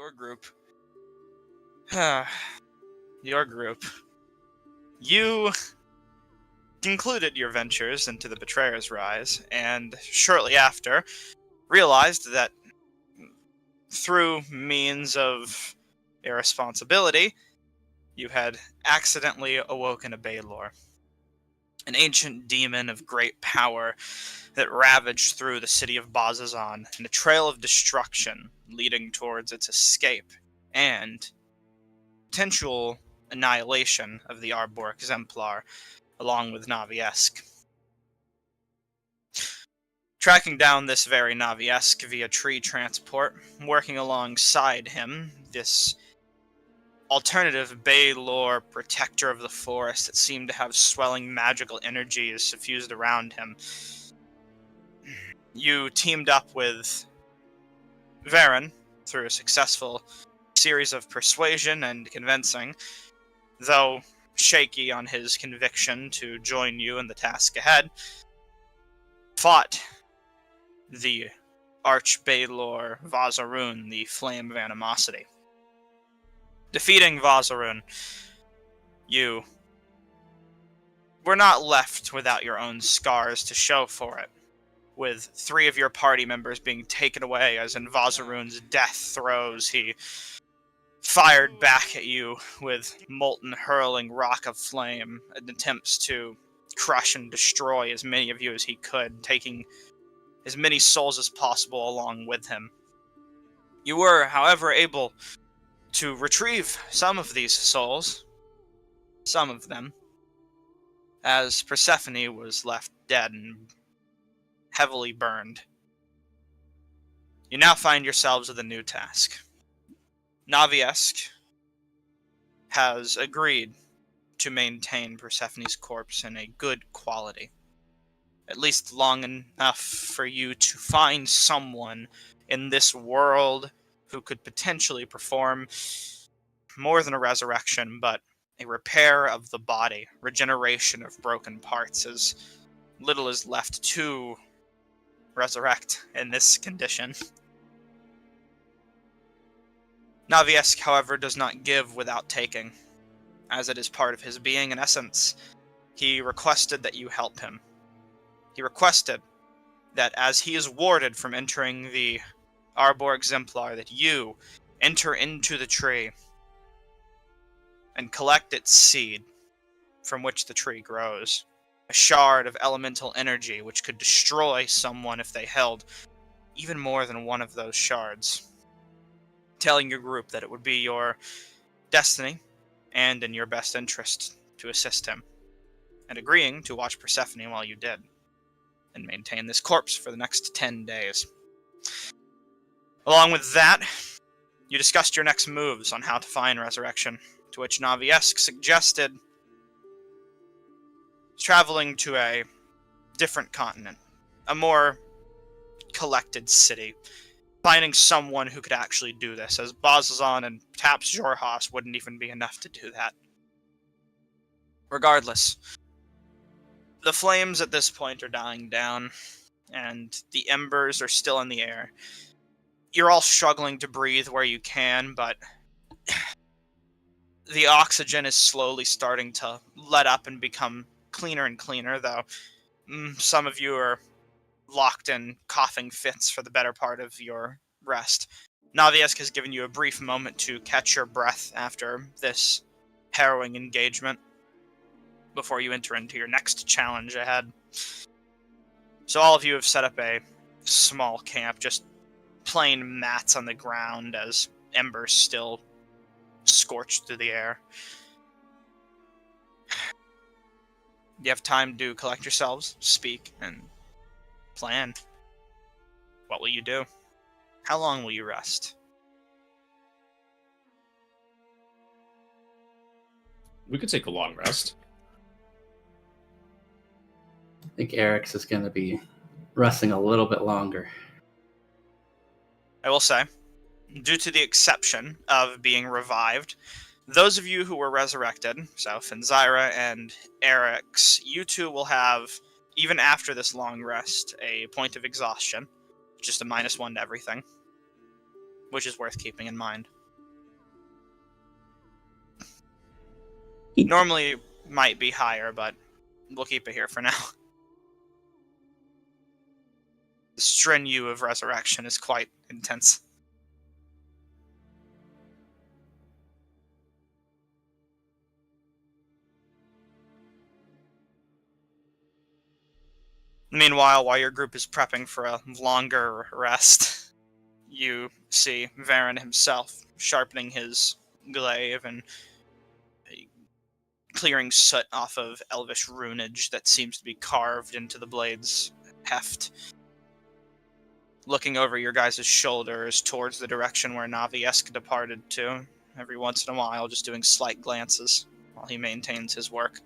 your group. Your group. You concluded your ventures into the Betrayer's Rise, and shortly after, realized that through means of irresponsibility, you had accidentally awoken a Baelor, an ancient demon of great power that ravaged through the city of Bazazan in a trail of destruction leading towards its escape and potential annihilation of the Arbor Exemplar, along with Naviesk. Tracking down this very Naviesk via tree transport, working alongside him, this alternative Baelor protector of the forest that seemed to have swelling magical energies suffused around him. You teamed up with Varen through a successful series of persuasion and convincing, though shaky on his conviction to join you in the task ahead, fought the Arch-Baelor Vazarun, the Flame of Animosity. Defeating Vazarun, you were not left without your own scars to show for it, with 3 of your party members being taken away as in Vazarun's death throes he fired back at you with molten hurling rock of flame and attempts to crush and destroy as many of you as he could, taking as many souls as possible along with him. You were, however, able to retrieve some of these souls, some of them, as Persephone was left dead and heavily burned. You now find yourselves with a new task. Naviesk has agreed to maintain Persephone's corpse in a good quality. At least long enough for you to find someone in this world who could potentially perform more than a resurrection, but a repair of the body, regeneration of broken parts, as little is left to resurrect in this condition. Naviesk, however, does not give without taking, as it is part of his being in essence. He requested that you help him. He requested that as he is warded from entering the Arbor Exemplar, that you enter into the tree and collect its seed from which the tree grows. A shard of elemental energy which could destroy someone if they held even more than one of those shards. Telling your group that it would be your destiny and in your best interest to assist him, and agreeing to watch Persephone while you did, and maintain this corpse for the next 10 days. Along with that, you discussed your next moves on how to find resurrection, to which Naviesk suggested traveling to a different continent, a more collected city, finding someone who could actually do this, as Bazazan and perhaps Jorhas wouldn't even be enough to do that. Regardless, the flames at this point are dying down, and the embers are still in the air. You're all struggling to breathe where you can, but the oxygen is slowly starting to let up and become cleaner and cleaner, though some of you are locked in coughing fits for the better part of your rest. Naviesk has given you a brief moment to catch your breath after this harrowing engagement before you enter into your next challenge ahead. So all of you have set up a small camp, just plain mats on the ground as embers still scorch through the air. You have time to collect yourselves, speak, and plan. What will you do? How long will you rest? We could take a long rest. I think Eric's is going to be resting a little bit longer. I will say, due to the exception of being revived, those of you who were resurrected, so Finzyra and Eric's, you two will have, even after this long rest, a point of exhaustion. Just a -1 to everything, which is worth keeping in mind. Normally it might be higher, but we'll keep it here for now. The strenue of resurrection is quite intense. Meanwhile, while your group is prepping for a longer rest, you see Varen himself sharpening his glaive and clearing soot off of elvish runage that seems to be carved into the blade's heft. Looking over your guys' shoulders towards the direction where Naviesk departed to, every once in a while just doing slight glances while he maintains his work.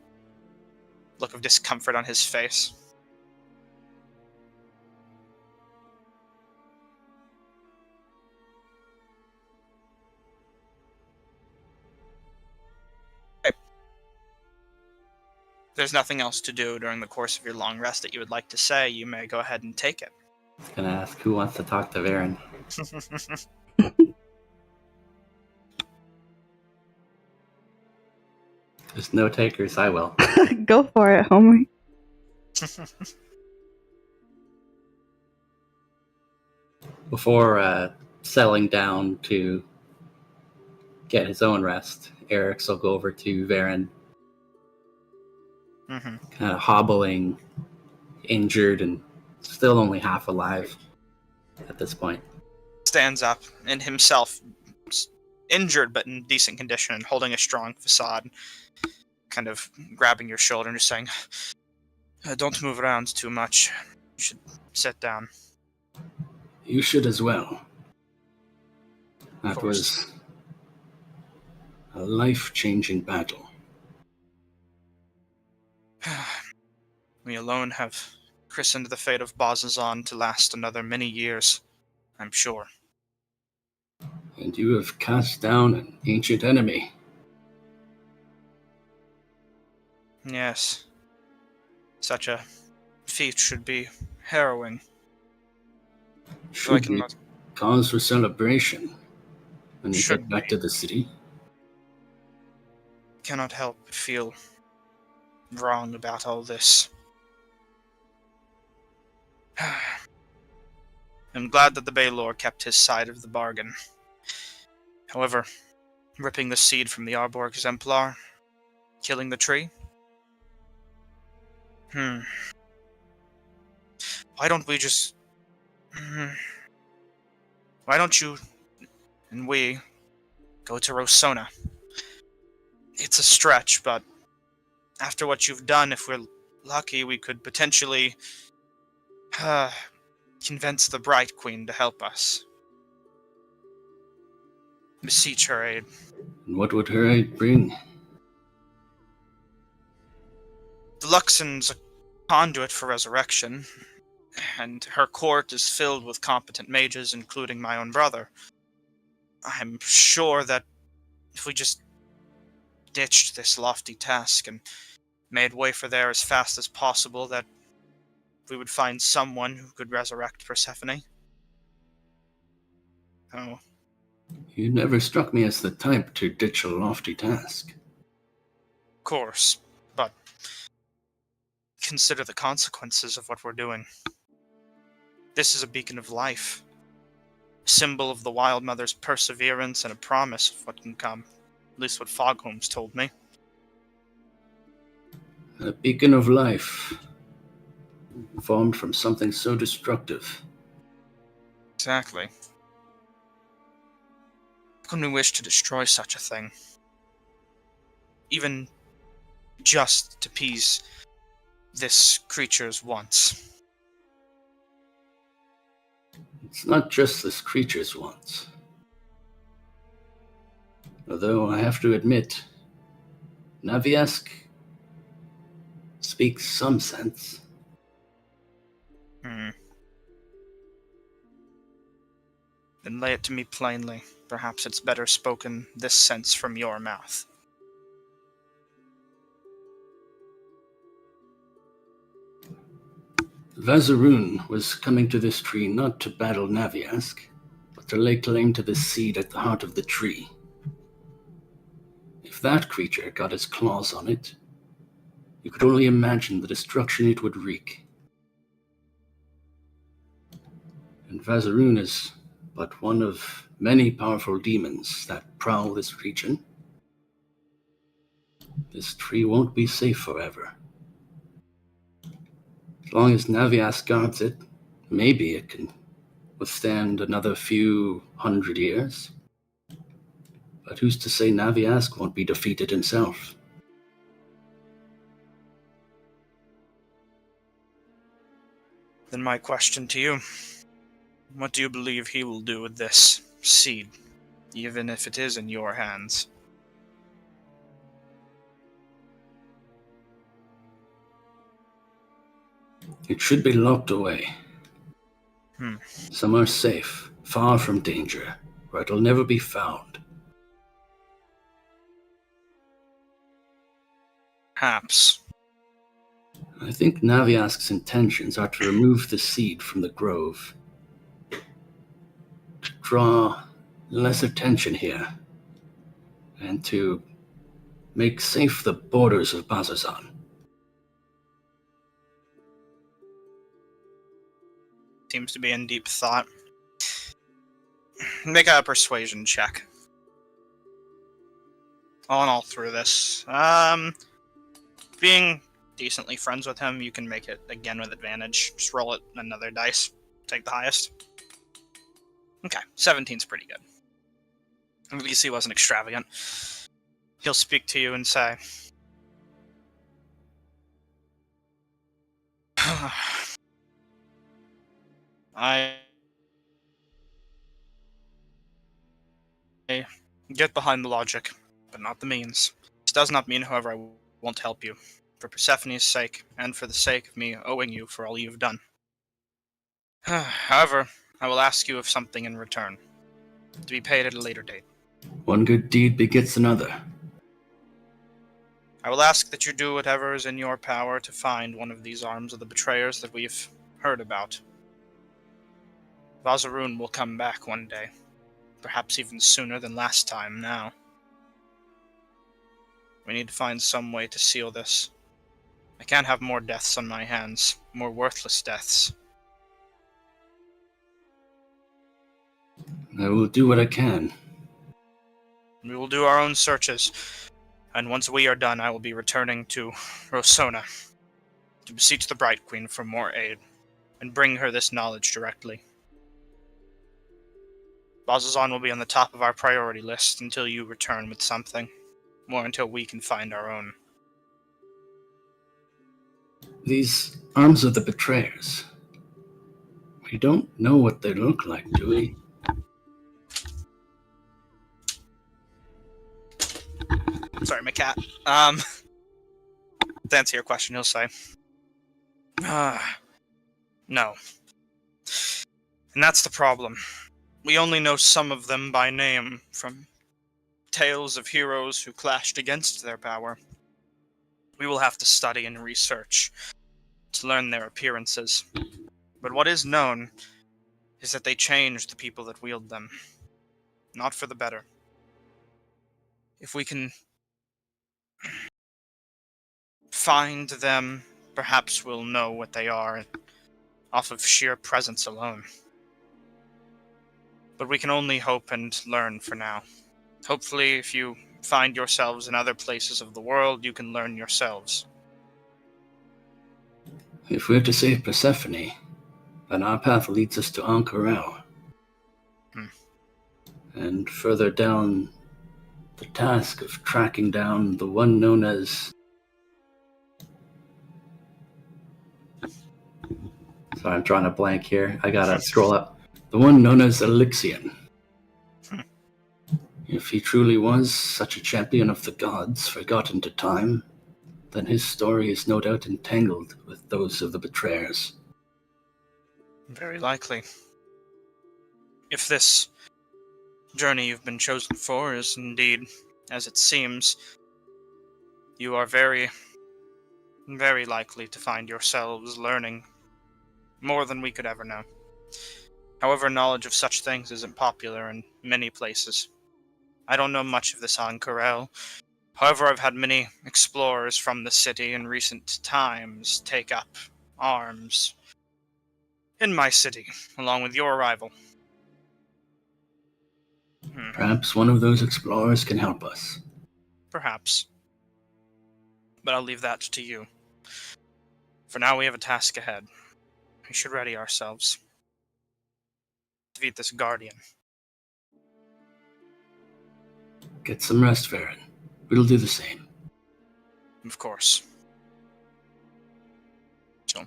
Look of discomfort on his face. If there's nothing else to do during the course of your long rest that you would like to say, you may go ahead and take it. I was gonna ask who wants to talk to Varen. There's no takers, I will. Go for it, Homer. Before settling down to get his own rest, Eric's will go over to Varen, kind of hobbling, injured, and still only half alive at this point. Stands up, and himself injured but in decent condition and holding a strong facade, kind of grabbing your shoulder and just saying, don't move around too much. You should sit down. You should as well. That was a life-changing battle. We alone have christened the fate of Bazazan to last another many years, I'm sure. And you have cast down an ancient enemy. Yes. Such a feat should be harrowing. Should be cause for celebration when you get back to the city. Cannot help but feel wrong about all this. I'm glad that the Baylor kept his side of the bargain. However, ripping the seed from the Arbor exemplar, killing the tree? Why don't we just... Why don't you and we go to Rosona? It's a stretch, but after what you've done, if we're lucky, we could potentially convince the Bright Queen to help us. Beseech her aid. And what would her aid bring? The Luxon's a conduit for resurrection, and her court is filled with competent mages, including my own brother. I'm sure that if we just ditched this lofty task and made way for there as fast as possible, that we would find someone who could resurrect Persephone. Oh. You never struck me as the type to ditch a lofty task. Of course, but consider the consequences of what we're doing. This is a beacon of life, a symbol of the Wild Mother's perseverance and a promise of what can come, at least what Fogholm's told me. A beacon of life, formed from something so destructive. Exactly. How can we wish to destroy such a thing? Even just to appease this creature's wants. It's not just this creature's wants. Although I have to admit, Naviesk speaks some sense. Then lay it to me plainly. Perhaps it's better spoken this sense from your mouth. Vazaroon was coming to this tree not to battle Naviesk, but to lay claim to the seed at the heart of the tree. If If that creature got his claws on it, you could only imagine the destruction it would wreak. And Vazaroon is but one of many powerful demons that prowl this region. This tree won't be safe forever. As long as Navias guards it, maybe it can withstand another few hundred years. But who's to say Naviask won't be defeated himself? Then my question to you, what do you believe he will do with this seed, even if it is in your hands? It should be locked away. Somewhere safe, far from danger, where it'll never be found. Perhaps. I think Naviask's intentions are to remove the seed from the grove. To draw less attention here. And to make safe the borders of Bazazan. Seems to be in deep thought. Make a persuasion check. All in all through this. Being decently friends with him, you can make it again with advantage. Just roll it another dice. Take the highest. Okay, 17's pretty good. At least he wasn't extravagant. He'll speak to you and say, I get behind the logic, but not the means. This does not mean, however, I won't help you. For Persephone's sake, and for the sake of me owing you for all you've done. However, I will ask you of something in return, to be paid at a later date. One good deed begets another. I will ask that you do whatever is in your power to find one of these arms of the betrayers that we've heard about. Vazaroon will come back one day, perhaps even sooner than last time now. We need to find some way to seal this. I can't have more deaths on my hands, more worthless deaths. I will do what I can. We will do our own searches, and once we are done, I will be returning to Rosona to beseech the Bright Queen for more aid, and bring her this knowledge directly. Bazazan will be on the top of our priority list until you return with something, or until we can find our own. These arms of the betrayers. We don't know what they look like, do we? Sorry, my cat. To answer your question, he'll say, no. And that's the problem. We only know some of them by name, from tales of heroes who clashed against their power. We will have to study and research to learn their appearances. But what is known is that they changed the people that wield them. Not for the better. If we can find them, perhaps we'll know what they are off of sheer presence alone. But we can only hope and learn for now. Hopefully, if you find yourselves in other places of the world, you can learn yourselves. If we're to save Persephone, then our path leads us to Ankarel. And further down, the task of tracking down the one known as... Sorry, I'm drawing a blank here. I gotta scroll up. The one known as Elixion. If he truly was such a champion of the gods, forgotten to time, then his story is no doubt entangled with those of the betrayers. Very likely. If this journey you've been chosen for is indeed as it seems, you are very, very likely to find yourselves learning more than we could ever know. However, knowledge of such things isn't popular in many places. I don't know much of this Ankarel. However, I've had many explorers from the city in recent times take up arms in my city, along with your arrival. Perhaps one of those explorers can help us. Perhaps. But I'll leave that to you. For now, we have a task ahead. We should ready ourselves. Defeat this guardian. Get some rest, Varen. We'll do the same. Of course. So,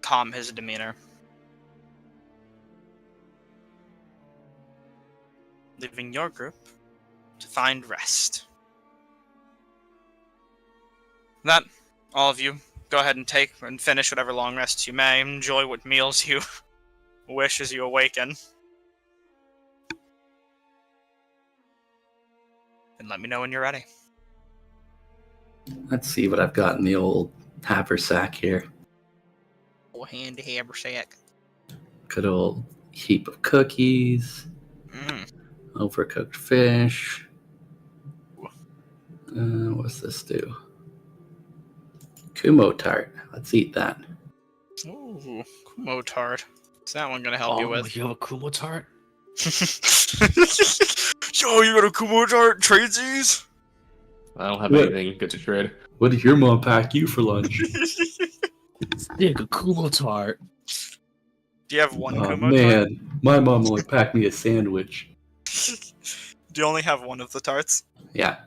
calm his demeanor. Leaving your group to find rest. That, all of you, go ahead and take and finish whatever long rests you may. Enjoy what meals you wish as you awaken. And let me know when you're ready. Let's see what I've got in the old haversack here. Oh, handy haversack. Good old heap of cookies. Overcooked fish. What's this do? Kumo tart. Let's eat that. Ooh, Kumo tart. What's that one gonna help you with? You have a Kumo tart? Yo, you got a Kumo tart? Tradesies? I don't have What? anything good to trade. What did your mom pack you for lunch? Yeah, a Kumo tart. Do you have one Oh Kumo tart? man, my mom only packed me a sandwich. Do you only have one of the tarts? Yeah.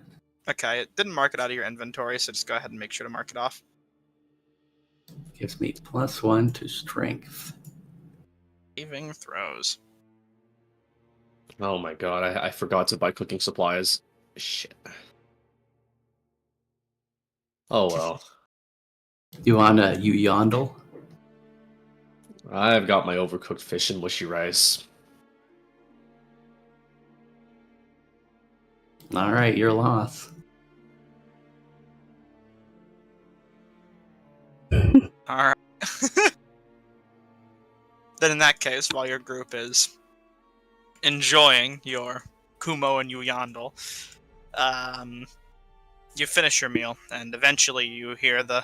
Okay, it didn't mark it out of your inventory, so just go ahead and make sure to mark it off. Gives me +1 to strength. Saving throws. Oh my god, I forgot to buy cooking supplies. Shit. Oh well. You want a yondel? I've got my overcooked fish and mushy rice. Alright, your loss. Alright. Then in that case, while your group is enjoying your Kumo and Yuyandel, you finish your meal, and eventually you hear the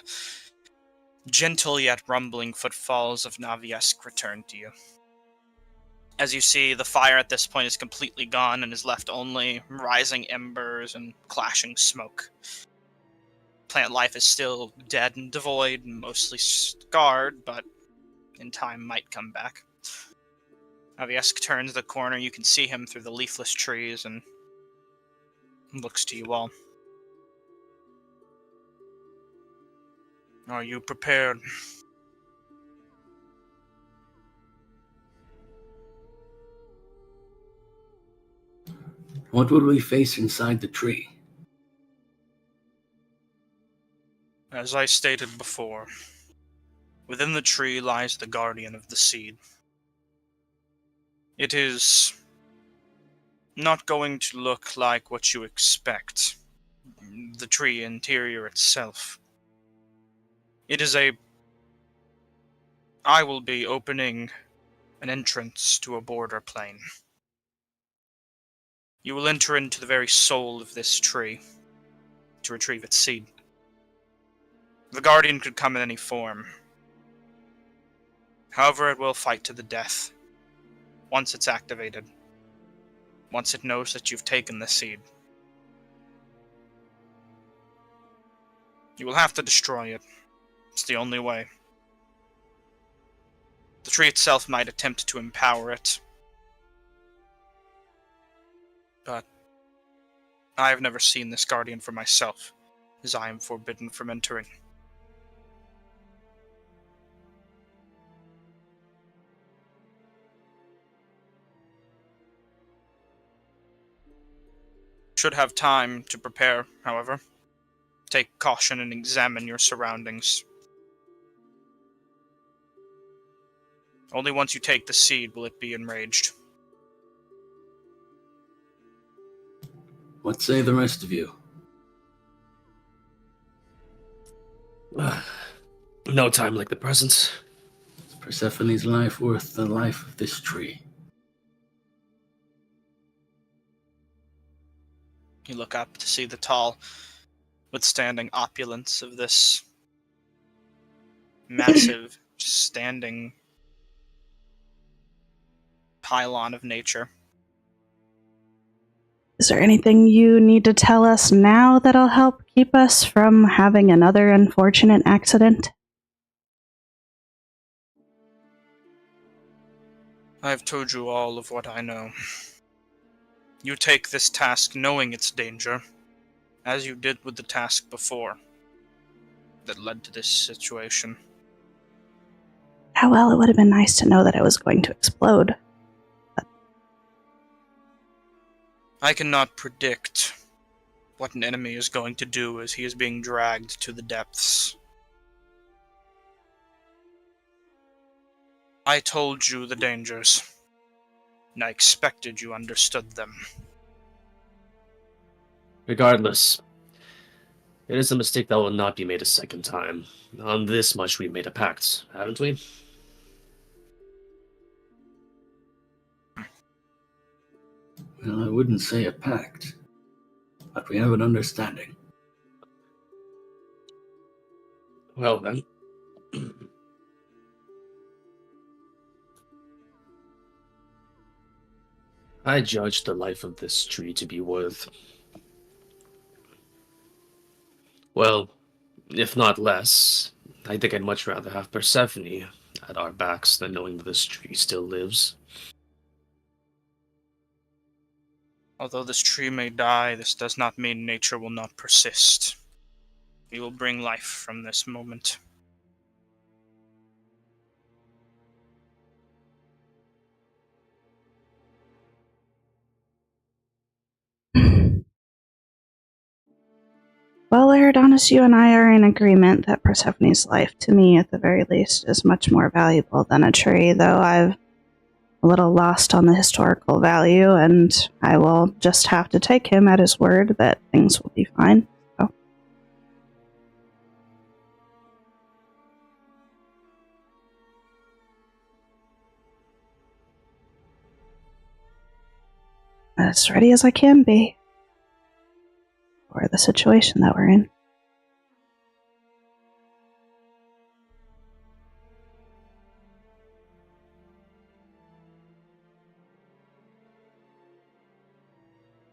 gentle yet rumbling footfalls of Naviesk return to you. As you see, the fire at this point is completely gone and is left only rising embers and clashing smoke. Plant life is still dead and devoid, and mostly scarred, but in time might come back. Naviesk turns the corner, you can see him through the leafless trees, and looks to you all. Are you prepared? What would we face inside the tree? As I stated before, within the tree lies the guardian of the seed. It is not going to look like what you expect, the tree interior itself. It is I will be opening an entrance to a border plane. You will enter into the very soul of this tree to retrieve its seed. The Guardian could come in any form. However, it will fight to the death once it's activated. Once it knows that you've taken the seed. You will have to destroy it. It's the only way. The tree itself might attempt to empower it, but I have never seen this Guardian for myself, as I am forbidden from entering. Should have time to prepare, however. Take caution and examine your surroundings. Only once you take the seed will it be enraged. What say the rest of you? No time like the present. Is Persephone's life worth the life of this tree? You look up to see the tall, withstanding opulence of this massive, standing pylon of nature. Is there anything you need to tell us now that'll help keep us from having another unfortunate accident? I've told you all of what I know. You take this task knowing its danger, as you did with the task before, that led to this situation. Oh, well, it would have been nice to know that it was going to explode. I cannot predict what an enemy is going to do as he is being dragged to the depths. I told you the dangers, and I expected you understood them. Regardless, it is a mistake that will not be made a second time. On this much we made a pact, haven't we? Well, I wouldn't say a pact, but we have an understanding. Well then. I judge the life of this tree to be worth, well, if not less. I think I'd much rather have Persephone at our backs than knowing that this tree still lives. Although this tree may die, this does not mean nature will not persist. We will bring life from this moment. Well, Eridanus, you and I are in agreement that Persephone's life, to me at the very least, is much more valuable than a tree, though I've a little lost on the historical value, and I will just have to take him at his word that things will be fine. So. As ready as I can be for the situation that we're in.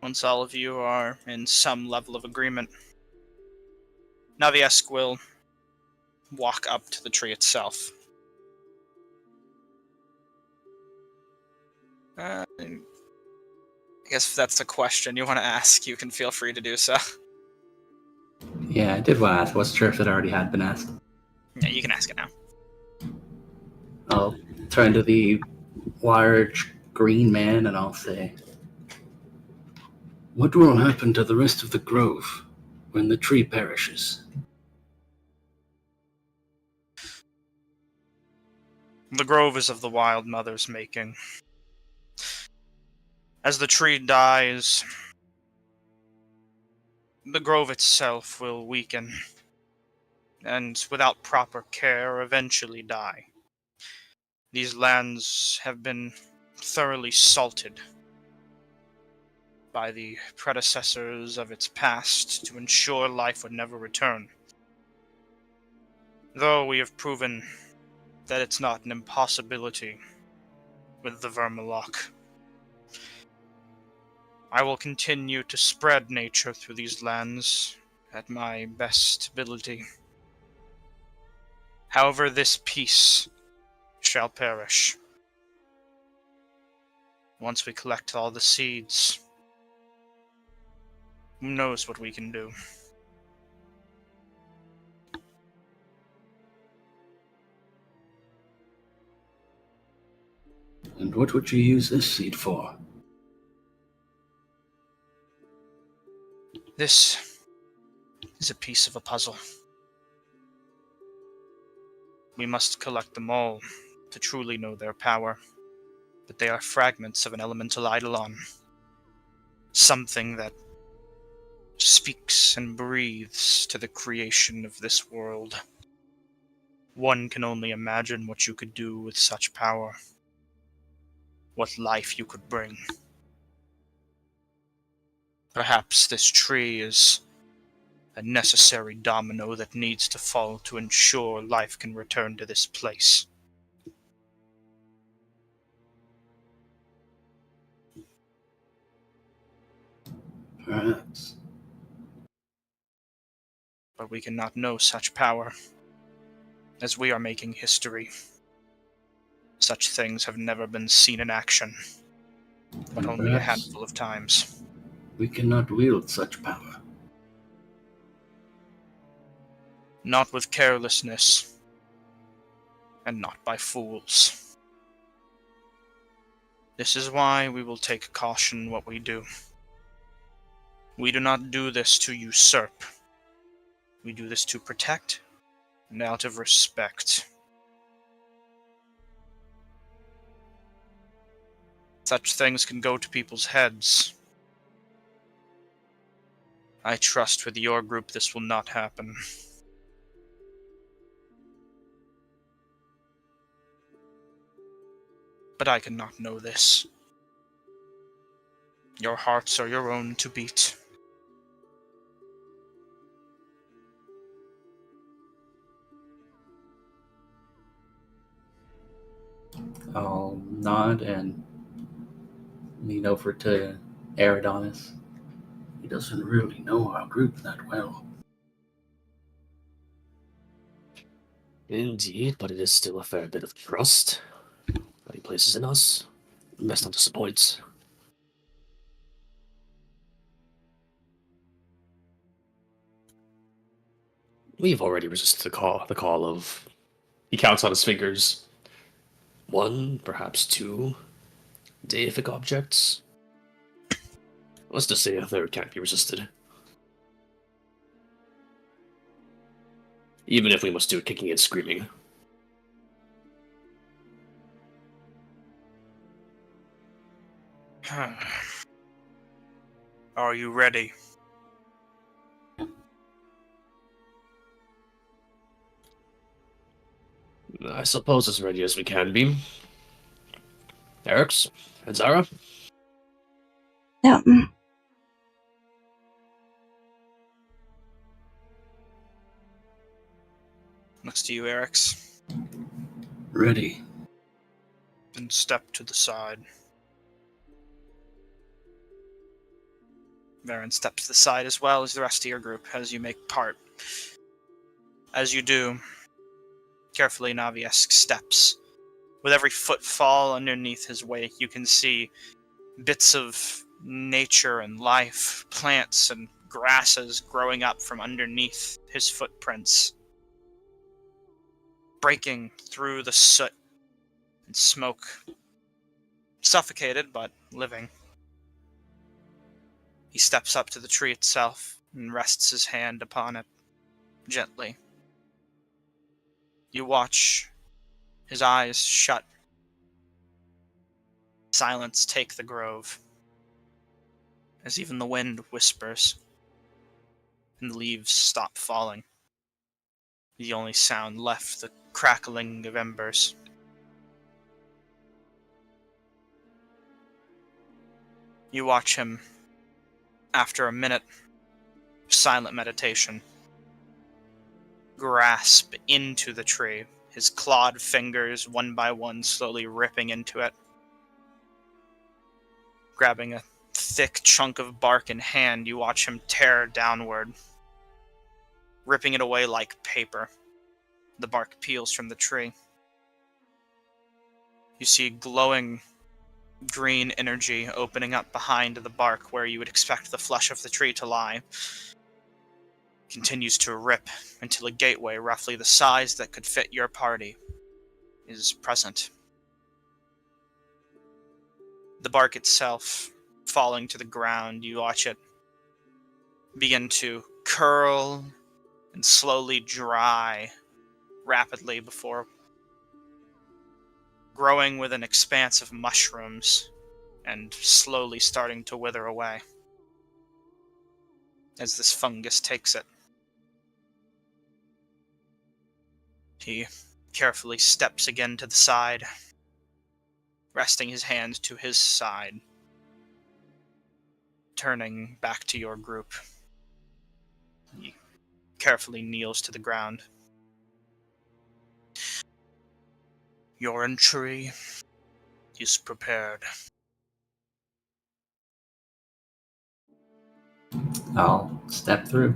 Once all of you are in some level of agreement, Naviesk will walk up to the tree itself. I guess if that's a question you want to ask, you can feel free to do so. Yeah, I did want to ask. I wasn't sure if it already had been asked. Yeah, you can ask it now. I'll turn to the large green man and I'll say, "What will happen to the rest of the grove when the tree perishes?" The grove is of the Wild Mother's making. As the tree dies, the grove itself will weaken, and without proper care, eventually die. These lands have been thoroughly salted by the predecessors of its past to ensure life would never return. Though we have proven that it's not an impossibility with the Vermaloch. I will continue to spread nature through these lands at my best ability. However, this peace shall perish. Once we collect all the seeds, who knows what we can do? And what would you use this seed for? This is a piece of a puzzle. We must collect them all to truly know their power, but they are fragments of an elemental eidolon. Something that speaks and breathes to the creation of this world. One can only imagine what you could do with such power. What life you could bring. Perhaps this tree is a necessary domino that needs to fall to ensure life can return to this place. Perhaps. But we cannot know such power, as we are making history. Such things have never been seen in action, but And only a perhaps handful of times. we cannot wield such power. Not with carelessness, and not by fools. This is why we will take caution in what we do. We do not do this to usurp. We do this to protect, and out of respect. Such things can go to people's heads. I trust with your group this will not happen. But I cannot know this. Your hearts are your own to beat. I'll nod and lean over to Eridonis. He doesn't really know our group that well. Indeed, but it is still a fair bit of trust that he places in us. Best not disappoint. We've already resisted the call of. He counts on his fingers. 1, perhaps 2 deific objects. Let's just say a third can't be resisted. Even if we must do it kicking and screaming. Are you ready? I suppose as ready as we can be. Eric's? And Zara? Yep. Next to you, Eric's. Ready. Then step to the side. Varen steps to the side as well as the rest of your group as you make part. As you do, carefully Naviesk steps. With every footfall underneath his weight, you can see bits of nature and life, plants and grasses growing up from underneath his footprints, breaking through the soot and smoke. Suffocated, but living. He steps up to the tree itself and rests his hand upon it, gently. You watch his eyes shut. Silence take the grove, as even the wind whispers, and the leaves stop falling. The only sound left, the crackling of embers. You watch him, after a minute of silent meditation, grasp into the tree, his clawed fingers, one by one, slowly ripping into it. Grabbing a thick chunk of bark in hand, you watch him tear downward, ripping it away like paper. The bark peels from the tree. You see glowing green energy opening up behind the bark where you would expect the flesh of the tree to lie. Continues to rip until a gateway roughly the size that could fit your party is present. The bark itself falling to the ground, you watch it begin to curl and slowly dry rapidly before growing with an expanse of mushrooms and slowly starting to wither away as this fungus takes it. He carefully steps again to the side, resting his hand to his side. turning back to your group, he carefully kneels to the ground. Your entry is prepared. I'll step through.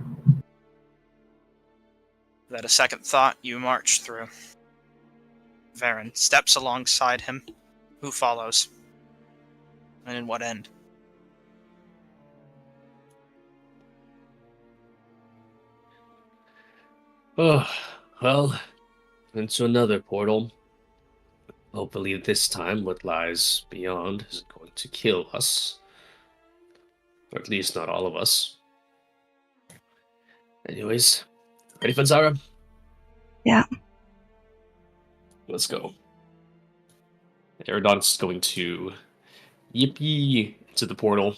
Without a second thought, you march through. Varen steps alongside him. Who follows? And in what end? Oh, well, into another portal. Hopefully this time what lies beyond isn't going to kill us. Or at least not all of us. Anyways, ready, Fanzara? Yeah. Let's go. Eridon's going to yippee to the portal.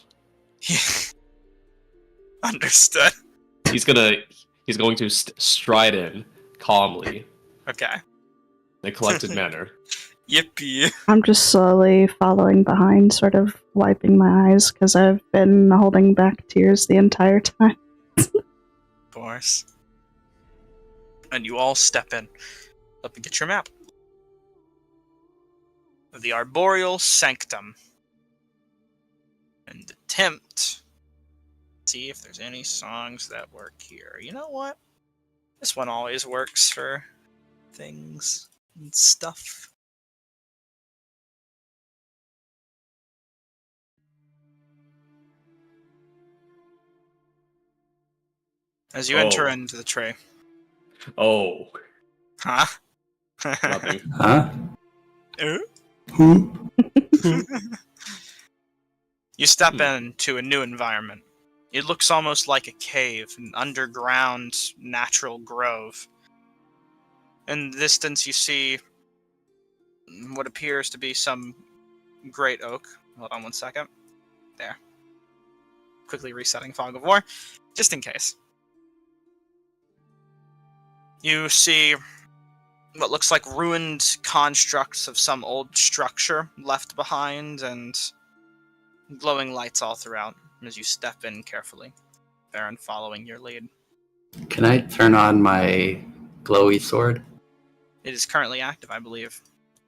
Understood. He's going to stride in calmly Okay. in a collected manner. Yippee. I'm just slowly following behind, sort of wiping my eyes because I've been holding back tears the entire time. Of course. And you all step in. Let me get your map. The Arboreal Sanctum. And attempt. See if there's any songs that work here. You know what? This one always works for things and stuff. As you enter into the tray. Oh, Huh? nothing. Huh? Eh? Who? You step into a new environment. It looks almost like a cave, an underground natural grove. In the distance you see what appears to be some great oak. Hold on one second. There. Quickly resetting Fog of War, just in case. You see what looks like ruined constructs of some old structure left behind, and glowing lights all throughout as you step in carefully. Baron following your lead. Can I turn on my glowy sword? It is currently active, I believe.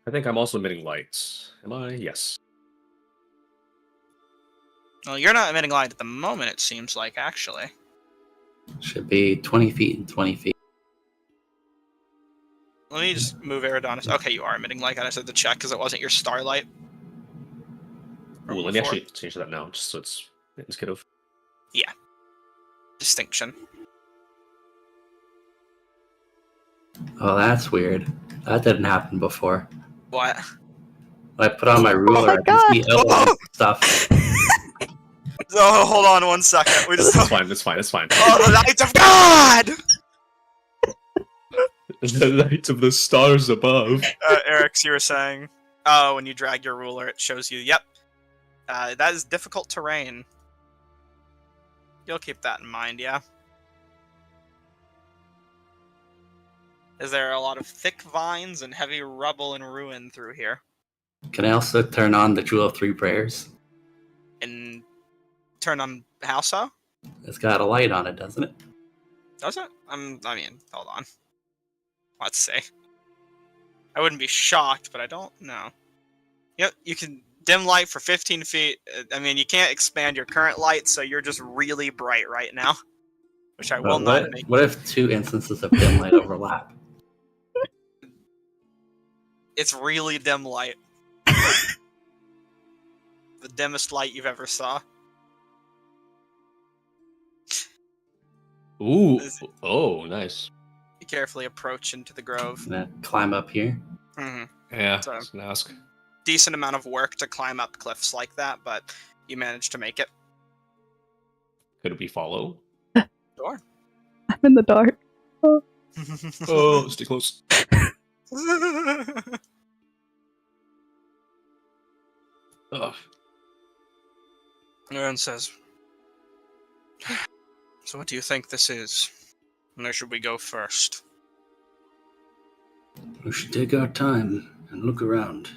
I think I'm also emitting lights. Am I? Yes. Well, you're not emitting light at the moment, it seems like, actually. Should be 20 feet and 20 feet. Let me just move Eridonis. Okay, you are emitting light. I just had to check because it wasn't your starlight. Ooh, let me actually change that now, just so it's indicative. Yeah. Distinction. Oh, that's weird. That didn't happen before. What? When I put on my ruler, I can see outline stuff. Oh, hold on one second. We just... It's fine, it's fine, it's fine. Oh, the lights of God! The light of the stars above. Eric, you were saying, oh, when you drag your ruler, it shows you, yep. That is difficult terrain. You'll keep that in mind, yeah? Is there a lot of thick vines and heavy rubble and ruin through here? Can I also turn on the Jewel of Three Prayers? And turn on how so? It's got a light on it, doesn't it? Does it? I mean, hold on. Let's see. I wouldn't be shocked, but I don't know. Yep, you can dim light for 15 feet. I mean, you can't expand your current light, so you're just really bright right now. Which I will not make. What if two instances of dim light overlap? It's really dim light. The dimmest light you've ever saw. Ooh. Oh, nice. You carefully approach into the grove. Can I climb up here? Mm-hmm. Yeah, So- I was gonna ask. Decent amount of work to climb up cliffs like that, but you managed to make it. Could we follow? Sure. I'm in the dark. Oh, stay close. Ugh. Aaron says, so what do you think this is? Where should we go first? We should take our time and look around.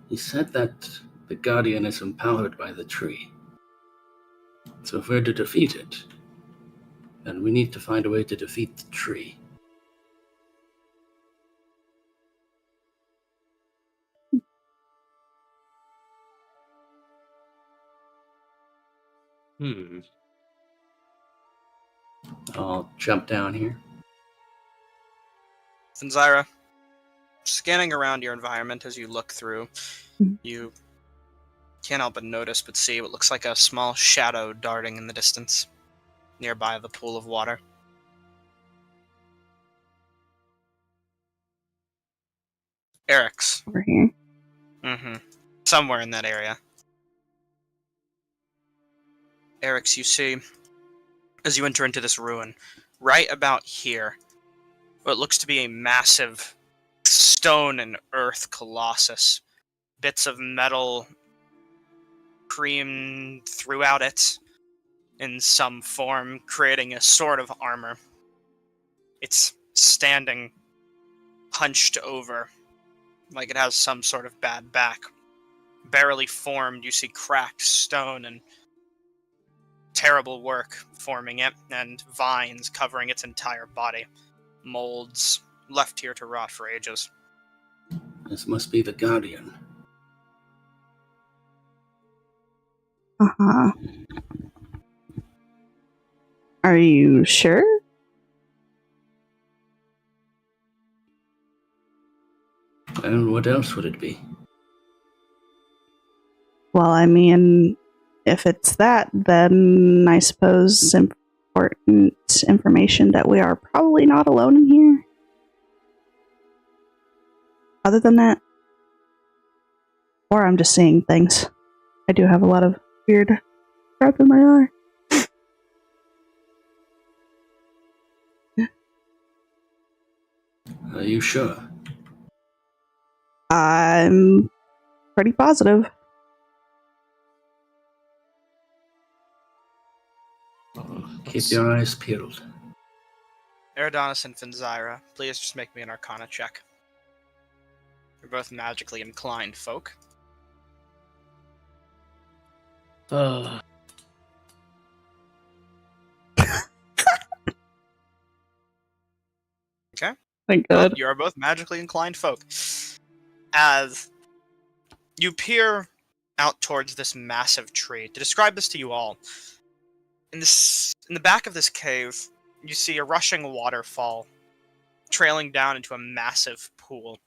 He said that the Guardian is empowered by the tree. So if we're to defeat it, then we need to find a way to defeat the tree. I'll jump down here. Zanzira, scanning around your environment as you look through, you can't help but notice but see what looks like a small shadow darting in the distance, nearby the pool of water. Eric's. Over here. Somewhere in that area. Eric's, you see, as you enter into this ruin, right about here, what looks to be a massive stone and earth colossus. Bits of metal creamed throughout it in some form, creating a sort of armor. It's standing hunched over, like it has some sort of bad back. Barely formed, you see cracked stone and terrible work forming it, and vines covering its entire body. Molds left here to rot for ages. This must be the Guardian. Uh-huh. Are you sure? And what else would it be? Well, I mean, if it's that, then I suppose important information that we are probably not alone in here. Other than that, or I'm just seeing things. I do have a lot of weird crap in my eye. Are you sure? I'm pretty positive. Keep your eyes peeled. Eridanis and Finzyra, please just make me an Arcana check. You're both magically inclined folk. Okay. Thank God. You are both magically inclined folk. As you peer out towards this massive tree, to describe this to you all, in the back of this cave, you see a rushing waterfall trailing down into a massive pool.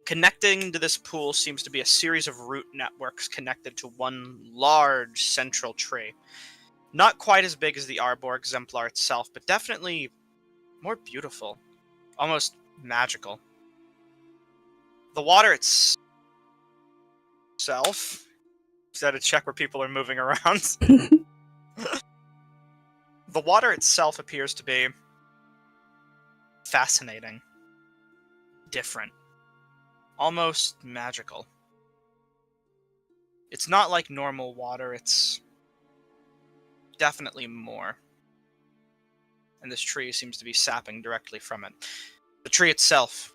Connecting to this pool seems to be a series of root networks connected to one large central tree. Not quite as big as the Arbor exemplar itself, but definitely more beautiful. Almost magical. The water itself... Is that a check where people are moving around? The water itself appears to be fascinating. Different. Almost magical. It's not like normal water, it's definitely more. And this tree seems to be sapping directly from it. The tree itself,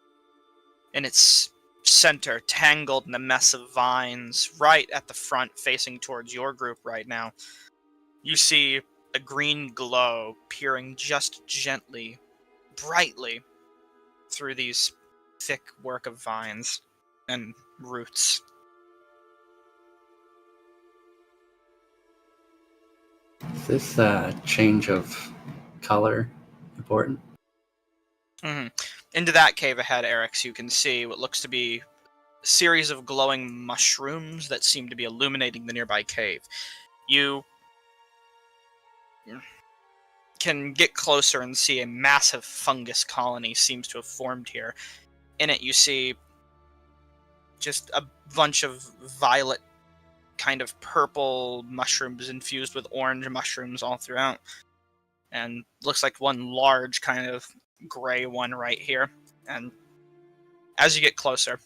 in its center, tangled in a mess of vines, right at the front, facing towards your group right now, you see a green glow peering just gently, brightly, through these thick work of vines and roots. Is this change of color important? Into that cave ahead, Eric's, you can see what looks to be a series of glowing mushrooms that seem to be illuminating the nearby cave. You can get closer and see a massive fungus colony seems to have formed here. In it, you see just a bunch of violet, kind of purple mushrooms infused with orange mushrooms all throughout. And looks like one large kind of gray one right here. And as you get closer,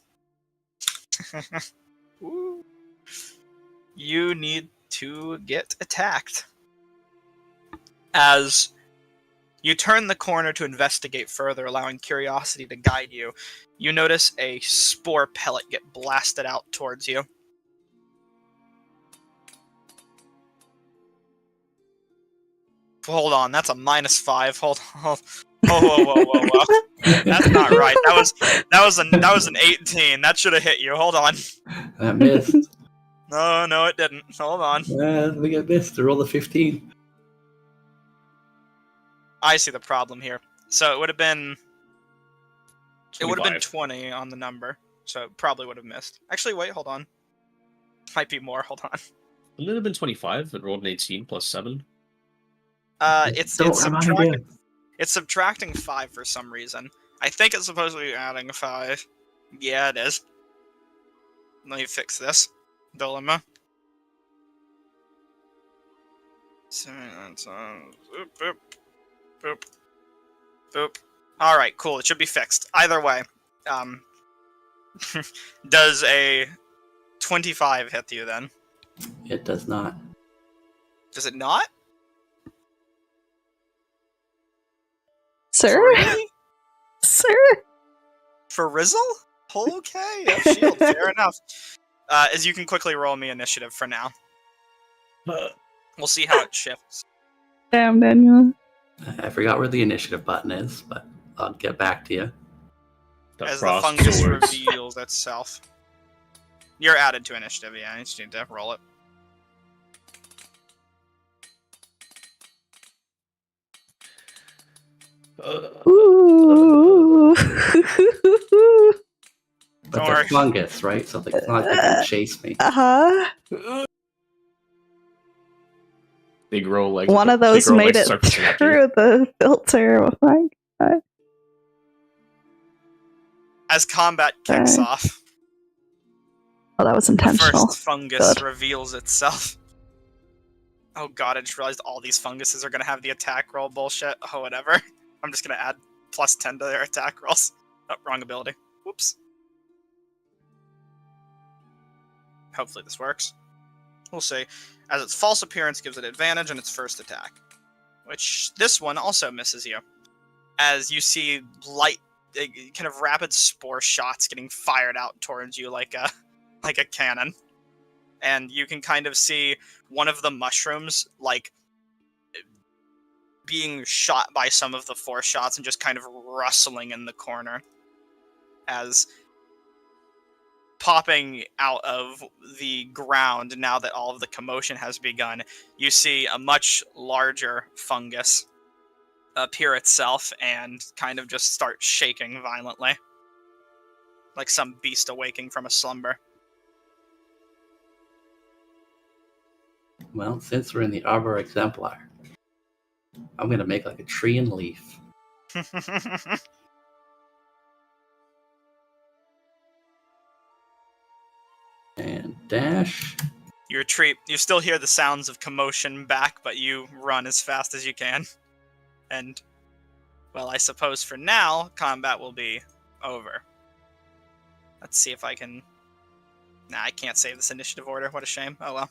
you need to get attacked. As you turn the corner to investigate further, allowing curiosity to guide you, you notice a spore pellet get blasted out towards you. Hold on, that's a -5. Hold on. Whoa. That's not right. That was an 18. That should have hit you. Hold on. That missed. No, it didn't. Hold on. We got missed. To roll a 15. I see the problem here. So it would have been 25. 20 on the number. So it probably would have missed. Actually, wait, hold on. Might be more. Hold on. Wouldn't it have been 25? It rolled an 18 plus 7. It's Don't remind subtracting. you. It's subtracting 5 for some reason. I think it's supposed to be adding 5. Yeah, it is. Let me fix this dilemma. Boop. Alright, cool. It should be fixed. Either way, does a 25 hit you then? It does not. Does it not? Sir? Really? Sir? For Rizzle? Okay, yeah, shield, fair enough. As you can quickly roll me initiative for now. We'll see how it shifts. Damn, Daniel. I forgot where the initiative button is, but I'll get back to you. As the fungus reveals itself. You're added to initiative, yeah, you just need to roll it. Ooh. But Don't they're worry. fungus, right? So it's not like they can chase me. Uh-huh. They grow like One of those they grow made like it surfacing after you. through the filter. Oh my god. As combat kicks Sorry. off, Oh, that was the intentional. first fungus Good. reveals itself. Oh god, I just realized all these funguses are gonna have the attack roll bullshit. Oh, whatever. I'm just gonna add +10 to their attack rolls. Oh, wrong ability. Whoops. Hopefully this works. We'll see. As its false appearance gives it advantage on its first attack. Which, this one also misses you. As you see light, kind of rapid spore shots getting fired out towards you like a cannon. And you can kind of see one of the mushrooms, like, being shot by some of the force shots and just kind of rustling in the corner. As popping out of the ground, now that all of the commotion has begun, you see a much larger fungus appear itself and kind of just start shaking violently. Like some beast awaking from a slumber. Well, since we're in the Arbor Exemplar, I'm gonna make like a tree and leaf. And dash. You retreat. You still hear the sounds of commotion back, but you run as fast as you can. And, well, I suppose for now, combat will be over. Let's see if I can... Nah, I can't save this initiative order. What a shame. Oh well.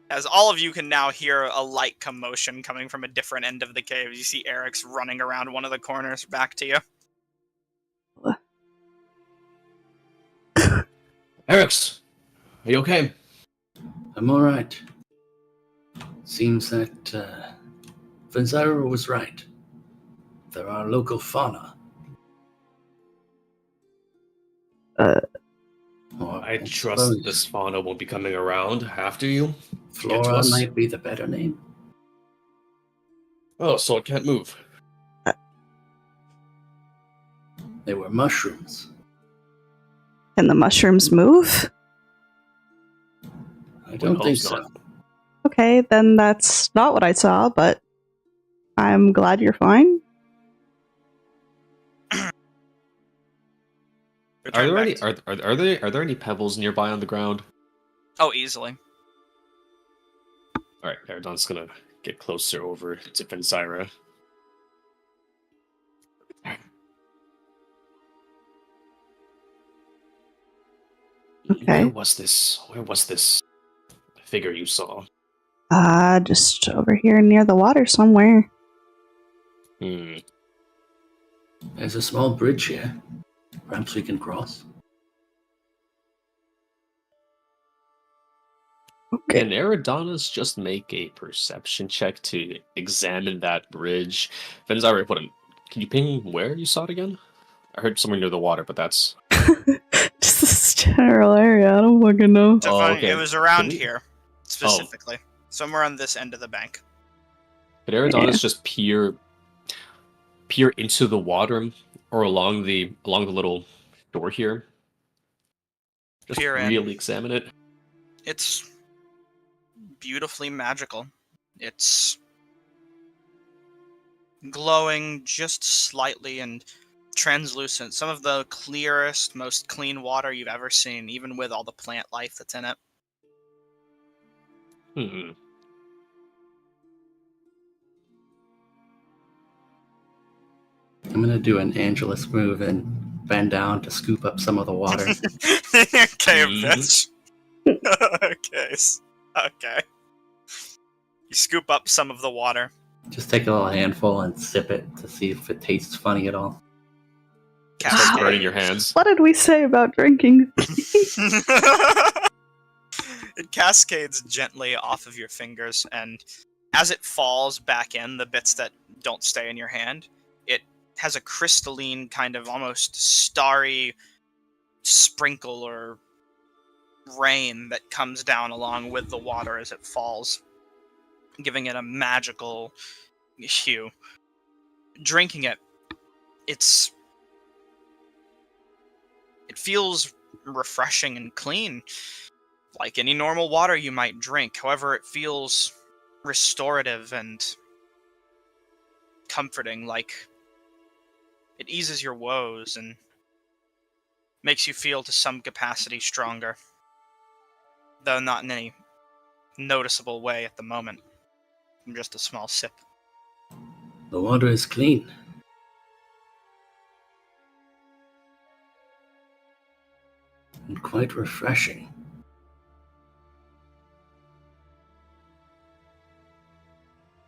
As all of you can now hear a light commotion coming from a different end of the cave. You see Eric's running around one of the corners back to you. Eric's, are you okay? I'm alright. Seems that Vanzara was right. There are local fauna. Or I trust this fauna won't be coming around after you. Get to Flora us. might be the better name. Oh, so it can't move. They were mushrooms. Can the mushrooms move? I don't Well, think hope so. not. Okay, then that's not what I saw, but I'm glad you're fine. Are there Return any back to- are there any pebbles nearby on the ground? Oh, easily. All right, Eridon's gonna get closer over to Vanzira. Okay. Where was this? Where was this figure you saw? Just over here near the water somewhere. Hmm. There's a small bridge here. Perhaps we can cross. Okay. Can Eridanos just make a perception check to examine that bridge? Venzari, can you ping where you saw it again? I heard somewhere near the water, but that's... Just this general area. I don't fucking know. So Oh, funny, okay. it was around Can we- here, specifically. Somewhere on this end of the bank. Could Eridanos just peer into the water or along the little door here? Just Peer in. really examine it. It's beautifully magical. It's glowing just slightly and translucent. Some of the clearest, most clean water you've ever seen, even with all the plant life that's in it. Hmm. I'm gonna do an Angelus move and bend down to scoop up some of the water. Okay, Mhm. bitch. Okay. You scoop up some of the water. Just take a little handful and sip it to see if it tastes funny at all. Start burning Cascades. your hands. What did we say about drinking? It cascades gently off of your fingers, and as it falls back in, the bits that don't stay in your hand, it has a crystalline kind of almost starry sprinkle or rain that comes down along with the water as it falls, giving it a magical hue. Drinking it, it feels refreshing and clean, like any normal water you might drink. However, it feels restorative and comforting, like it eases your woes and makes you feel to some capacity stronger, though not in any noticeable way at the moment. From just a small sip. The water is clean. And quite refreshing.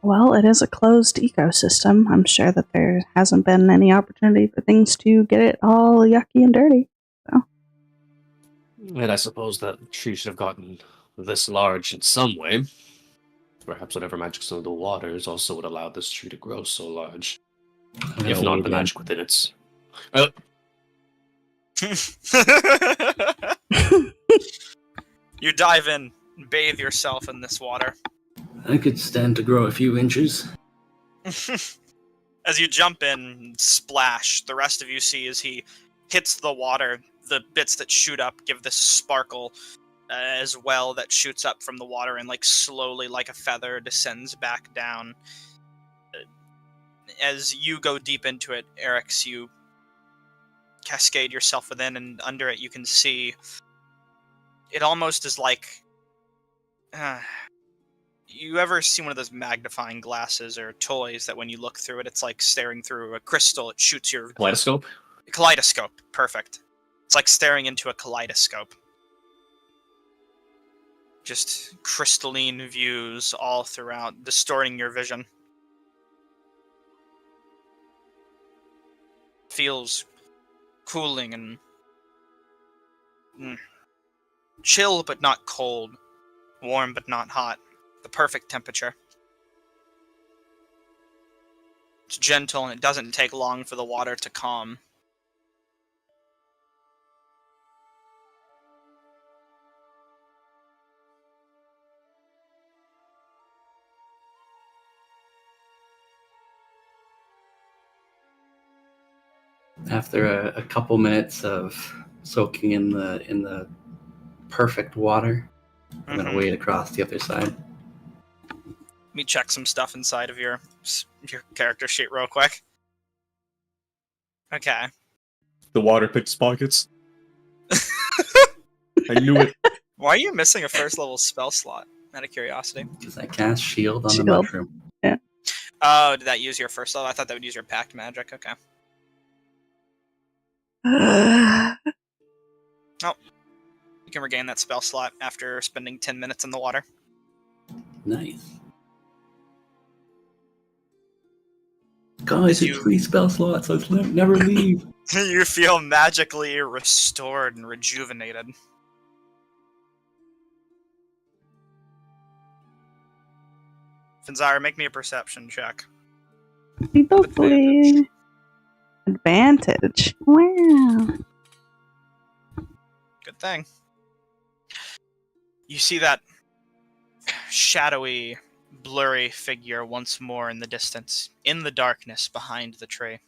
Well, it is a closed ecosystem. I'm sure that there hasn't been any opportunity for things to get it all yucky and dirty. And I suppose that tree should have gotten this large in some way. Perhaps whatever magic's in the waters also would allow this tree to grow so large. I'm If gonna not wade the in. magic within its... You dive in, bathe yourself in this water. I could stand to grow a few inches. As you jump in, splash, the rest of you see as he hits the water, the bits that shoot up give this sparkle as well that shoots up from the water and like slowly, like a feather, descends back down. As you go deep into it, Erix, you cascade yourself within, and under it you can see it almost is like... you ever see one of those magnifying glasses or toys that when you look through it, it's like staring through a crystal, it shoots your... Kaleidoscope? Kaleidoscope, perfect. It's like staring into a kaleidoscope. Just crystalline views all throughout, distorting your vision. Feels cooling and... chill but not cold. Warm but not hot. The perfect temperature. It's gentle and it doesn't take long for the water to calm. After a couple minutes of soaking in the perfect water, I'm gonna wade across the other side. Let me check some stuff inside of your character sheet real quick. Okay. The water picked his pockets. I knew it. Why are you missing a first level spell slot? Out of curiosity. Because I cast shield on Shield. the mushroom. Oh, did that use your first level? I thought that would use your pact magic. Okay. You can regain that spell slot after spending 10 minutes in the water. Nice. Guys, it's 3 spell slots. Let's never leave. You feel magically restored and rejuvenated. Finzara, make me a perception check. Advantage. Advantage. Wow. Good thing. You see that shadowy, blurry figure once more in the distance, in the darkness behind the tree.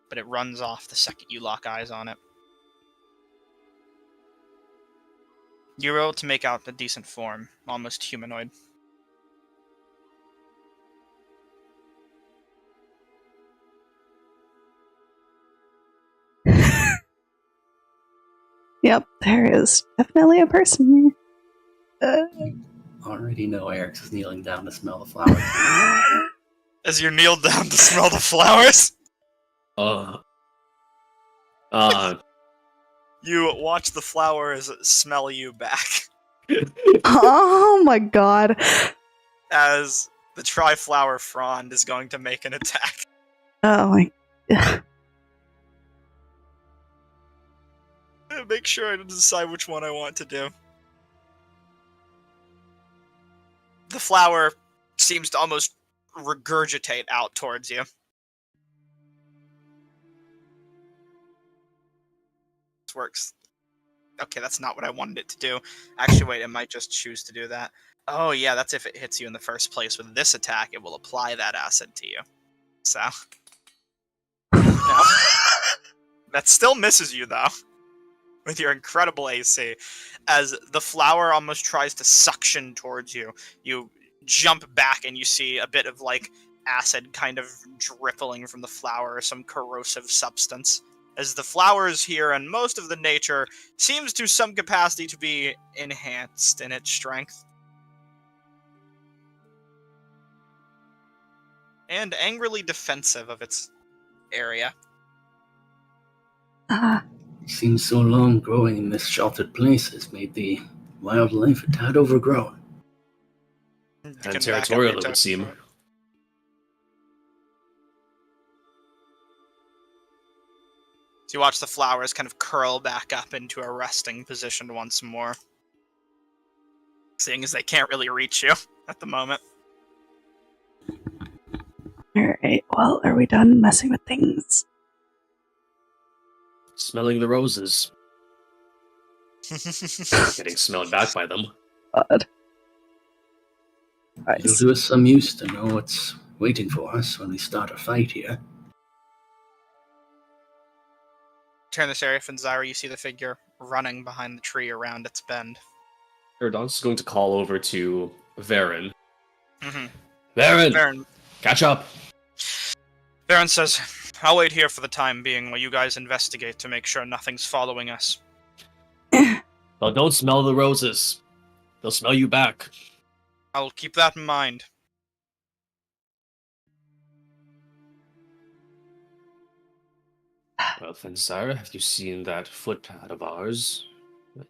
But it runs off the second you lock eyes on it. You're able to make out a decent form, almost humanoid. Yep, there is definitely a person here. Already know Eric's is kneeling down to smell the flowers. As you kneel down to smell the flowers, you watch the flowers smell you back. Oh my god. As the Tri-Flower Frond is going to make an attack. Oh my. Make sure I decide which one I want to do. The flower seems to almost regurgitate out towards you. This works. Okay, that's not what I wanted it to do. Actually, wait, it might just choose to do that. Oh yeah, that's if it hits you in the first place. With this attack, it will apply that acid to you. So... No. That still misses you, though. With your incredible AC. As the flower almost tries to suction towards you, you jump back and you see a bit of, like, acid kind of dripping from the flower, or some corrosive substance. As the flowers here and most of the nature seems to some capacity to be enhanced in its strength. And angrily defensive of its area. Seems so long growing in this sheltered place has made the wildlife a tad overgrown. You And can territorial, back up it would seem. So you watch the flowers kind of curl back up into a resting position once more. Seeing as they can't really reach you at the moment. Alright, well, are we done messing with things? Smelling the roses. Getting smelled back by them. God. It'll do us some use to know what's waiting for us when we start a fight here. Turn this area, Finzara, you see the figure running behind the tree around its bend. Eridon's going to call over to Varen. Mm-hmm. Varen! Catch up! Varen says, I'll wait here for the time being while you guys investigate to make sure nothing's following us. Well, don't smell the roses. They'll smell you back. I'll keep that in mind. Well, Fensara, have you seen that footpad of ours?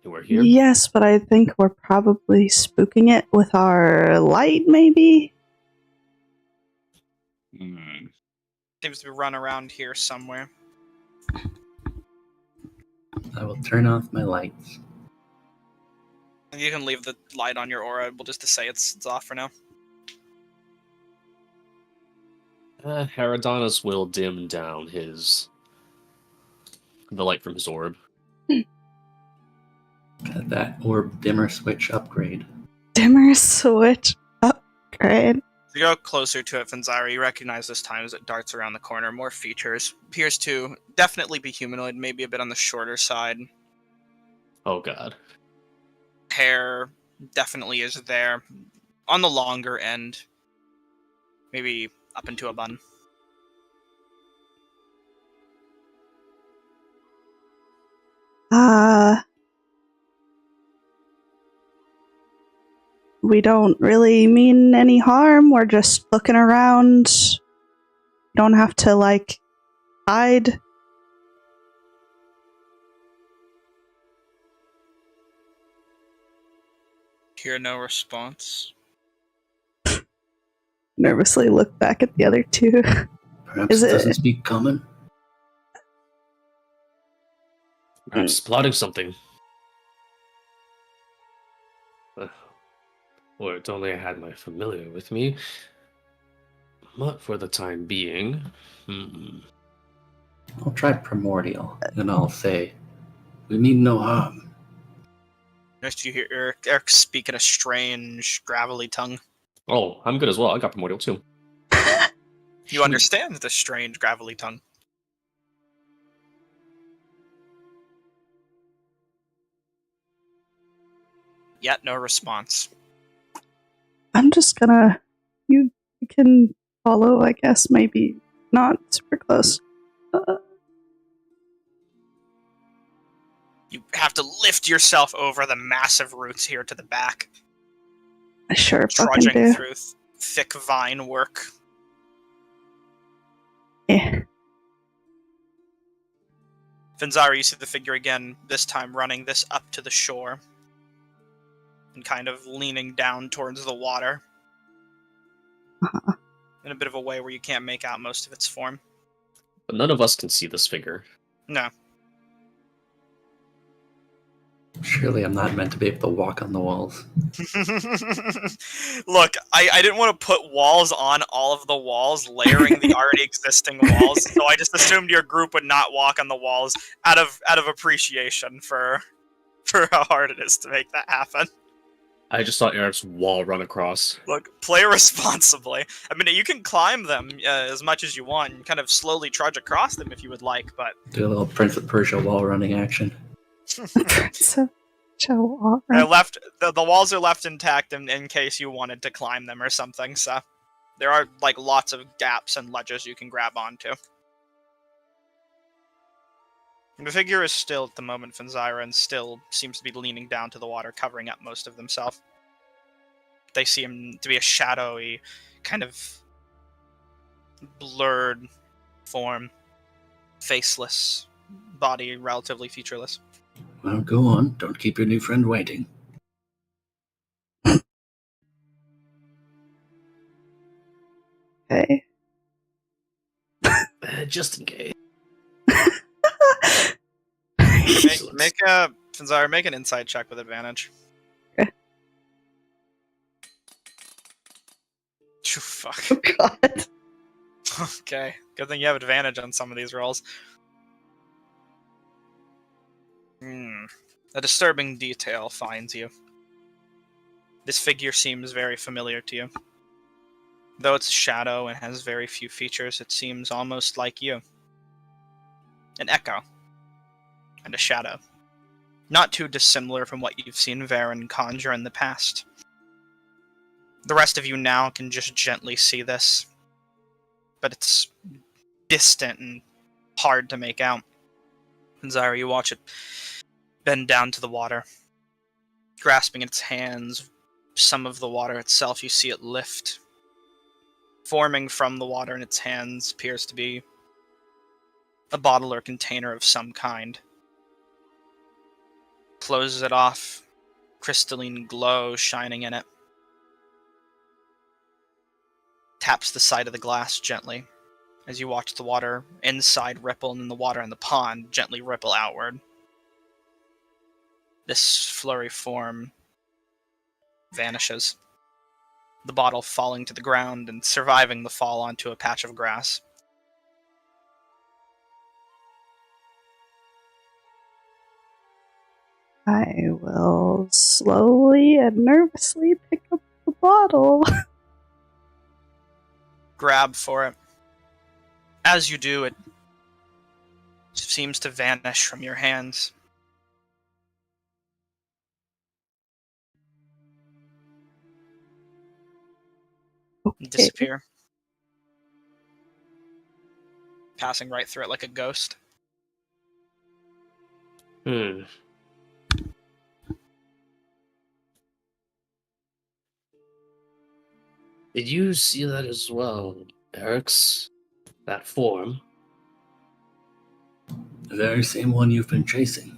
You were here? Yes, but I think we're probably spooking it with our light, maybe? Seems to be run around here somewhere. I will turn off my lights. You can leave the light on your aura, we'll just to say it's off for now. Herodotus will dim down the light from his orb. Got that orb dimmer switch upgrade. Dimmer switch upgrade. As you go closer to it, Finzara, you recognize this time as it darts around the corner. More features. Appears to definitely be humanoid, maybe a bit on the shorter side. Oh god. Hair definitely is there. On the longer end. Maybe up into a bun. We don't really mean any harm. We're just looking around. Don't have to, like, hide. Hear no response. Nervously look back at the other two. Perhaps it doesn't speak common. Perhaps plotting something. or if only I had my familiar with me. But for the time being, I'll try primordial, and I'll say, we mean no harm. Next, you hear Eric speak in a strange, gravelly tongue. Oh, I'm good as well. I got primordial too. You understand the strange, gravelly tongue. Yet no response. I'm just gonna. You can follow, I guess, maybe not super close. You have to lift yourself over the massive roots here to the back, I sure fucking trudging do. through thick vine work. Eh. Finzari, you see the figure again, this time running this up to the shore, and kind of leaning down towards the water, in a bit of a way where you can't make out most of its form. But none of us can see this figure. No. Surely I'm not meant to be able to walk on the walls. Look, I didn't want to put walls on all of the walls, layering the already existing walls, so I just assumed your group would not walk on the walls out of appreciation for how hard it is to make that happen. I just saw Eric's wall run across. Look, play responsibly. I mean, you can climb them as much as you want, and kind of slowly trudge across them if you would like, but... Do a little Prince of Persia wall running action. So, show They're left. The walls are left intact in case you wanted to climb them or something. So there are like lots of gaps and ledges you can grab onto. The figure is still at the moment, Finzyra, and still seems to be leaning down to the water, covering up most of themselves. They seem to be a shadowy, kind of blurred form, faceless, body relatively featureless. Well, go on. Don't keep your new friend waiting. Okay. Just in case. Make Finzyra, make an insight check with advantage. Okay. Phew, fuck. Oh god. Okay, good thing you have advantage on some of these rolls. A disturbing detail finds you. This figure seems very familiar to you. Though it's a shadow and has very few features, it seems almost like you. An echo. And a shadow. Not too dissimilar from what you've seen Varen conjure in the past. The rest of you now can just gently see this. But it's distant and hard to make out. And Zyra, you watch it bend down to the water. Grasping its hands, some of the water itself, you see it lift. Forming from the water in its hands appears to be a bottle or container of some kind. Closes it off, crystalline glow shining in it. Taps the side of the glass gently as you watch the water inside ripple and then the water in the pond gently ripple outward. This flurry form vanishes. The bottle falling to the ground and surviving the fall onto a patch of grass. I will slowly and nervously pick up the bottle. Grab for it. As you do, it seems to vanish from your hands. Okay. Disappear. Passing right through it like a ghost. Did you see that as well, Eric's? That form? The very same one you've been chasing.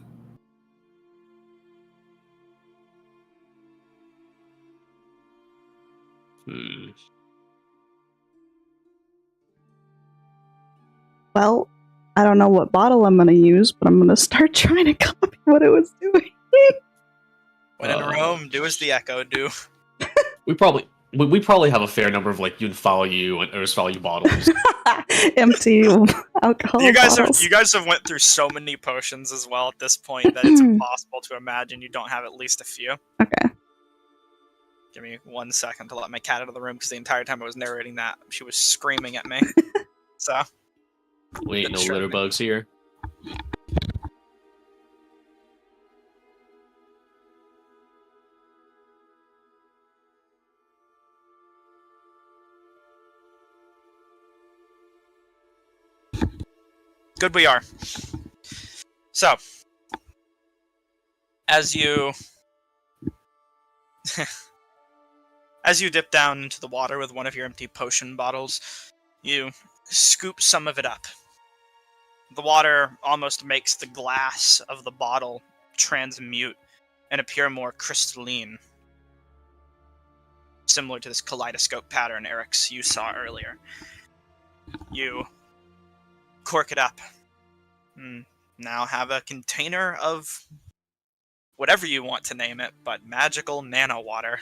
Well, I don't know what bottle I'm going to use, but I'm going to start trying to copy what it was doing. When in Rome, do as the echo do. we probably have a fair number of like Yunfao and Ersfao bottles. Empty alcohol You guys bottles. have went through so many potions as well at this point that it's impossible to imagine you don't have at least a few. Okay. Give me 1 second to let my cat out of the room because the entire time I was narrating that, she was screaming at me. So. We ain't no Sure. litter bugs here. Good we are. So, as you dip down into the water with one of your empty potion bottles, you scoop some of it up. The water almost makes the glass of the bottle transmute and appear more crystalline, similar to this kaleidoscope pattern, Eric's, you saw earlier. You cork it up. Now have a container of whatever you want to name it, but magical nano water.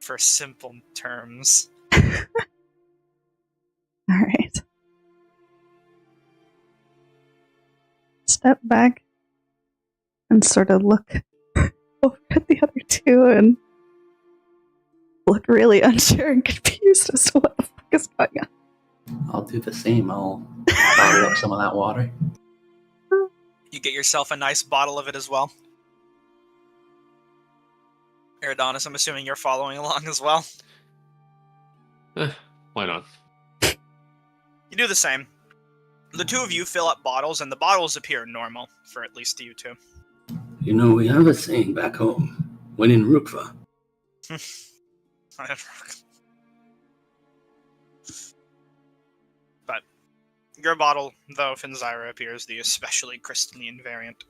For simple terms. All right. Step back and sort of look over at the other two and look really unsure and confused as to what the fuck is going on. I'll do the same. I'll bottle up some of that water. You get yourself a nice bottle of it as well. Eridonis, I'm assuming you're following along as well. Why not? You do the same. The two of you fill up bottles, and the bottles appear normal, for at least you two. You know, we have a saying back home. When in Rukva. But your bottle, though, Finzyra, appears the especially crystalline variant.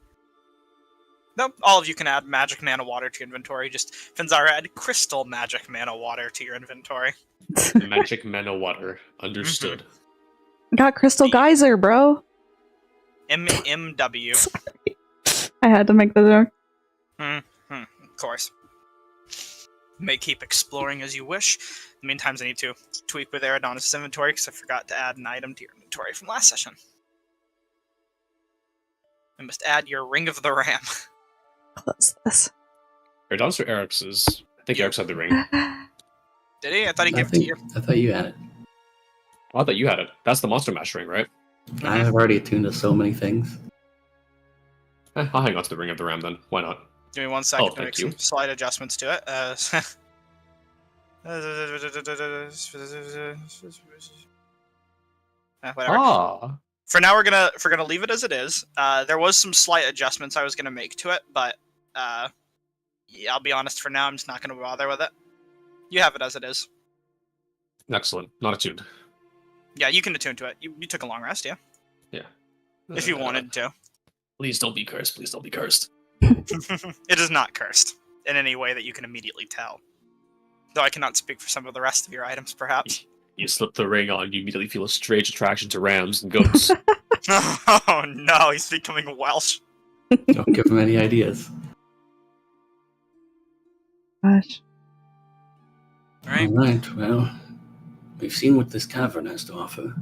No, all of you can add magic mana water to your inventory. Just Finzyra, add crystal magic mana water to your inventory. Magic mana water. Understood. Got Crystal Geyser, bro. MW. I had to make the joke. Of course. May keep exploring as you wish. In the meantime, I need to tweak with Eridonis' inventory because I forgot to add an item to your inventory from last session. I must add your Ring of the Ram. Close this. Erdonis or Eric's? I think Eric's had the ring. Did he? I thought he gave it to you. I thought you had it. Oh, I thought you had it. That's the Monster Mash ring, right? I have already attuned to so many things. I'll hang on to the Ring of the Ram then. Why not? Give me 1 second to thank make you. some slight adjustments to it. Whatever. Ah! For now, we're gonna leave it as it is. There was some slight adjustments I was gonna make to it, but yeah, I'll be honest. For now, I'm just not gonna bother with it. You have it as it is. Excellent. Not attuned. Yeah, you can attune to it. You took a long rest, yeah. Yeah. If you wanted to. Please don't be cursed. Please don't be cursed. It is not cursed in any way that you can immediately tell. Though I cannot speak for some of the rest of your items, perhaps. You slip the ring on, you immediately feel a strange attraction to rams and goats. Oh no, he's becoming Welsh. Don't give him any ideas. Gosh. Alright. Alright, well, we've seen what this cavern has to offer.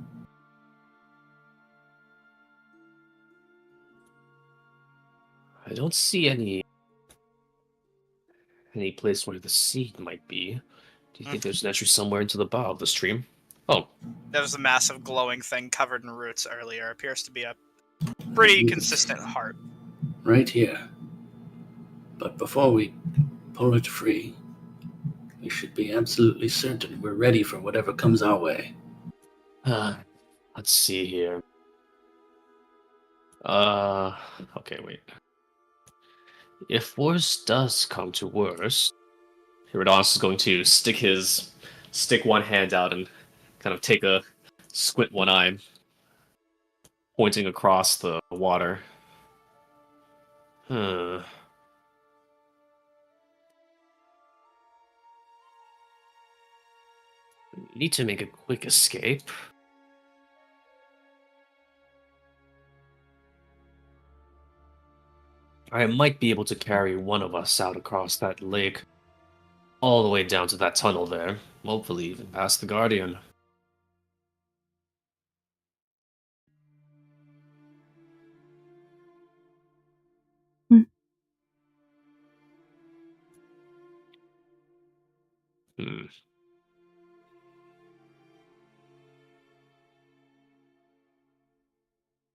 I don't see any place where the seed might be. Do you think there's an entry somewhere into the bow of the stream? Oh. There was a massive glowing thing covered in roots earlier. Appears to be a pretty consistent heart. Right here. But before we pull it free, we should be absolutely certain we're ready for whatever comes our way. Let's see here. Okay, wait. If worse does come to worse, Iridanos is going to stick one hand out and kind of take a squint one eye, pointing across the water. We need to make a quick escape. I might be able to carry one of us out across that lake, all the way down to that tunnel there, hopefully even past the Guardian. Hmm. Hmm.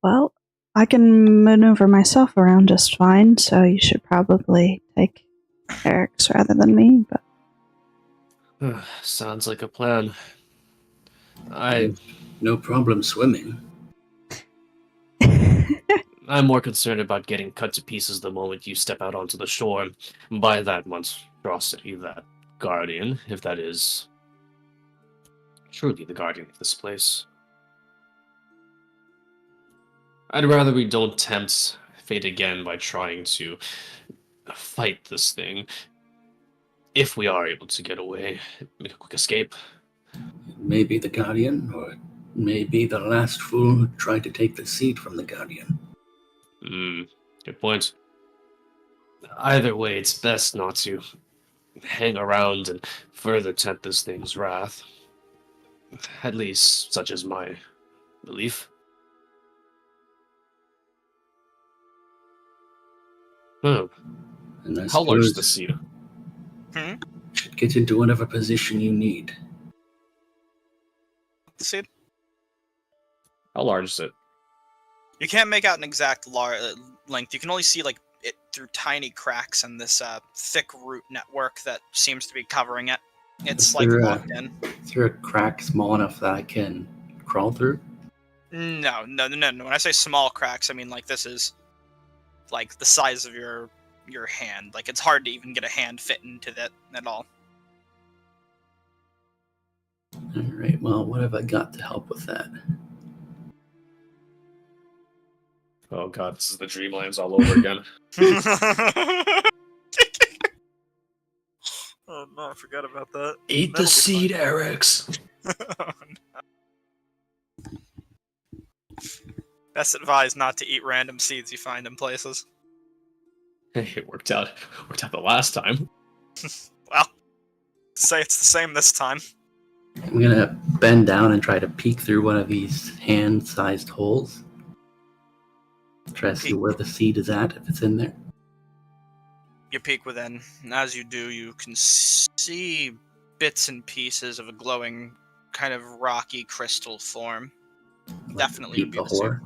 Well, I can maneuver myself around just fine, so you should probably take Eric's rather than me, but Sounds like a plan. No problem swimming. I'm more concerned about getting cut to pieces the moment you step out onto the shore. By that monstrosity, that Guardian, if that is truly the Guardian of this place. I'd rather we don't tempt fate again by trying to fight this thing. If we are able to get away, make a quick escape. Maybe the Guardian, or maybe the last fool who tried to take the seat from the Guardian. Good point. Either way, it's best not to hang around and further tempt this thing's wrath. At least, such is my belief. Oh, And I how large is suppose the seed? should get into whatever position you need. See, How large is it? you can't make out an exact length. You can only see like it through tiny cracks in this thick root network that seems to be covering it. It's Is like there locked in. Is there a crack small enough that I can crawl through? No. When I say small cracks, I mean like this is like the size of your hand. Like it's hard to even get a hand fit into that at all. Alright, well, what have I got to help with that? Oh god, this is the Dreamlands all over again. Oh no, I forgot about that. Eat the seed, Eric's. Oh, no. Best advised not to eat random seeds you find in places. Hey, it worked out. Worked out the last time. Well, to say it's the same this time. I'm gonna bend down and try to peek through one of these hand-sized holes. Try to see where the seed is at, if it's in there. You peek within, and as you do, you can see bits and pieces of a glowing, kind of rocky crystal form. Definitely Peep would be the the seed. horror.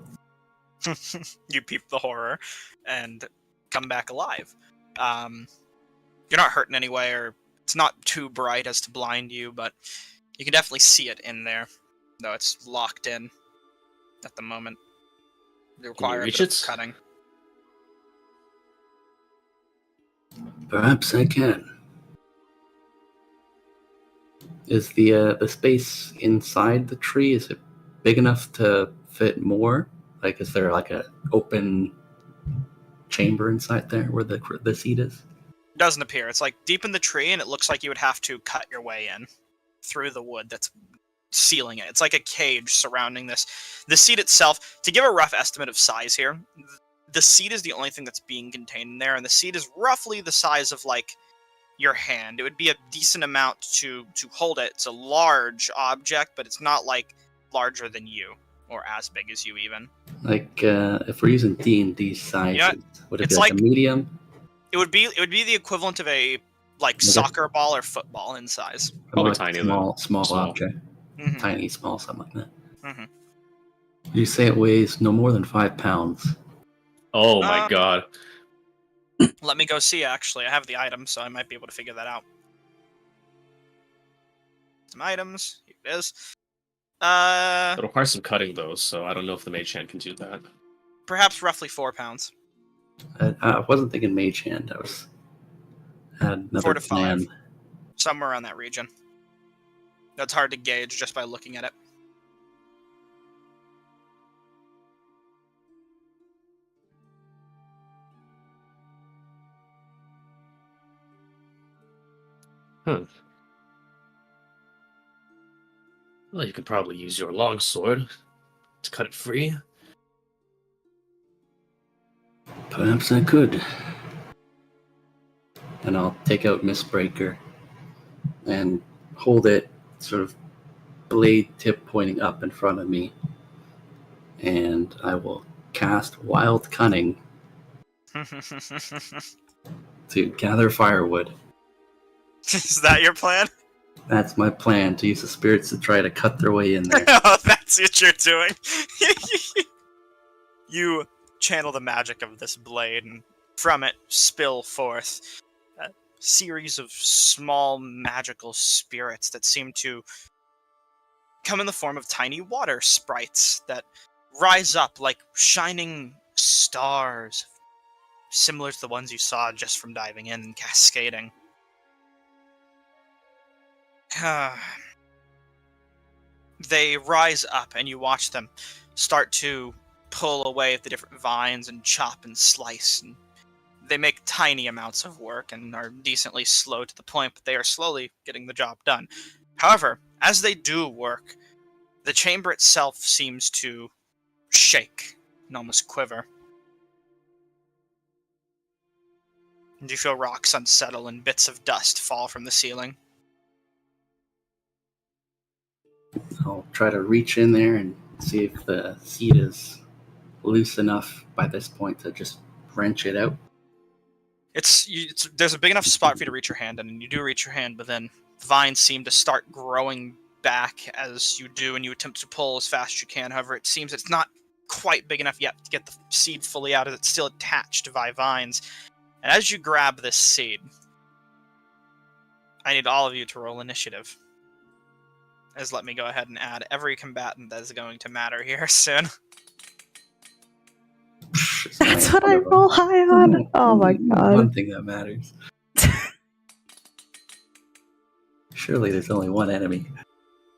You peep the horror and come back alive. You're not hurt in any way, or it's not too bright as to blind you, but you can definitely see it in there, though it's locked in at the moment. They require a reach bit of it? cutting. Perhaps I can. Is the space inside the tree, is it big enough to fit more? Like, is there like a open chamber inside there where the seed is? It doesn't appear. It's like deep in the tree, and it looks like you would have to cut your way in through the wood that's sealing it. It's like a cage surrounding this. The seed itself, to give a rough estimate of size here, the seed is the only thing that's being contained in there, and the seed is roughly the size of like your hand. It would be a decent amount to hold it. It's a large object, but it's not like larger than you or as big as you even. Like, if we're using D&D sizes, would it It's be like a like- medium? It would be the equivalent of a like soccer ball or football in size. Probably Like tiny, small, then. small Small. object. Mhm. Tiny, small, something like that. Mhm. You say it weighs no more than 5 pounds. Oh my god. Let me go see. Actually, I have the item, so I might be able to figure that out. Some items. Here it is. It requires some cutting though, so I don't know if the mage hand can do that. Perhaps roughly 4 pounds. I wasn't thinking mage hand. I had another 4 to 5. plan. Somewhere around that region. That's hard to gauge just by looking at it. Huh. Well, you could probably use your longsword to cut it free. Perhaps I could. And I'll take out Mistbreaker and hold it sort of blade tip pointing up in front of me. And I will cast Wild Cunning to gather firewood. Is that your plan? That's my plan, to use the spirits to try to cut their way in there. Oh, that's what you're doing. You channel the magic of this blade, and from it spill forth a series of small magical spirits that seem to come in the form of tiny water sprites that rise up like shining stars, similar to the ones you saw just from diving in and cascading. They rise up, and you watch them start to pull away at the different vines and chop and slice. And they make tiny amounts of work and are decently slow to the point, but they are slowly getting the job done. However, as they do work, the chamber itself seems to shake and almost quiver. And you feel rocks unsettle and bits of dust fall from the ceiling. I'll try to reach in there and see if the seed is loose enough by this point to just wrench it out. There's a big enough spot for you to reach your hand in, and you do reach your hand, but then vines seem to start growing back as you do, and you attempt to pull as fast as you can. However, it seems it's not quite big enough yet to get the seed fully out, as it's still attached by vines. And as you grab this seed, I need all of you to roll initiative. As let me go ahead and add every combatant that is going to matter here soon. That's what I roll high on. Oh my god. One thing that matters. Surely there's only one enemy.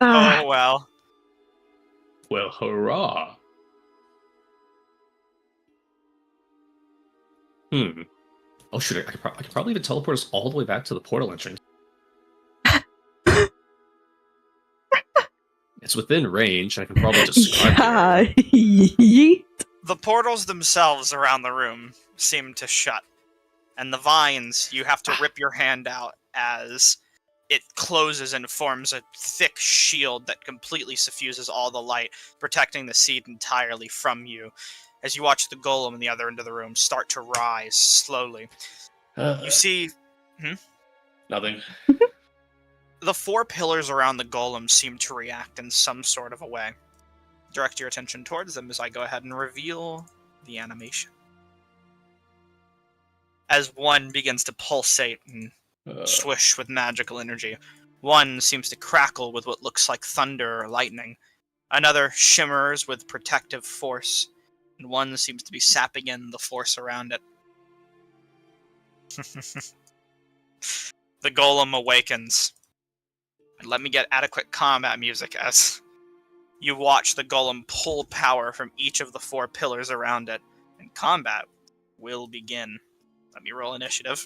Oh, well. Well, hurrah! Oh, shoot, I could probably even teleport us all the way back to the portal entrance. It's within range, I can probably describe Yeet. The portals themselves around the room seem to shut. And the vines, you have to rip your hand out as it closes and forms a thick shield that completely suffuses all the light, protecting the seed entirely from you. As you watch the golem in the other end of the room start to rise slowly. You see... Nothing. The four pillars around the golem seem to react in some sort of a way. Direct your attention towards them as I go ahead and reveal the animation. As one begins to pulsate and swish with magical energy, one seems to crackle with what looks like thunder or lightning, another shimmers with protective force, and one seems to be sapping in the force around it. The golem awakens. And let me get adequate combat music as you watch the golem pull power from each of the four pillars around it, and combat will begin. Let me roll initiative.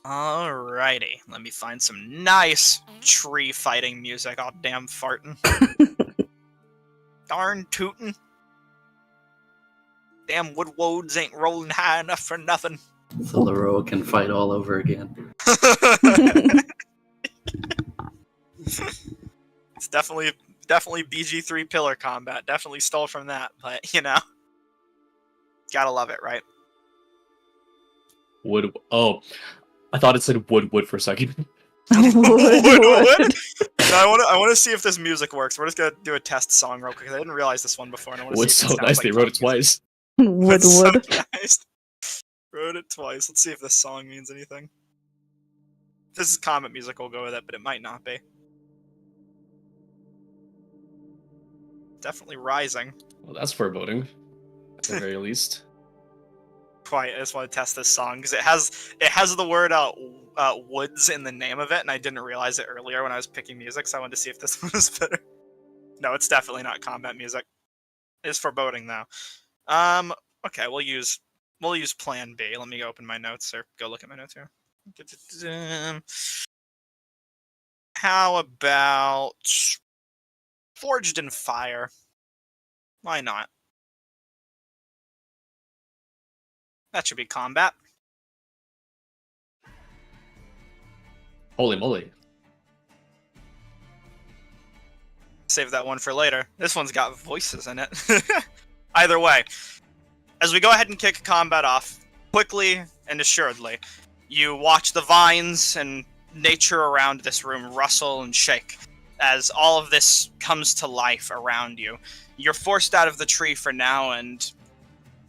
Alrighty, let me find some nice tree fighting music. Oh, damn farting. Darn tootin'. Damn woodwoads ain't rolling high enough for nothing. So Leroy can fight all over again. It's definitely BG3 pillar combat. Definitely stole from that, but you know, gotta love it, right? Wood. Oh, I thought it said wood for a second. Wood. I want to see if this music works. We're just gonna do a test song real quick. I didn't realize this one before, and I want to Wood's see if so it sounds nice like they wrote it punk music. twice. Wood. It's so nice. Wrote it twice. Let's see if this song means anything. If this is combat music, we'll go with it, but it might not be. Definitely rising. Well, that's foreboding, at the very least. Quite. I just want to test this song because it has the word woods in the name of it, and I didn't realize it earlier when I was picking music, so I wanted to see if this one was better. No, it's definitely not combat music. It's foreboding though. Okay, we'll use Plan B. Let me go open my notes or go look at my notes here. How about Forged in fire. Why not? That should be combat. Holy moly. Save that one for later. This one's got voices in it. Either way, as we go ahead and kick combat off, quickly and assuredly, you watch the vines and nature around this room rustle and shake as all of this comes to life around you. You're forced out of the tree for now, and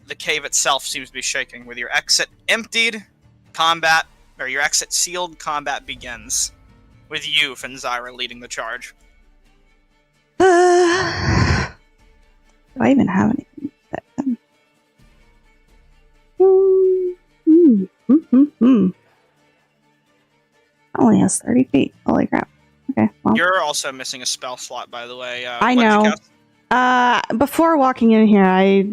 the cave itself seems to be shaking. With your exit emptied, your exit sealed, combat begins. With you, Finzyra, leading the charge. Do I even have anything to fit them? Only has 30 feet. Holy crap. Okay, well. You're also missing a spell slot, by the way. I what did you know. cast? Before walking in here, I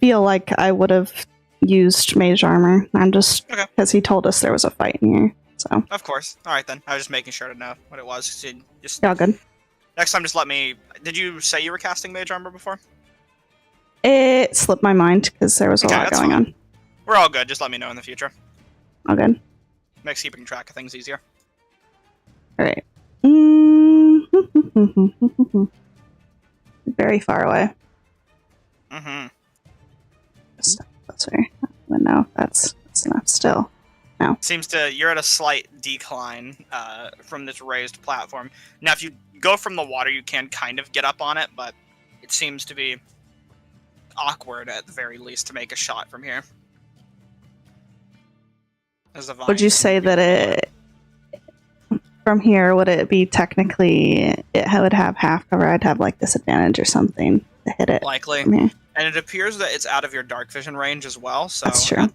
feel like I would have used mage armor. I'm just... Okay. Because he told us there was a fight in here, so... Of course. Alright then. I was just making sure to know what it was. So just Yeah, good. next time, just let me... Did you say you were casting mage armor before? It slipped my mind, because there was a Okay, lot that's going fine. on. We're all good. Just let me know in the future. All good. Makes keeping track of things easier. Alright. Very far away. Mm-hmm. Just step closer. I don't even know if that's enough still. You're at a slight decline from this raised platform. Now, if you go from the water, you can kind of get up on it, but it seems to be awkward at the very least to make a shot from here. Would you say that it... From here, would it be technically... It would have half cover? I'd have, like, disadvantage or something to hit it. Likely. From here. And it appears that it's out of your dark vision range as well, so... That's true.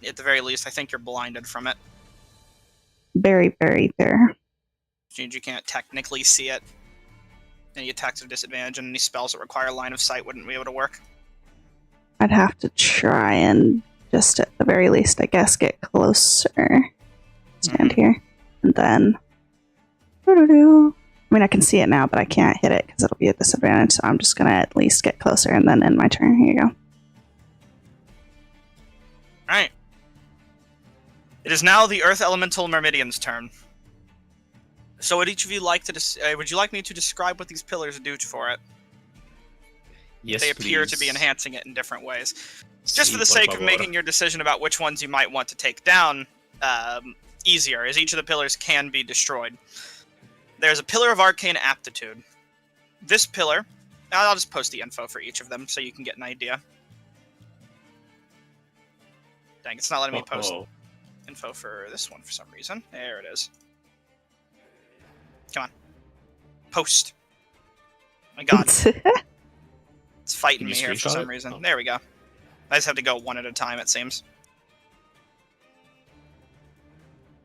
At the very least, I think you're blinded from it. Very, very fair. Which means you can't technically see it. Any attacks of disadvantage and any spells that require line of sight wouldn't be able to work. I'd have to try and just at the very least, I guess, get closer. Stand here. And then... I mean, I can see it now, but I can't hit it because it'll be a disadvantage, so I'm just going to at least get closer and then end my turn. Here you go. Alright. It is now the Earth Elemental Myrmidian's turn. So would each of you like to... would you like me to describe what these pillars do for it? Yes, They appear please. to be enhancing it in different ways. Just for the Seems like sake my of water. making your decision about which ones you might want to take down easier, as each of the pillars can be destroyed. There's a Pillar of Arcane Aptitude. This pillar... I'll just post the info for each of them so you can get an idea. Dang, it's not letting me post info for this one for some reason. There it is. Come on. Post. My god. It's fighting Can me you here for screenshot some it? reason. Oh. There we go. I just have to go one at a time, it seems.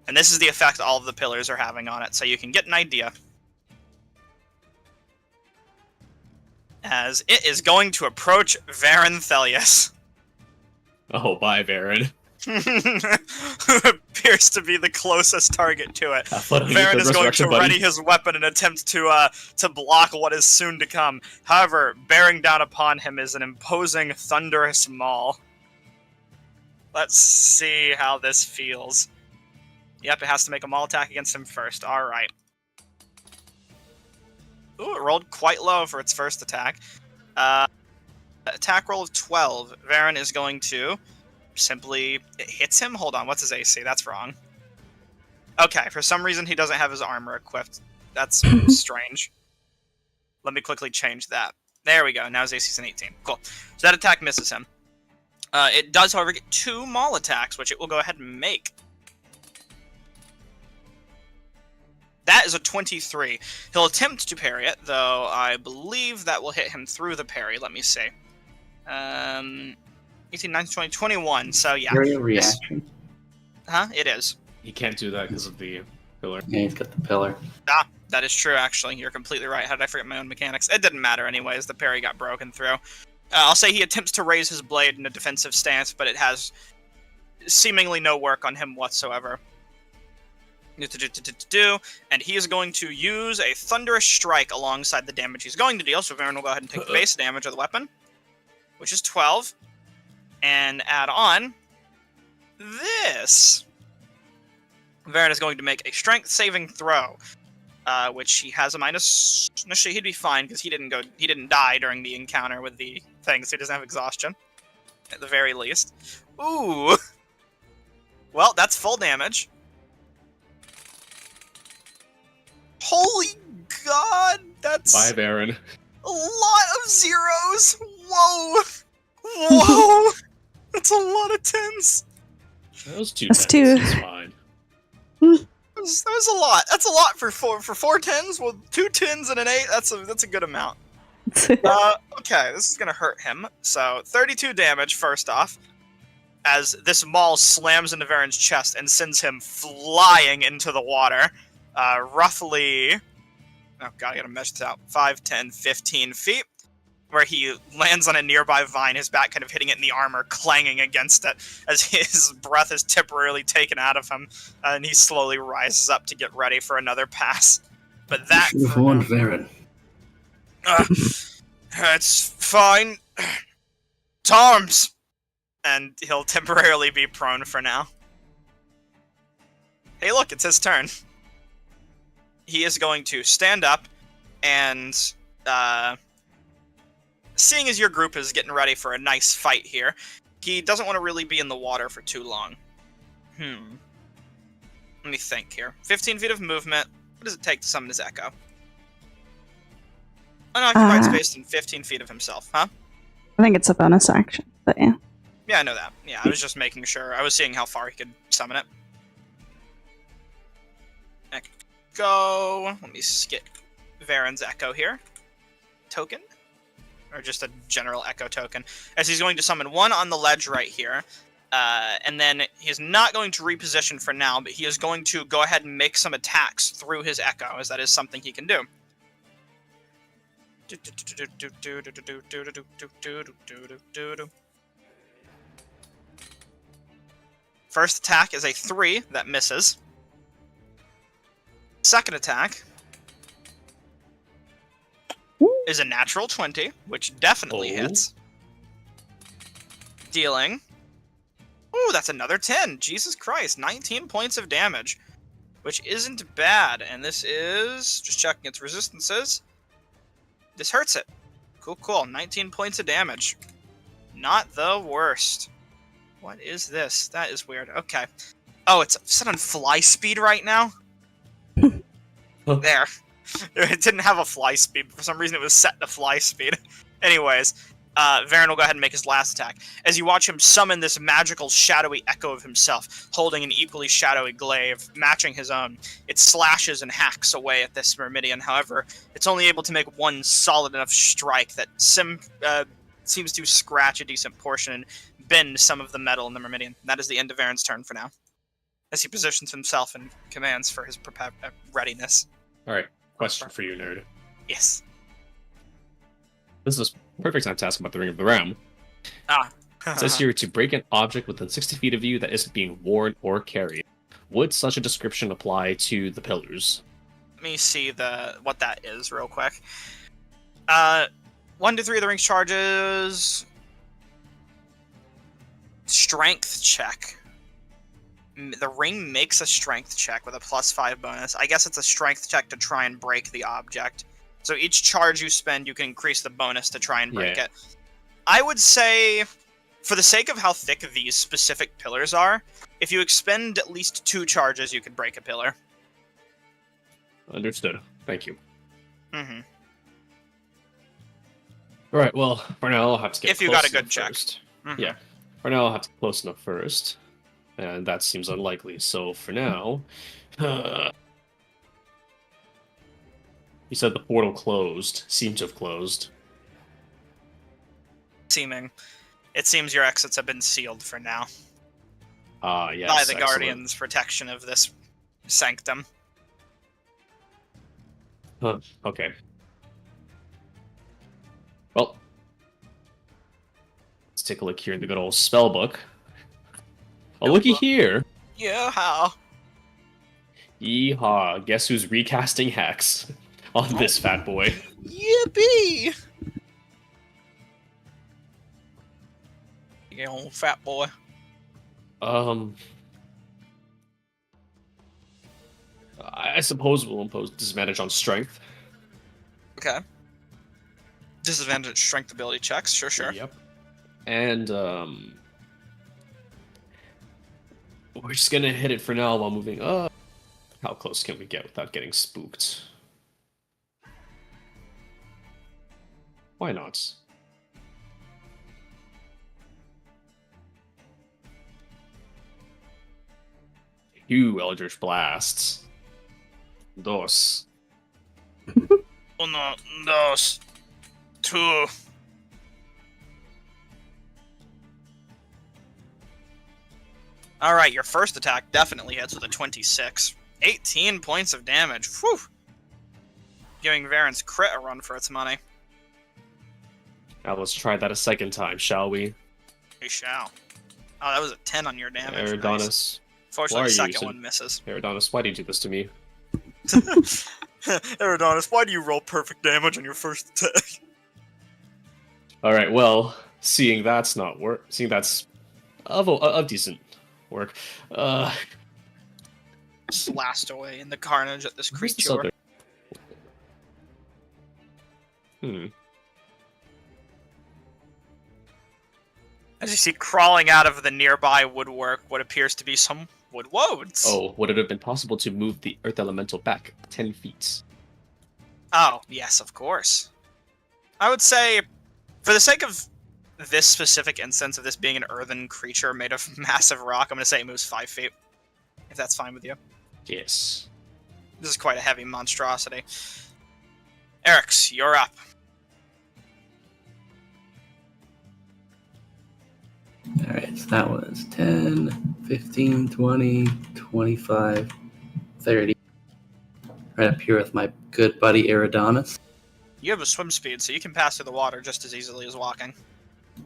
And this is the effect all of the pillars are having on it, so you can get an idea. As it is going to approach Varen Thelius. Oh, bye, Varen. Who appears to be the closest target to it. Varen is going to ready his weapon and attempt to block what is soon to come. However, bearing down upon him is an imposing, thunderous maul. Let's see how this feels. Yep, it has to make a maul attack against him first. Alright. Ooh, it rolled quite low for its first attack. Attack roll of 12. Varen is going to simply... It hits him? Hold on, what's his AC? That's wrong. Okay, for some reason he doesn't have his armor equipped. That's strange. Let me quickly change that. There we go, now his AC is an 18. Cool. So that attack misses him. It does, however, get 2 maul attacks, which it will go ahead and make. That is a 23. He'll attempt to parry it, though I believe that will hit him through the parry. Let me see. 18, 19, 20, 21. So, yeah. Area reaction. Huh? It is. He can't do that because of the pillar. Yeah, he's got the pillar. Ah, that is true, actually. You're completely right. How did I forget my own mechanics? It didn't matter anyways. The parry got broken through. I'll say he attempts to raise his blade in a defensive stance, but it has seemingly no work on him whatsoever. And he is going to use a Thunderous Strike alongside the damage he's going to deal. So Varen will go ahead and take the base damage of the weapon, which is 12, and add on this. Varen is going to make a Strength saving throw, which he has a minus. Initially, he'd be fine because he didn't die during the encounter with the thing, so he doesn't have exhaustion, at the very least. Ooh. Well, that's full damage. Holy God, that's Bye, Baron. a lot of zeros. Whoa, whoa, that's a lot of tens. Those two That's tens two. is fine. That was a lot. That's a lot for four tens. Well, 2 tens and an 8. That's a good amount. Okay, this is gonna hurt him. So 32 damage first off, as this maul slams into Varen's chest and sends him flying into the water. Roughly, oh god, I gotta measure this out, 5, 10, 15 feet, where he lands on a nearby vine, his back kind of hitting it in the armor, clanging against it, as his breath is temporarily taken out of him, and he slowly rises up to get ready for another pass. But that... You should have warned Varen. It's fine. Toms! And he'll temporarily be prone for now. Hey look, it's his turn. He is going to stand up and, seeing as your group is getting ready for a nice fight here, he doesn't want to really be in the water for too long. Let me think here. 15 feet of movement. What does it take to summon his echo? Unoccupied space in 15 feet of himself, huh? I think it's a bonus action, but yeah. Yeah, I know that. Yeah, I was just making sure. I was seeing how far he could summon it. Echo. Let me skip Varen's echo here. Token? Or just a general echo token. As he's going to summon one on the ledge right here. And then he's not going to reposition for now, but he is going to go ahead and make some attacks through his echo, as that is something he can do. First attack is a 3 that misses. Second attack is a natural 20, which definitely hits. Dealing... Ooh, that's another 10. Jesus Christ, 19 points of damage, which isn't bad. And this is... just checking its resistances. This hurts it. Cool. 19 points of damage. Not the worst. What is this? That is weird. Okay. Oh, it's set on fly speed right now? There. It didn't have a fly speed, but for some reason it was set to fly speed. Anyways, Varen will go ahead and make his last attack. As you watch him summon this magical shadowy echo of himself, holding an equally shadowy glaive, matching his own, it slashes and hacks away at this Myrmidian. However, it's only able to make one solid enough strike that seems to scratch a decent portion and bend some of the metal in the Myrmidian. That is the end of Varen's turn for now, as he positions himself and commands for his readiness. Alright, question for you, nerd. Yes. This is perfect time to ask about the Ring of the Realm. It says here to break an object within 60 feet of you that isn't being worn or carried. Would such a description apply to the pillars? Let me see what that is real quick. 1 to 3 of the ring's charges. Strength check. The ring makes a strength check with a +5 bonus. I guess it's a strength check to try and break the object. So each charge you spend, you can increase the bonus to try and break it. I would say, for the sake of how thick these specific pillars are, if you expend at least 2 charges, you can break a pillar. Understood. Thank you. Mm-hmm. Alright, well, for now I'll have to get if you close got a good enough check. First. Mm-hmm. Yeah. For now I'll have to get close enough first. And that seems unlikely. So for now... You said the portal closed. Seemed to have closed. Seeming. It seems your exits have been sealed for now. Yes. By the excellent. Guardian's protection of this sanctum. Huh, okay. Well, let's take a look here in the good old spell book. Oh, looky here. Yeah, how? Yeehaw! Guess who's recasting Hex on this fat boy? Yippee! You old fat boy. I suppose we'll impose disadvantage on strength. Okay. Disadvantage strength ability checks, sure. Yep. And we're just gonna hit it for now while moving up. How close can we get without getting spooked? Why not? You Eldritch Blasts. Dos. Uno, dos, two. Alright, your first attack definitely hits with a 26. 18 points of damage. Whew! Giving Varen's crit a run for its money. Now let's try that a second time, shall we? We shall. Oh, that was a 10 on your damage. Eridonis. Nice. Fortunately, the second one misses. Eridonis, why do you do this to me? Eridonis, why do you roll perfect damage on your first attack? Alright, well, seeing that's of decent work. Blast away in the carnage at this Where's this creature. other- As you see crawling out of the nearby woodwork what appears to be some wood woads. Oh, would it have been possible to move the earth elemental back 10 feet? Oh, yes, of course. I would say, for the sake of this specific instance of this being an earthen creature made of massive rock, I'm going to say it moves 5 feet. If that's fine with you. Yes. This is quite a heavy monstrosity. Erix, you're up. Alright, so that was 10, 15, 20, 25, 30. Right up here with my good buddy Eridonis. You have a swim speed, so you can pass through the water just as easily as walking.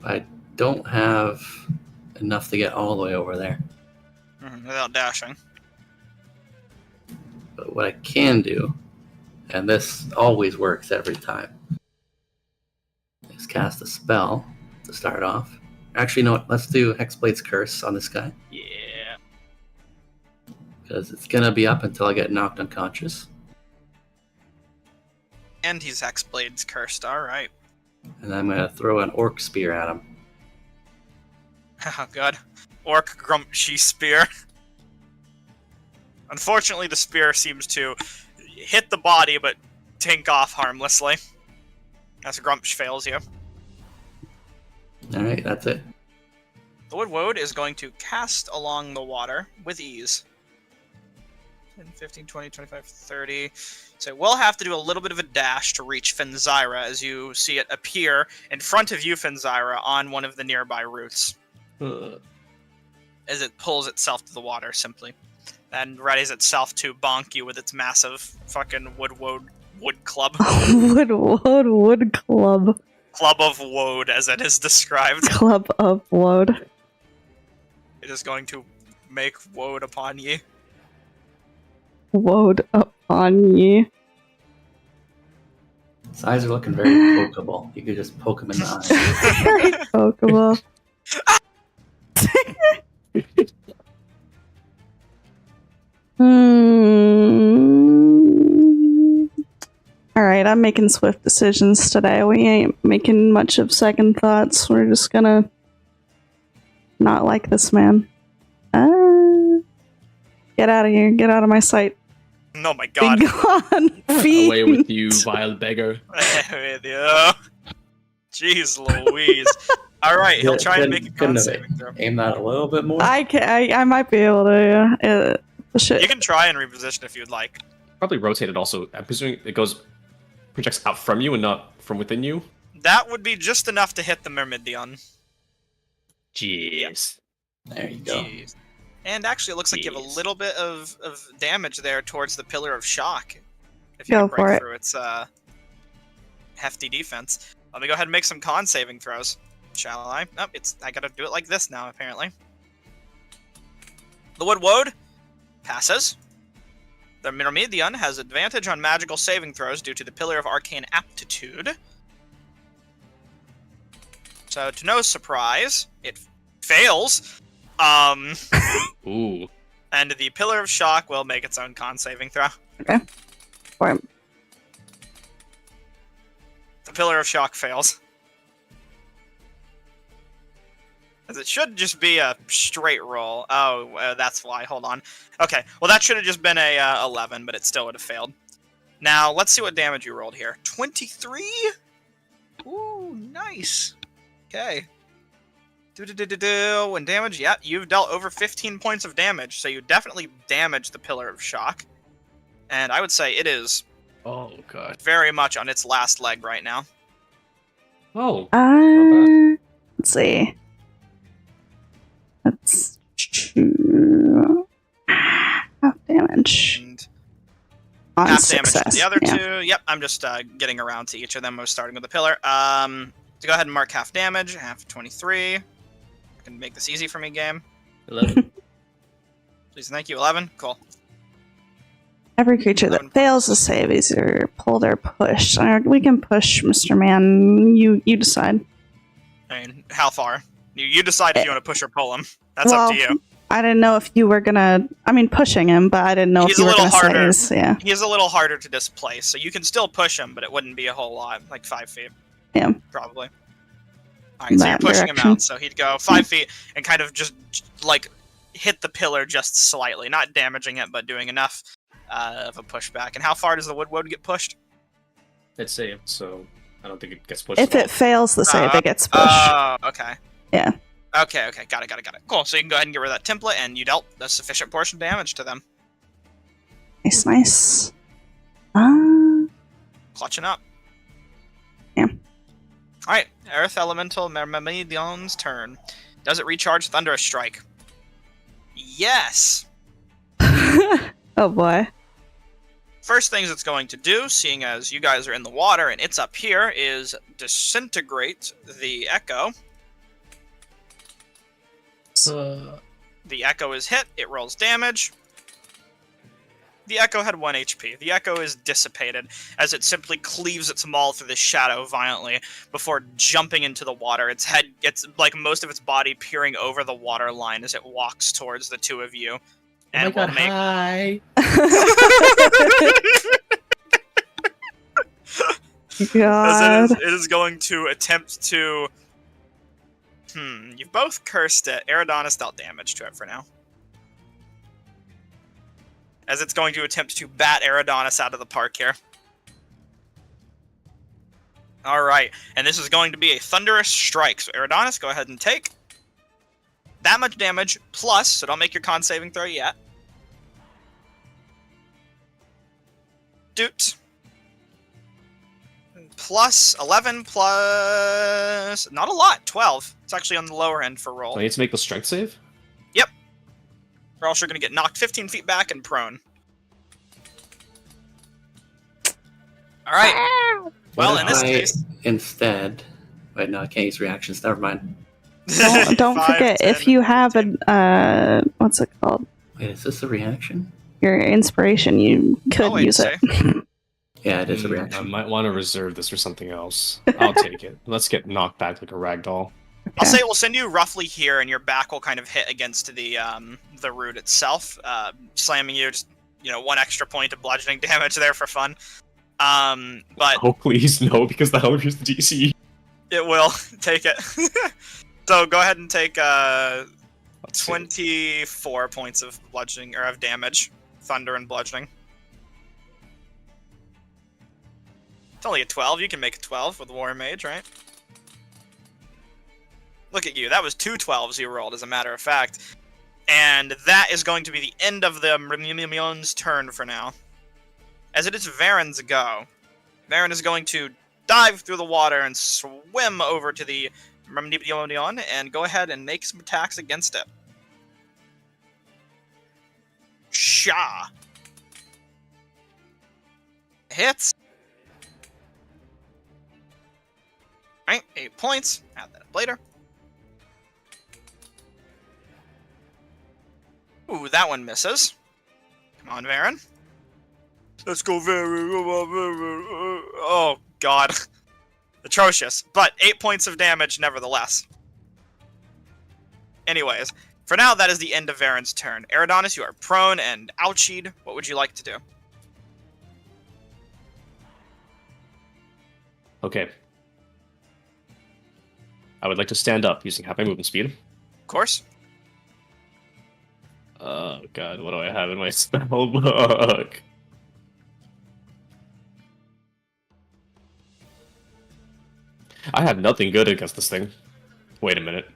I don't have enough to get all the way over there. Without dashing. But what I can do, and this always works every time, is cast a spell to start off. Actually, you know what? Let's do Hexblade's Curse on this guy. Yeah. Because it's going to be up until I get knocked unconscious. And he's Hexblade's cursed, alright. And I'm going to throw an Orc Spear at him. Oh god. Orc Grumpshy Spear. Unfortunately, the spear seems to hit the body, but tink off harmlessly. As Grumpsh fails you. Alright, that's it. The Wood Woad is going to cast along the water with ease. 10, 15, 20, 25, 30. So we'll have to do a little bit of a dash to reach Finzyra as you see it appear in front of you, Finzyra, on one of the nearby roots. As it pulls itself to the water, simply. And readies itself to bonk you with its massive fucking wood club. Wood club. Club of woad, as it is described. Club of woad. It is going to make woad upon ye. Woad upon ye. His eyes are looking very pokeable. You could just poke him in the eye. Very Pokeball. Alright, I'm making swift decisions today. We ain't making much of second thoughts. We're just gonna not like this man. Get out of here. Get out of my sight. Oh my god. Be gone. Fiend. Away with you, vile beggar. With you. Jeez Louise. Alright, he'll try and make a con saving throw. Aim that a little bit more. I might be able to, yeah. Shit. You can try and reposition if you'd like. Probably rotate it also. I'm presuming it projects out from you and not from within you. That would be just enough to hit the Myrmidion. Jeez. There you go. Jeez. And actually, it looks like you have a little bit of damage there towards the Pillar of Shock. If you Go can for break it. through its hefty defense. Let me go ahead and make some con saving throws. Shall I? Nope, I gotta do it like this now, apparently. The Wood Woad passes. The Myrmidon has advantage on magical saving throws due to the Pillar of Arcane Aptitude. So, to no surprise, it fails. Ooh. And the Pillar of Shock will make its own con saving throw. Okay. Or The Pillar of Shock fails. As it should just be a straight roll. Oh, that's why. Hold on. Okay, well that should have just been a 11, but it still would have failed. Now, let's see what damage you rolled here. 23? Ooh, nice. Okay. And damage, yeah, you've dealt over 15 points of damage, so you definitely damaged the Pillar of Shock. And I would say it is Oh, God. very much on its last leg right now. Oh. let's see. That's half damage And on half success. damage to the other Yeah. two. Yep, I'm just getting around to each of them. I was starting with the pillar. To go ahead and mark half damage, half 23. I can make this easy for me, game. 11. Please, thank you. 11. Cool. Every creature 11 that fails to save is either pulled or pushed. We can push, Mr. Man. You decide. I mean, how far? You decide if you want to push or pull him. That's up to you. I didn't know if you were gonna. I mean, pushing him, but I didn't know He's if you a were little gonna harder. say. Yeah. He is a little harder to displace, so you can still push him, but it wouldn't be a whole lot, like 5 feet. Yeah. Probably. Alright, so you're That pushing direction. him out, so he'd go 5 feet and kind of just, like, hit the pillar just slightly. Not damaging it, but doing enough of a pushback. And how far does the wood get pushed? It's saved, so I don't think it gets pushed. If at all. it fails the save, it gets pushed. Oh, okay. Yeah. Okay, got it. Cool, so you can go ahead and get rid of that template, and you dealt a sufficient portion of damage to them. Nice. Clutching up. Yeah. Alright, Earth Elemental Myrmidion's turn. Does it recharge Thunderous Strike? Yes! Oh boy. First things it's going to do, seeing as you guys are in the water and it's up here, is disintegrate the Echo. The Echo is hit, it rolls damage. The Echo had 1 HP. The Echo is dissipated as it simply cleaves its maul through the shadow violently before jumping into the water. Its head gets, like, most of its body peering over the water line as it walks towards the two of you. And oh my God, hi! God. As it is going to attempt to... You've both cursed it. Eridonis dealt damage to it for now. As it's going to attempt to bat Eridonis out of the park here. Alright, and this is going to be a Thunderous Strike. So Eridonis, go ahead and take that much damage, plus, so don't make your con saving throw yet. Doot. Plus 11 plus... Not a lot, 12. It's actually on the lower end for roll. Do I need to make the strength save? Or else you're going to get knocked 15 feet back and prone. Alright. Well, What in if this I case... instead... Wait, no, I can't use reactions. Never mind. Don't 5, forget, 10, if you have 15. a what's it called? Wait, is this a reaction? Your inspiration, you could wait, use it. Yeah, it is a I reaction. might want to reserve this for something else. I'll take it. Let's get knocked back like a ragdoll. I'll say we'll send you roughly here, and your back will kind of hit against the root itself, slamming you just 1 extra point of bludgeoning damage there for fun. But Oh, please, no, because that'll reduce the DC. it will take it. So go ahead and take Let's see. 24 points of bludgeoning or of damage, thunder and bludgeoning. It's only a 12. You can make a 12 with War Mage, right? Look at you. That was 2 12s you rolled, as a matter of fact. And that is going to be the end of the Myrmidion's turn for now. As it is Varen's go. Varen is going to dive through the water and swim over to the Myrmidon and go ahead and make some attacks against it. Sha! Hits. Alright, 8 points. Add that up later. Ooh, that one misses. Come on, Varen. Let's go very. Oh god. Atrocious. But 8 points of damage nevertheless. Anyways, for now that is the end of Varen's turn. Eridonis, you are prone and ouchied. What would you like to do? Okay. I would like to stand up using half my movement speed. Of course. Oh god, what do I have in my spell book? I have nothing good against this thing. Wait a minute.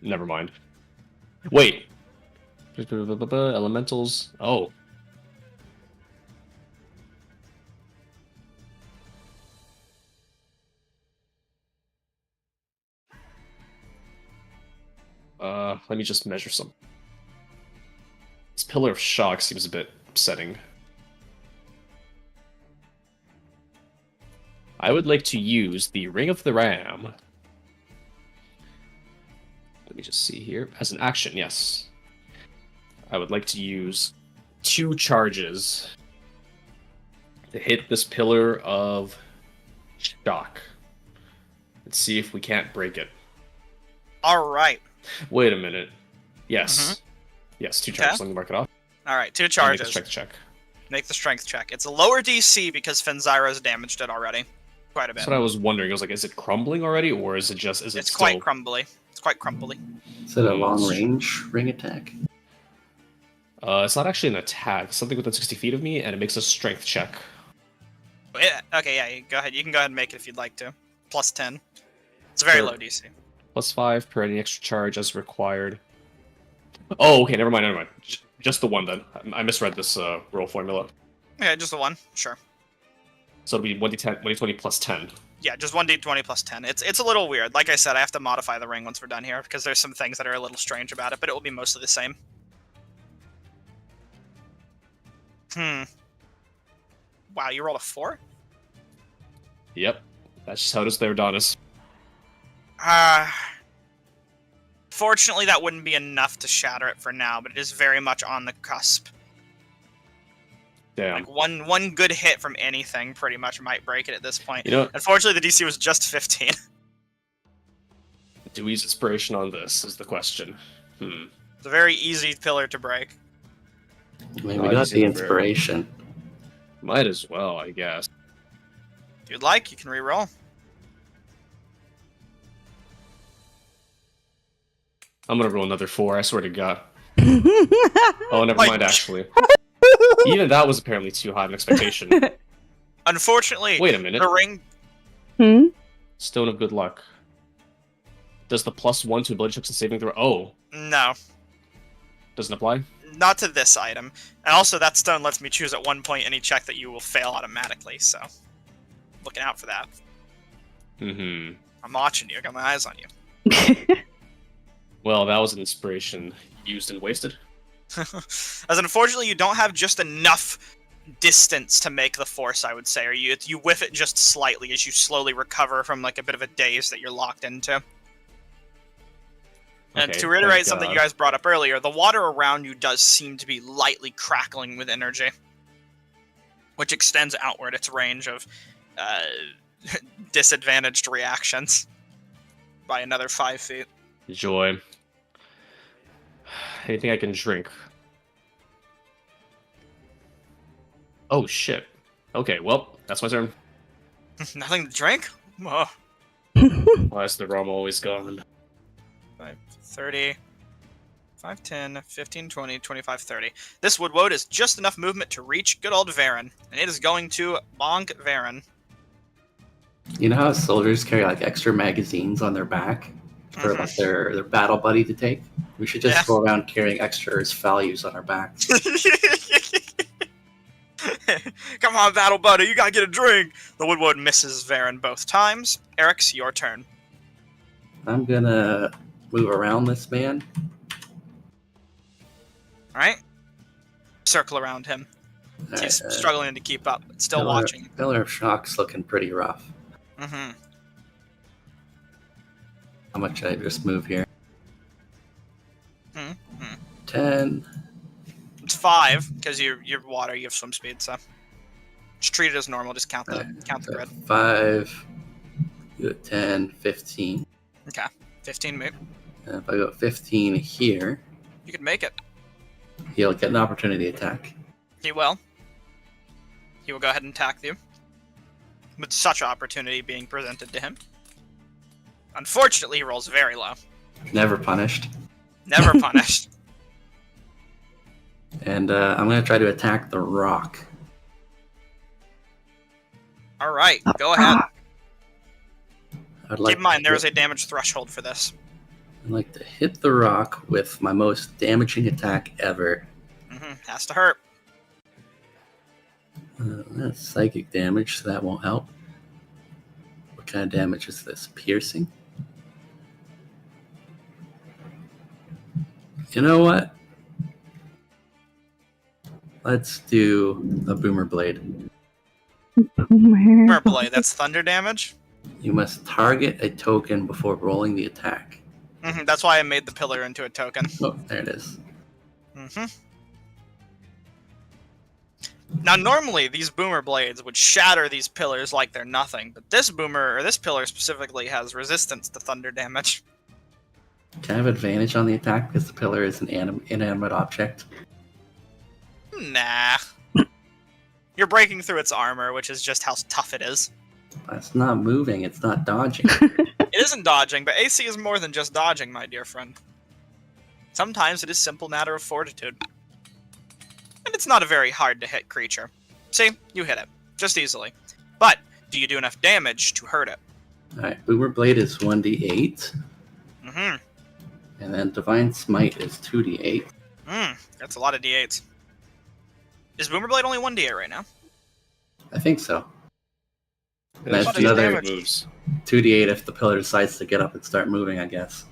Never mind. Wait. Elementals. Oh. Let me just measure some. This Pillar of Shock seems a bit upsetting. I would like to use the Ring of the Ram. Let me just see here. As an action, yes. I would like to use 2 charges to hit this Pillar of Shock. Let's see if we can't break it. Alright. Wait a minute. Yes. Yes, 2 charges. Let me mark it off. Alright, 2 Make charges. a strength check. Make the strength check. It's a lower DC because Fenzyra's damaged it already. Quite a bit. That's what I was wondering. I was like, is it crumbling already, or is it just, It's still... quite crumbly. It's quite crumbly. Is it a long range ring attack? It's not actually an attack. It's something within 60 feet of me, and it makes a strength check. Okay, yeah, go ahead. You can go ahead and make it if you'd like to. Plus 10. It's a very Sure. low DC. Plus 5 per any extra charge as required. Oh, okay, never mind. Just the one then. I misread this roll formula. Yeah, just the one. Sure. So it'll be 1d10, 1d20 plus 10. Yeah, just 1d20 plus 10. It's a little weird. Like I said, I have to modify the ring once we're done here, because there's some things that are a little strange about it, but it will be mostly the same. Wow, you rolled a 4? Yep. That's just how it is there, Adonis. Fortunately, that wouldn't be enough to shatter it for now, but it is very much on the cusp. Damn. Like, one good hit from anything pretty much might break it at this point. You know, Unfortunately, the DC was just 15. do we use inspiration on this, is the question. It's a very easy pillar to break. I mean, we got the inspiration. Might as well, I guess. If you'd like, you can re-roll. I'm gonna roll another 4, I swear to God. Oh, never mind, actually. Even that was apparently too high of an expectation. Unfortunately, Wait a minute. the ring... Stone of Good Luck. Does the +1 to ability checks and saving throw? Oh, No, doesn't apply? not to this item. And also, that stone lets me choose at one point any check that you will fail automatically, so... Looking out for that. Mm-hmm. I'm watching you, I got my eyes on you. Well, that was an inspiration used and wasted. As unfortunately, you don't have just enough distance to make the force, I would say, or you whiff it just slightly as you slowly recover from like a bit of a daze that you're locked into. And Okay, to reiterate thank something God. you guys brought up earlier, the water around you does seem to be lightly crackling with energy, which extends outward its range of disadvantaged reactions by another 5 feet. Joy. Anything I can drink? Oh, shit. Okay, well, that's my turn. Nothing to drink? Oh. Why is the rum always gone? 5, 30, 5, 10, 15, 20, 25, 30. This Woodwode is just enough movement to reach good old Varen, and it is going to bonk Varen. You know how soldiers carry like extra magazines on their back for like their battle buddy to take? We should just go around carrying extra values on our backs. Come on, battle buddy, you gotta get a drink! The Woodwode misses Varen both times. Eric's your turn. I'm gonna move around this man. Alright? Circle around him. He's struggling to keep up, but still watching. Pillar of Shock's looking pretty rough. Mm-hmm. How much I just move here? Mm-hmm. 10. It's 5 because you're water. You have swim speed, so just treat it as normal. Just count the So grid. 5, 10, 15. Okay, 15 move. And if I go 15 here, You can make it. he'll get an opportunity attack. He will. He will go ahead and attack you. With such opportunity being presented to him. Unfortunately, he rolls very low. Never punished. Never punished. And I'm going to try to attack the rock. All right, go ahead. I'd like Keep in mind, to there is hit- a damage threshold for this. I'd like to hit the rock with my most damaging attack ever. Has to hurt. That's psychic damage, so that won't help. What kind of damage is this? Piercing? You know what? Let's do a boomer blade. Boomer blade, that's thunder damage. You must target a token before rolling the attack. That's why I made the pillar into a token. Oh, there it is. Now, normally these boomer blades would shatter these pillars like they're nothing, but this pillar specifically has resistance to thunder damage. Can I have advantage on the attack because the pillar is an inanimate object? Nah. You're breaking through its armor, which is just how tough it is. It's not moving, it's not dodging. It isn't dodging, but AC is more than just dodging, my dear friend. Sometimes it is simple matter of fortitude. And it's not a very hard-to-hit creature. See? You hit it. Just easily. But, do you do enough damage to hurt it? Alright, Boomer Blade is 1d8, and then Divine Smite is 2d8. That's a lot of d8s. Is Boomer Blade only 1d8 right now? I think so. That's That's another damage. moves. 2d8 if the pillar decides to get up and start moving, I guess.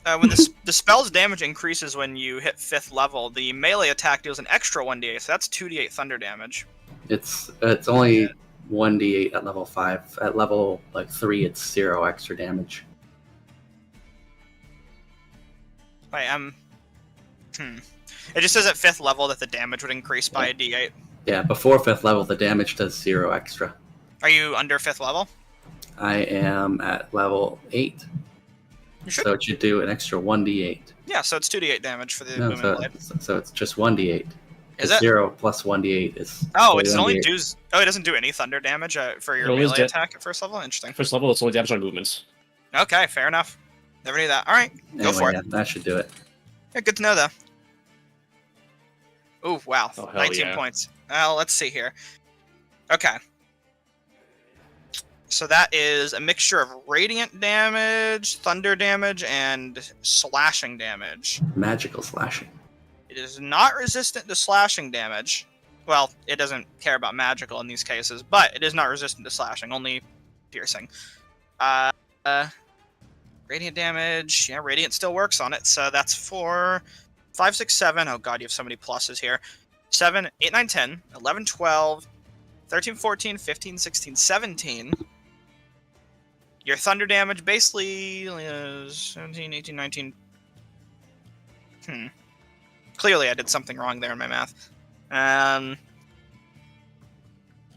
When the spell's damage increases when you hit 5th level, the melee attack deals an extra 1d8, so that's 2d8 thunder damage. It's only 1d8 at level 5. At level 3, it's 0 extra damage. It just says at 5th level that the damage would increase by a d8. Yeah, before 5th level, the damage does 0 extra. Are you under 5th level? I am at level 8, You should. so it should do an extra 1d8. Yeah, so it's 2d8 damage for the No, booming so, blade. so it's just 1d8. Is it? 0 plus 1d8 is. Oh, it does 1d8. only do. Oh, it doesn't do any thunder damage for your It only melee does attack at 1st level. Interesting. First level, it's only damage on movements. Okay, fair enough. Never knew that. All right, go Anyway, for yeah, it. that should do it. Yeah, good to know though. Ooh, wow, Oh, hell 19 yeah. points. Let's see here. Okay. So that is a mixture of radiant damage, thunder damage, and slashing damage. Magical slashing. It is not resistant to slashing damage. Well, it doesn't care about magical in these cases, but it is not resistant to slashing, only piercing. Radiant damage, yeah, radiant still works on it, so that's 4, 5, 6, 7. Oh god, you have so many pluses here. 7, 8, 9, 10, 11, 12, 13, 14, 15, 16, 17. Your thunder damage basically is 17, 18, 19. Clearly I did something wrong there in my math.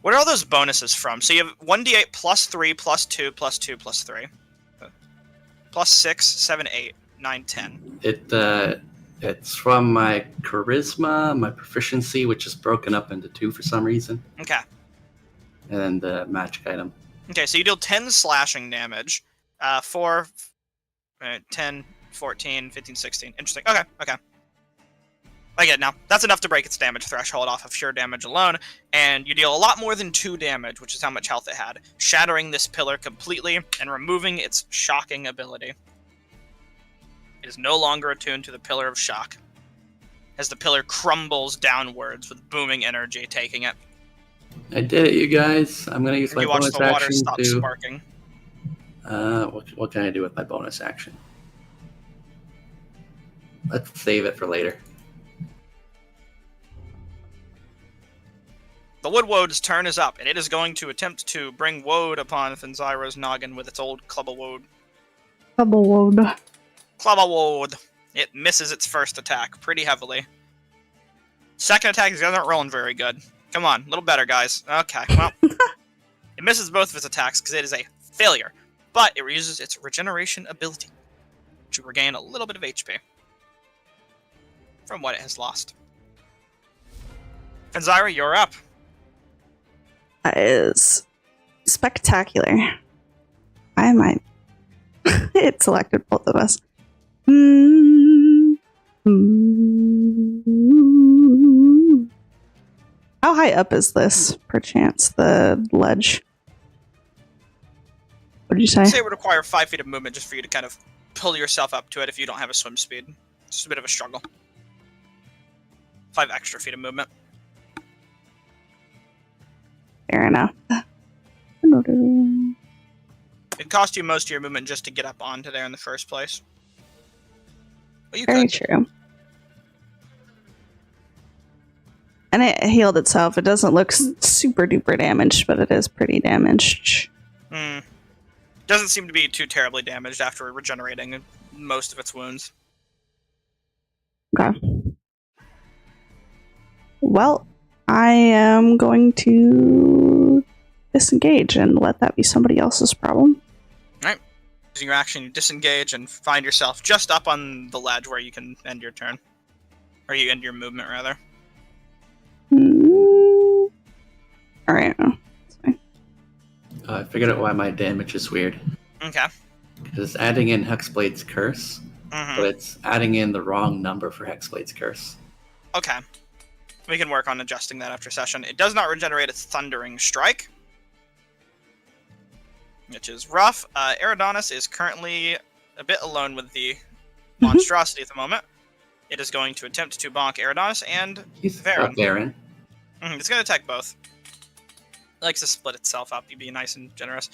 What are all those bonuses from? So you have 1d8 plus 3, plus 2, plus 2, plus 3. Plus 6, 7, 8, 9, 10. It's from my charisma, my proficiency, which is broken up into 2 for some reason, Okay. and then the magic item. Okay, so you deal 10 slashing damage. 4, 10, 14, 15, 16. Interesting. Okay. I get it now. That's enough to break its damage threshold off of sheer damage alone, and you deal a lot more than 2 damage, which is how much health it had, shattering this pillar completely and removing its shocking ability. It is no longer attuned to the Pillar of Shock, as the pillar crumbles downwards with booming energy taking it. I did it, you guys. I'm gonna use my You watch bonus the water action stop to. sparking. What can I do with my bonus action? Let's save it for later. The Wood Woad's turn is up, and it is going to attempt to bring woad upon Thanzyra's noggin with its old Club of Woad. Double wood. Club of Woad. It misses its first attack pretty heavily. Second attack, these guys aren't rolling very good. Come on, a little better, guys. Okay, well. It misses both of its attacks because it is a failure. But it uses its regeneration ability to regain a little bit of HP from what it has lost. Exandria, you're up. That is spectacular. I might. It selected both of us. How high up is this, perchance, the ledge? What did you say? I'd say it would require 5 feet of movement just for you to kind of pull yourself up to it if you don't have a swim speed. It's just a bit of a struggle. 5 extra feet of movement. Fair enough. It cost you most of your movement just to get up onto there in the first place. But you Very could. true. And it healed itself. It doesn't look super duper damaged, but it is pretty damaged. Doesn't seem to be too terribly damaged after regenerating most of its wounds. Okay. Well, I am going to disengage and let that be somebody else's problem. Alright. Using your action, you disengage and find yourself just up on the ledge where you can end your turn. Or you end your movement, rather. Alright. I figured out why my damage is weird. Okay. Because it's adding in Hexblade's Curse, but it's adding in the wrong number for Hexblade's Curse. Okay. We can work on adjusting that after session. It does not regenerate its Thundering Strike, which is rough. Eridonis is currently a bit alone with the monstrosity at the moment. It is going to attempt to bonk Eridonis and He's Varen. Varen. It's going to attack both. It likes to split itself up. You be nice and generous.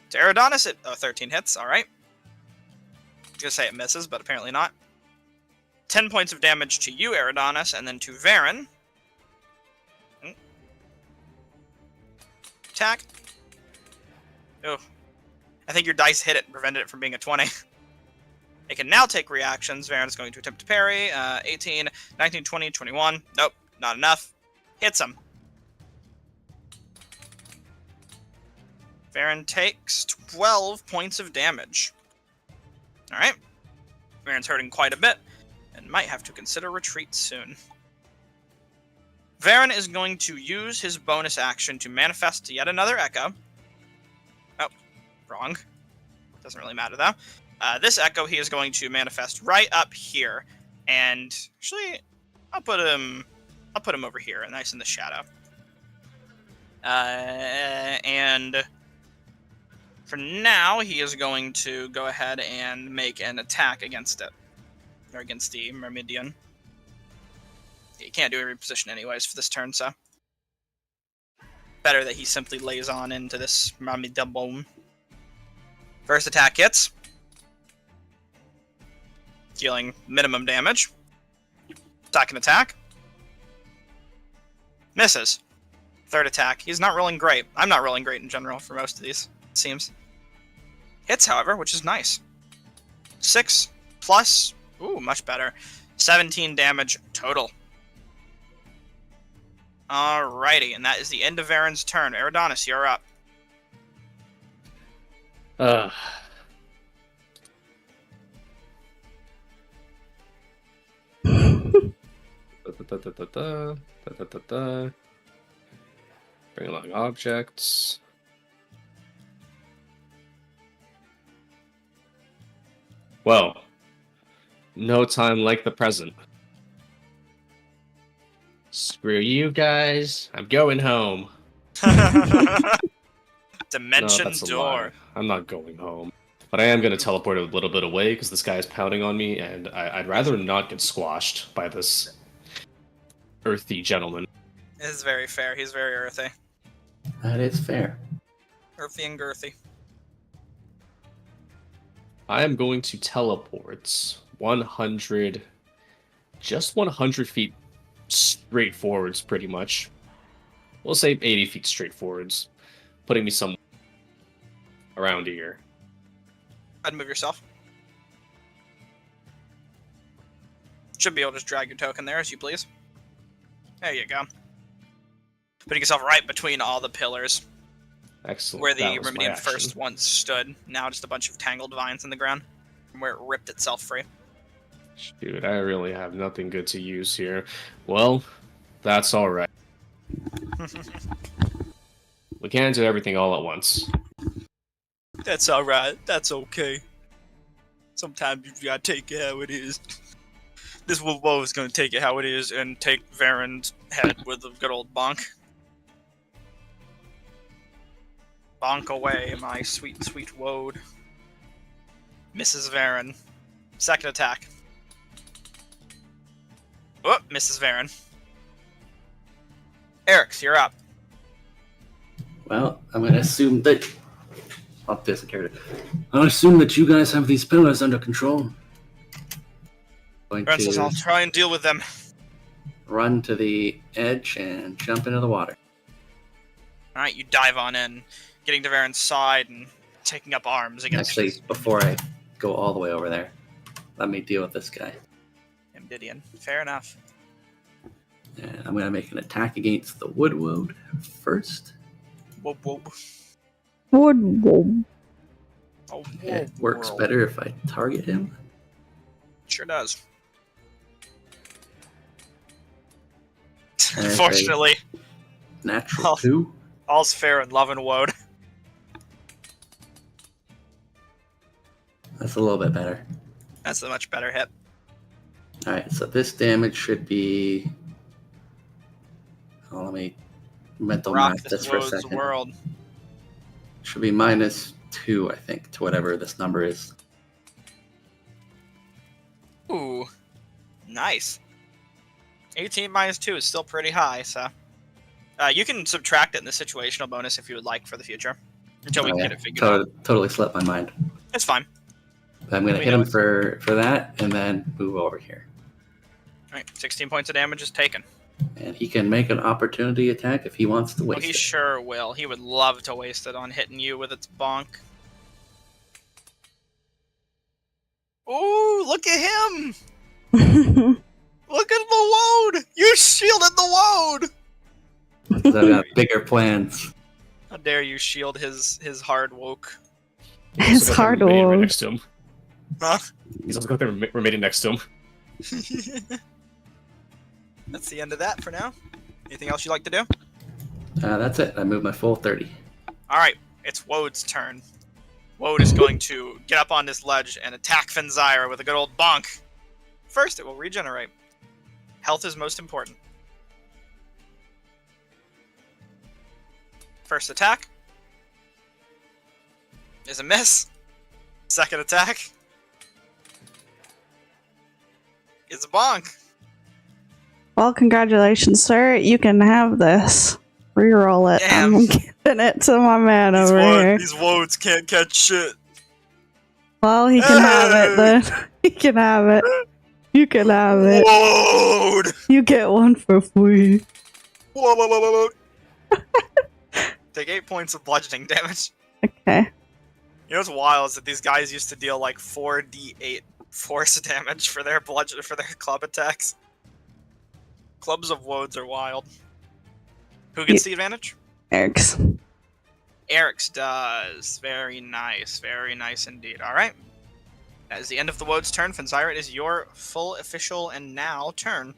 To Eridonis, it 13 hits. All right. I was going to say it misses, but apparently not. 10 points of damage to you, Eridonis, and then to Varen. Attack. Oh. I think your dice hit it and prevented it from being a 20. It can now take reactions. Varen is going to attempt to parry. 18, 19, 20, 21. Nope, not enough. Hits him. Varen takes 12 points of damage. Alright. Varen's hurting quite a bit, and might have to consider retreat soon. Varen is going to use his bonus action to manifest yet another echo. Oh, wrong. Doesn't really matter, though. This echo he is going to manifest right up here. And actually, I'll put him over here, nice in the shadow. And for now, he is going to go ahead and make an attack against it. Or against the Myrmidion. He can't do a reposition anyways for this turn, so better that he simply lays on into this Myrmidon. First attack hits. Dealing minimum damage. Second attack. Misses. Third attack. He's not rolling great. I'm not rolling great in general for most of these, it seems. Hits, however, which is nice. 6 plus... Ooh, much better. 17 damage total. Alrighty, and that is the end of Varen's turn. Eridonis, you're up. Bring along objects. Well, no time like the present. Screw you guys. I'm going home. Dimension that's a door. lie. I'm not going home. But I am going to teleport a little bit away because this guy is pounding on me, and I'd rather not get squashed by this earthy gentleman. It is very fair. He's very earthy. That is fair. Earthy and girthy. I am going to teleport 100, just 100 feet straight forwards, pretty much. We'll say 80 feet straight forwards, putting me somewhere around here. Go ahead and move yourself. Should be able to just drag your token there as you please. There you go. Putting yourself right between all the pillars Excellent. where the That was my Remedian action. first once stood. Now just a bunch of tangled vines in the ground from where it ripped itself free. Dude, I really have nothing good to use here. Well, that's all right. We can't do everything all at once. That's alright. That's okay. Sometimes you gotta take it how it is. This Wolf is gonna take it how it is and take Varen's head with a good old bonk. Bonk away, my sweet, sweet woad. Mrs. Varen. Second attack. Oh, Mrs. Varen. Eric's, you're up. Well, I'm gonna assume that. I'll this character. I'll assume that you guys have these pillars under control. Going Varen says, to I'll try and deal with them. run to the edge and jump into the water. Alright, you dive on in, getting to Varen's side and taking up arms against Actually, before I go all the way over there, let me deal with this guy. Amdidian. Fair enough. And I'm gonna make an attack against the wood first. Whoop whoop. Wood wood. Oh, It whoop, works whirl. better if I target him. Sure does. Okay. Unfortunately, Natural Oh. 2. all's fair in love and woad. That's a little bit better. That's a much better hit. Alright, so this damage should be. Oh, let me mental Rock math this this for a woad's second. world. Should be -2, I think, to whatever this number is. Ooh. Nice. 18 minus 2 is still pretty high, so... you can subtract it in the situational bonus if you would like for the future. Until we Oh, can yeah. get it figured out. Totally slipped my mind. It's fine. But I'm gonna We hit know him for that and then move over here. Alright, 16 points of damage is taken. And he can make an opportunity attack if he wants to Oh, waste he it. sure will. He would love to waste it on hitting you with its bonk. Ooh, look at him! Look at the woad! You shielded the woad! 'Cause I've got bigger plans. How dare you shield his hard woke. It's Also got the hard Remedian right to. next to him. Huh? He's also got the Remedian next to him. That's the end of that for now. Anything else you'd like to do? That's it. I moved my full 30. Alright, it's Wode's turn. Wode is going to get up on this ledge and attack Fenzira with a good old bonk. First, it will regenerate. Health is most important. First attack is a miss. Second attack is a bonk. Well, congratulations, sir. You can have this. Reroll it. Damn. I'm giving it to my man These, over here. these Wodes can't catch shit. Well, he can have it then. He can have it. You can have it. Wode! You get one for free. Take 8 points of bludgeoning damage. Okay. You know what's wild is that these guys used to deal like 4d8 force damage for their club attacks. Clubs of Wodes are wild. Who gets the advantage? Eric's. Eric's does. Very nice indeed. Alright. That is the end of the Wode's turn. Fenzira, it is your full official and now turn.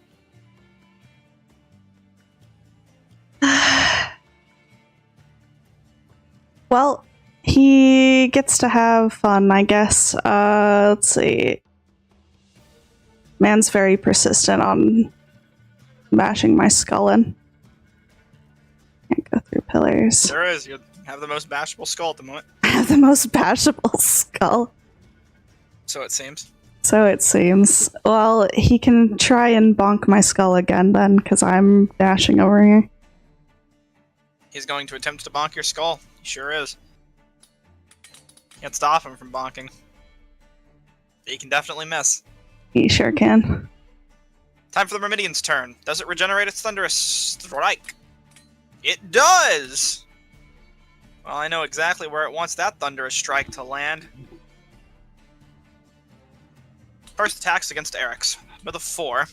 Well, he gets to have fun, I guess. Let's see. Man's very persistent on bashing my skull in. Can't go through pillars. There is. You have the most bashable skull at the moment. I have the most bashable skull. So it seems. So it seems. Well, he can try and bonk my skull again then, because I'm dashing over here. He's going to attempt to bonk your skull. He sure is. Can't stop him from bonking. He can definitely miss. He sure can. Time for the Myrmidian's turn. Does it regenerate its Thunderous Strike? It does! Well, I know exactly where it wants that Thunderous Strike to land. First attack's against Eric's with a 4.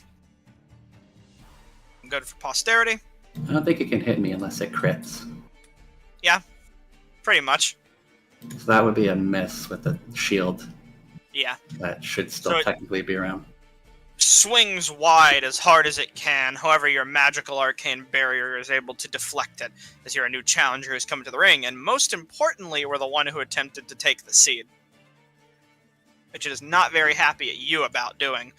good for posterity. I don't think it can hit me unless it crits. Yeah, pretty much. So that would be a miss with the shield. Yeah. That should still So it- technically be around. Swings wide as hard as it can. However, your magical arcane barrier is able to deflect it, as you're a new challenger who's come to the ring, and most importantly, we're the one who attempted to take the seed, which it is not very happy at you about doing.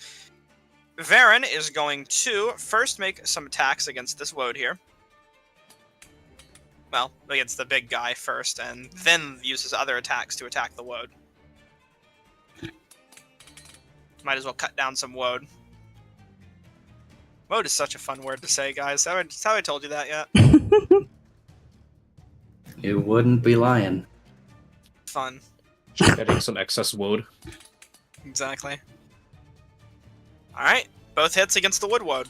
Varen is going to first make some attacks against this woad here. Well, against the big guy first, and then use his other attacks to attack the woad. Might as well cut down some woad. Woad is such a fun word to say, guys. Have I told you that yet? You wouldn't be lying. Fun. Getting some excess woad. Exactly. Alright, both hits against the wood woad.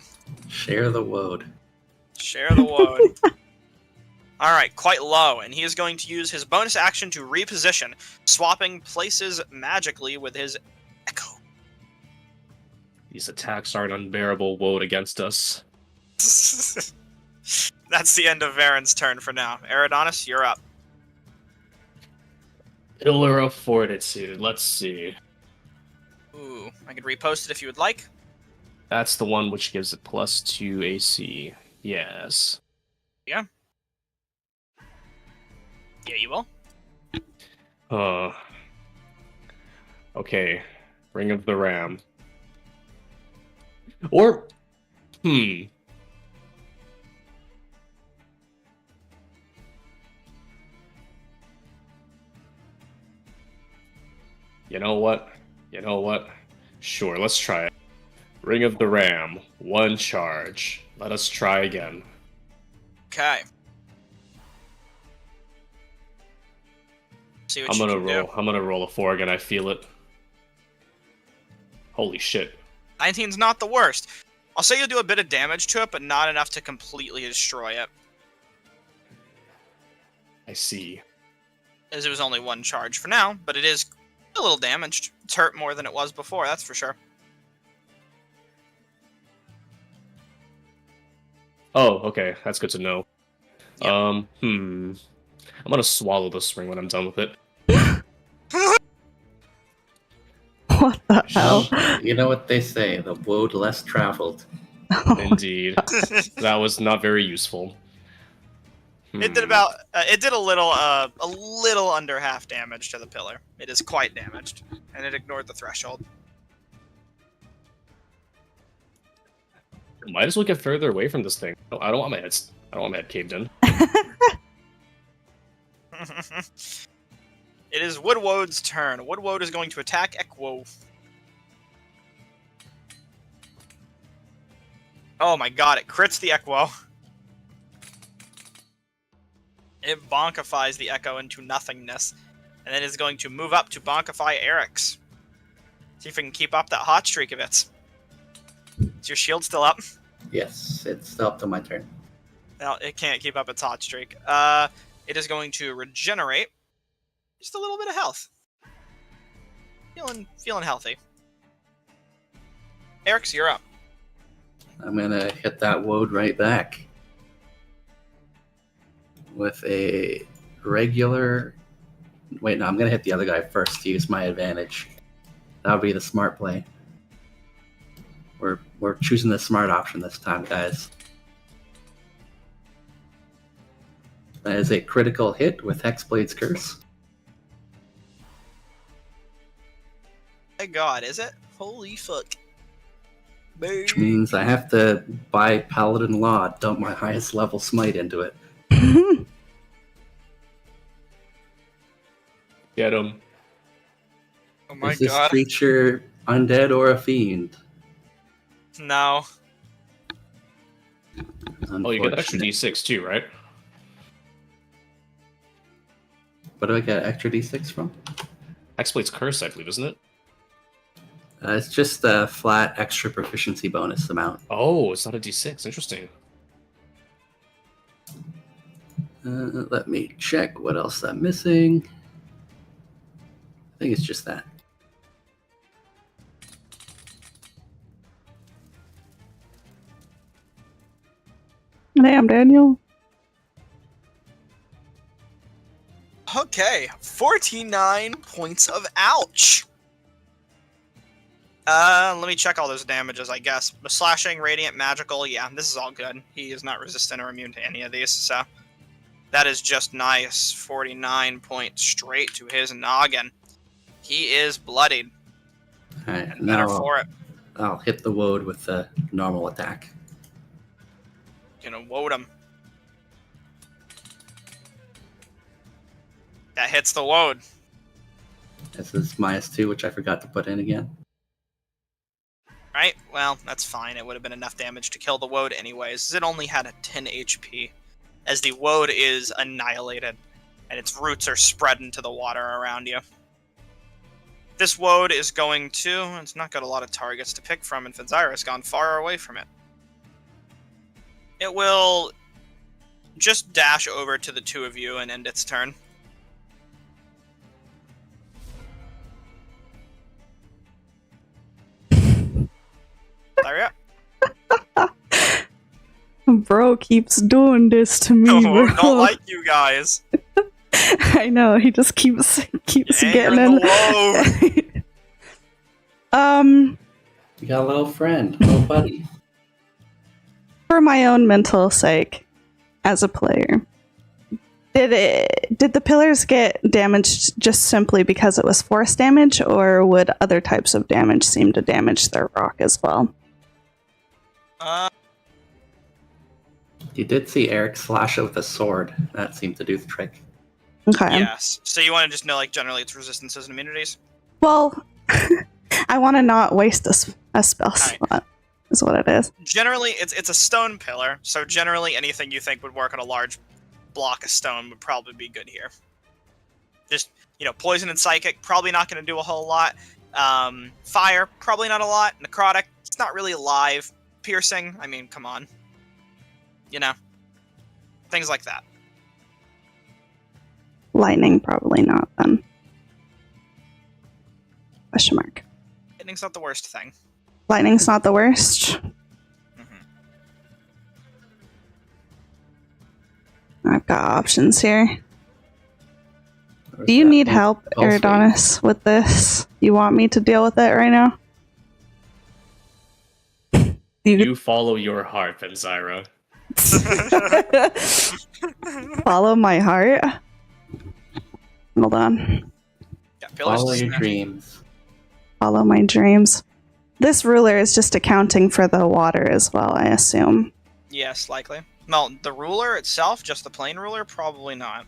Share the woad. Share the woad. Alright, quite low, and he is going to use his bonus action to reposition, swapping places magically with his echo. These attacks are an unbearable woad against us. That's the end of Varen's turn for now. Eridonis, you're up. Pillar of Fortitude. Let's see. Ooh, I could repost it if you would like. That's the one which gives it +2 AC. Yes. Yeah, you will. Okay. Ring of the Ram. Or, You know what? Sure, let's try it. Ring of the Ram. 1 charge. Let us try again. Okay. See what I'm you gonna can roll. do. I'm gonna roll a 4 again. I feel it. Holy shit! 19's not the worst. I'll say you'll do a bit of damage to it, but not enough to completely destroy it, I see. as it was only 1 charge for now, but it is a little damaged. It's hurt more than it was before, that's for sure. Oh, okay. That's good to know. Yep. I'm gonna swallow this ring when I'm done with it. What the hell? You know what they say, the woad less traveled. Indeed. That was not very useful. It did about, it did a little under half damage to the pillar. It is quite damaged, and it ignored the threshold. Might as well get further away from this thing. I don't want my head. I don't want my head caved in. It is Woodwode's turn. Woodwode is going to attack Ekwo. Oh my god, it crits the Ekwo. It bonkifies the Echo into nothingness. And then is going to move up to bonkify Eric's. See if it can keep up that hot streak of its. Is your shield still up? Yes, it's still up to my turn. No, it can't keep up its hot streak. It is going to regenerate just a little bit of health. Feeling healthy. Eric's, you're up. I'm gonna hit that woad right back. With a regular... Wait, no, I'm gonna hit the other guy first to use my advantage. That would be the smart play. We're choosing the smart option this time, guys. That is a critical hit with Hexblade's Curse. My god, is it? Holy fuck. Which means I have to buy Paladin Law, dump my highest level smite into it. Get him. Oh my Is this god. creature undead or a fiend? No. Oh, you get extra Unfortunate. D6 too, right? What do I get extra D6 from? Hexblade's Curse, I believe, isn't it? It's just a flat extra proficiency bonus amount. Oh, it's not a D6. Interesting. Let me check what else I'm missing. I think it's just that. Damn, Daniel. Okay, 49 points of ouch. Let me check all those damages, I guess. Slashing, radiant, magical, yeah, this is all good. He is not resistant or immune to any of these, so that is just nice. 49 points straight to his noggin. He is bloodied. Alright, And better for it. I'll hit the woad with the normal attack. Gonna woad him. That hits the woad. This is -2, which I forgot to put in again. Right? Well, that's fine. It would have been enough damage to kill the woad anyways. It only had a 10 HP. As the woad is annihilated, and its roots are spread into the water around you. This woad is going to... It's not got a lot of targets to pick from, and Fenzira has gone far away from it. It will just dash over to the two of you and end its turn. There Bro keeps doing this to me, Oh, bro. don't like you guys. I know, he just keeps Anger getting in in. the You got a little friend, little buddy. For my own mental sake, as a player, did the pillars get damaged just simply because it was force damage, or would other types of damage seem to damage their rock as well? You did see Eric slash it with a sword. That seemed to do the trick. Okay. Yes. So you want to just know, like, generally its resistances and immunities? Well, I want to not waste a spell Right. slot, is what it is. Generally, it's a stone pillar, so generally anything you think would work on a large block of stone would probably be good here. Just, poison and psychic, probably not going to do a whole lot. Fire, probably not a lot. Necrotic, it's not really alive. Piercing, I mean, come on. Things like that. Lightning, probably not then. Question mark. Lightning's not the worst thing. Lightning's not the worst. I've got options here. Do you need help, Eridonis, with this? You want me to deal with it right now? You follow your heart, Fenzira. Follow my heart? Hold on. Yeah, pillars Follow doesn't your have- dreams. Follow my dreams. This ruler is just accounting for the water as well, I assume. Yes, likely. Well, the ruler itself, just the plain ruler, probably not.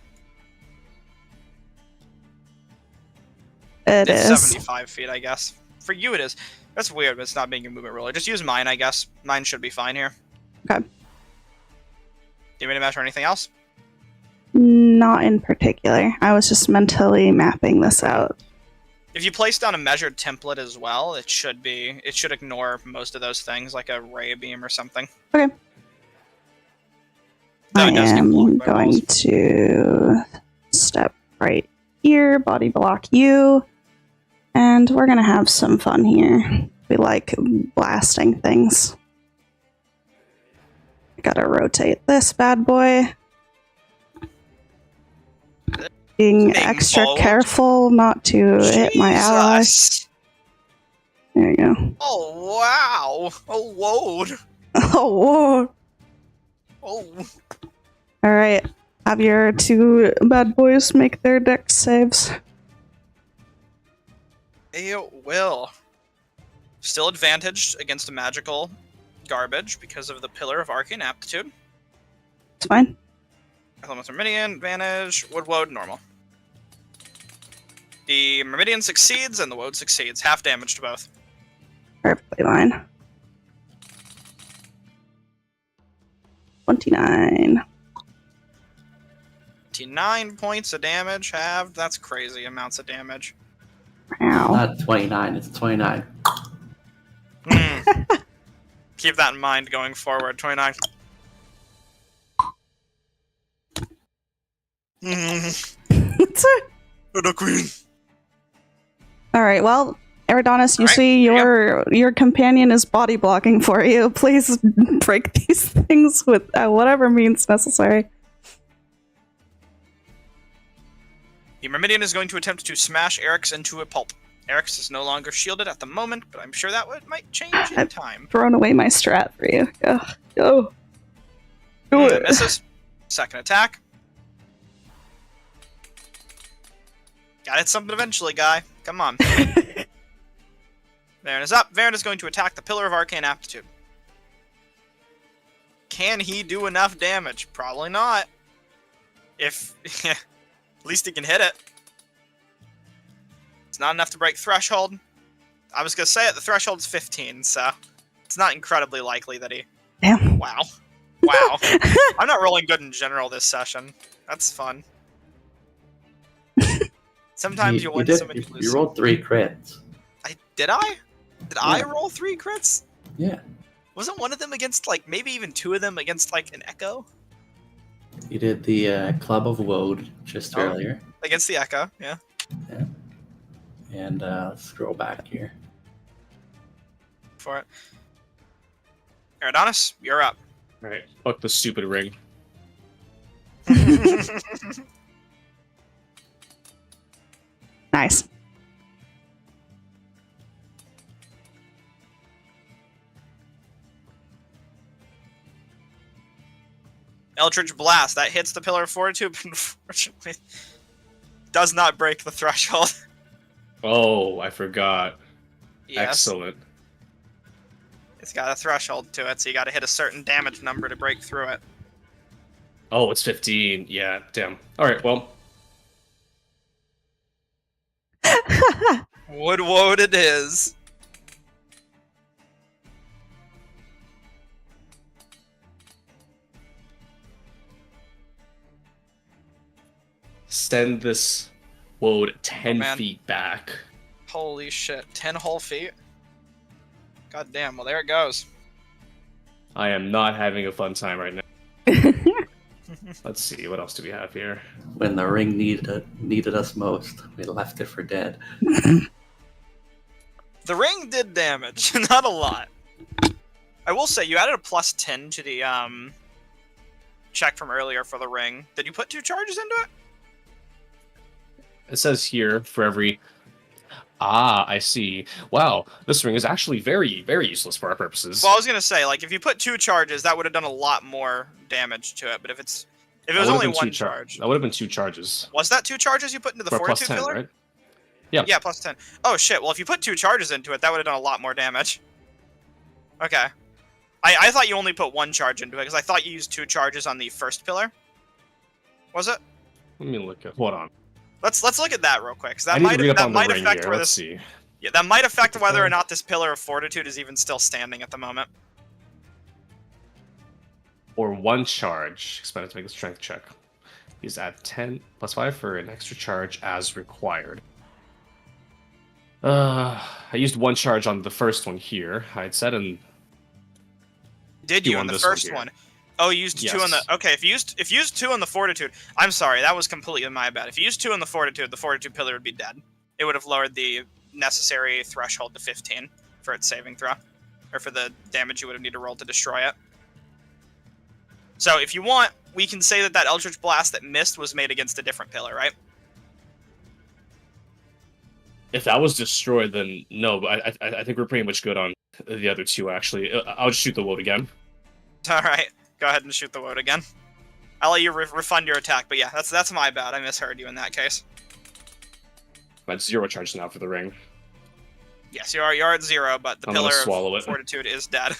It's It's 75 feet, I guess. For you it is. That's weird, but it's not being your movement ruler. Just use mine, I guess. Mine should be fine here. Okay. Do you want me to measure anything else? Not in particular. I was just mentally mapping this out. If you place down a measured template as well, it should ignore most of those things, like a ray beam or something. Okay. Though I it does get am blocked by going walls. to step right here, body block you, and we're gonna have some fun here. We like blasting things. Gotta rotate this bad boy. Being extra bold. careful not to hit my ally. Jesus! There you go. Oh, wow! Oh, load! Oh, whoa. Oh. Alright. Have your two bad boys make their dex saves. It will. Still advantaged against a magical garbage because of the Pillar of Arcane Aptitude. It's fine. Elements Meridian, advantage, Wood, normal. The Meridian succeeds and the Woad succeeds. Half damage to both. Perfectly fine. 29. 29 points of damage halved. That's crazy amounts of damage. Wow. Not 29, it's 29. Keep that in mind going forward. 29. It's a- The queen. Alright, well, Eridonis, you Alright, see there your companion is body blocking for you. Please break these things with whatever means necessary. The Myrmidian is going to attempt to smash Eric's into a pulp. Eric's is no longer shielded at the moment, but I'm sure that might change in time. Thrown away my strat for you. Go. Do That it. misses. Second attack. Gotta hit something eventually, guy. Come on. Varen is up. Varen is going to attack the Pillar of Arcane Aptitude. Can he do enough damage? Probably not. At least he can hit it. It's not enough to break threshold. I was gonna say it, the threshold's 15, so it's not incredibly likely that he... Damn. Wow. Wow. I'm not rolling good in general this session. That's fun. Sometimes you win, sometimes you lose. You rolled 3 crits. Did I? Did I roll 3 crits? Yeah. Wasn't one of them against, like, maybe even 2 of them against, like, an Echo? You did the Club of Woad just earlier. Against the Echo, yeah. Yeah. And let's scroll back here. For it. Eridonis, you're up. Alright, fuck the stupid ring. Nice. Eldritch Blast, that hits the Pillar of Fortitude, but unfortunately does not break the threshold. Oh, I forgot. Yes. Excellent. It's got a threshold to it, so you gotta hit a certain damage number to break through it. Oh, it's 15. Yeah, damn. Alright, well. Wood it is. Send this woad 10 man. feet back. Holy shit, 10 whole feet? God damn, well there it goes. I am not having a fun time right now. Let's see, what else do we have here? When the ring needed us most, we left it for dead. The ring did damage, not a lot. I will say, you added a plus 10 to the check from earlier for the ring. Did you put 2 charges into it? It says here, for every... Ah, I see. Wow, this ring is actually very, very useless for our purposes. Well, I was gonna say, like, if you put 2 charges, that would have done a lot more damage to it. But if it was only 1 charge, that would have been 2 charges. Was that 2 charges you put into the For Fortitude plus 10, Pillar? right? Yeah. Yeah, plus 10. Oh shit! Well, if you put 2 charges into it, that would have done a lot more damage. Okay. I thought you only put 1 charge into it because I thought you used 2 charges on the first pillar. Was it? Let me look at. Hold on. Let's look at that real quick. 'Cause I that need might to read up on the might ring affect here. where Let's this. see. Yeah, that might affect whether or not this Pillar of Fortitude is even still standing at the moment. Or 1 charge. Expended to make a strength check. He's at 10 plus 5 for an extra charge as required. I used 1 charge on the first one here. I'd said, and Did you on the first one? Oh, you used 2 on the. Okay, if you used 2 on the Fortitude, I'm sorry, that was completely my bad. If you used 2 on the Fortitude Pillar would be dead. It would have lowered the necessary threshold to 15 for its saving throw, or for the damage you would have need to roll to destroy it. So if you want, we can say that Eldritch Blast that missed was made against a different pillar, right? if that was destroyed, then no. But I think we're pretty much good on the other 2. Actually, I'll just shoot the woad again. All right, go ahead and shoot the woad again. I'll let you refund your attack, but yeah, that's my bad. I misheard you in that case. I'm at 0 charge now for the ring. Yes, you're at 0, but the I'm Pillar gonna swallow of it. Fortitude is dead.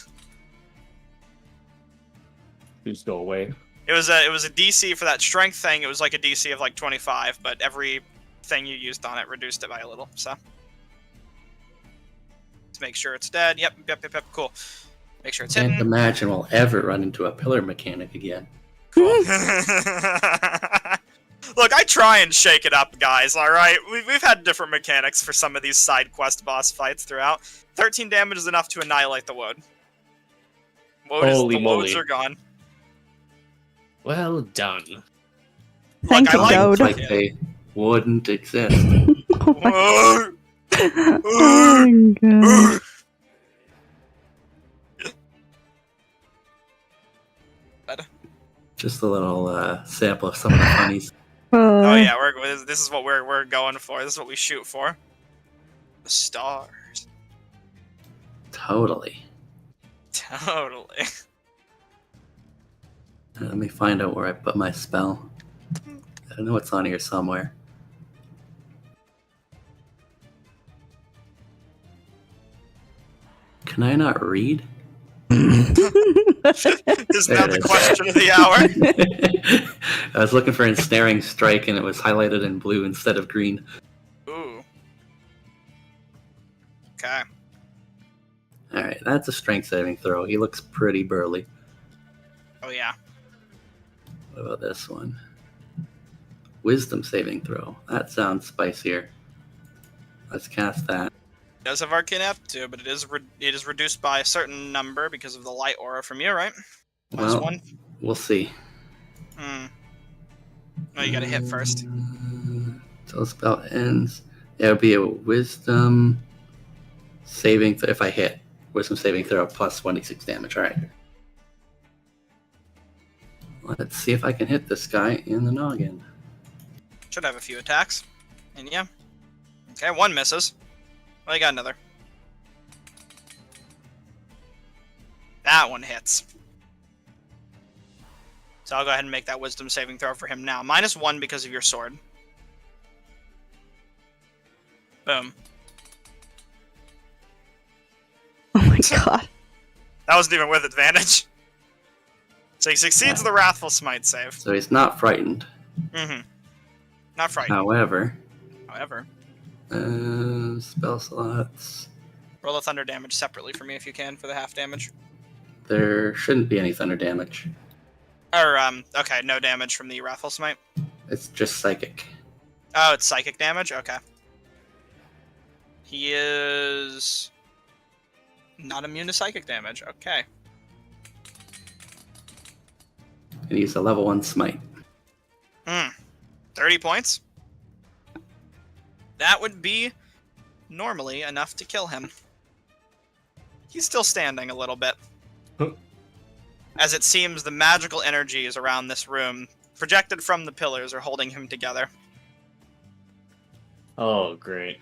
Please go away. It was a DC for that strength thing. It was like a DC of like 25, but every thing you used on it reduced it by a little. So let's make sure it's dead. Yep. Cool. Make sure it's Can't hidden. imagine we'll ever run into a pillar mechanic again. Cool. Look, I try and shake it up, guys. All right, we've had different mechanics for some of these side quest boss fights throughout. 13 damage is enough to annihilate the woad. Holy the moly. woads are gone. Well done. Thank Look, you, I Dode. Like they wouldn't exist. Oh Oh my god. Just a little sample of some of the funnies. Oh yeah, this is what we're going for. This is what we shoot for. The stars. Totally. Totally. Let me find out where I put my spell. I know it's on here somewhere. Can I not read? Isn't that the question of the hour? I was looking for ensnaring strike and it was highlighted in blue instead of green. Ooh. Okay. Alright, that's a strength saving throw. He looks pretty burly. Oh yeah. What about this one? Wisdom saving throw. That sounds spicier. Let's cast that. It does have Arcane Aptitude, but it is reduced by a certain number because of the light aura from you, right? Minus Well, one. we'll see. No, you gotta hit first. Until the spell ends. Yeah, it would be a wisdom saving if I hit. Wisdom saving throw plus 1d6 damage. Alright. Let's see if I can hit this guy in the noggin. Should have a few attacks. And yeah. Okay, one misses. Well, you got another. That one hits. So I'll go ahead and make that wisdom saving throw for him now. Minus one because of your sword. Boom. Oh my god. That wasn't even with advantage. So he succeeds the Wrathful Smite save. So he's not frightened. Mm-hmm. Not frightened. However, spell slots. Roll the thunder damage separately for me if you can for the half damage. There shouldn't be any thunder damage. Or, okay, no damage from the Wrathful Smite. It's just psychic. Oh, it's psychic damage? Okay. He is not immune to psychic damage. Okay. And he's a level 1 smite. 30 points? That would be normally enough to kill him. He's still standing a little bit. As it seems the magical energies around this room, projected from the pillars, are holding him together. Oh, great.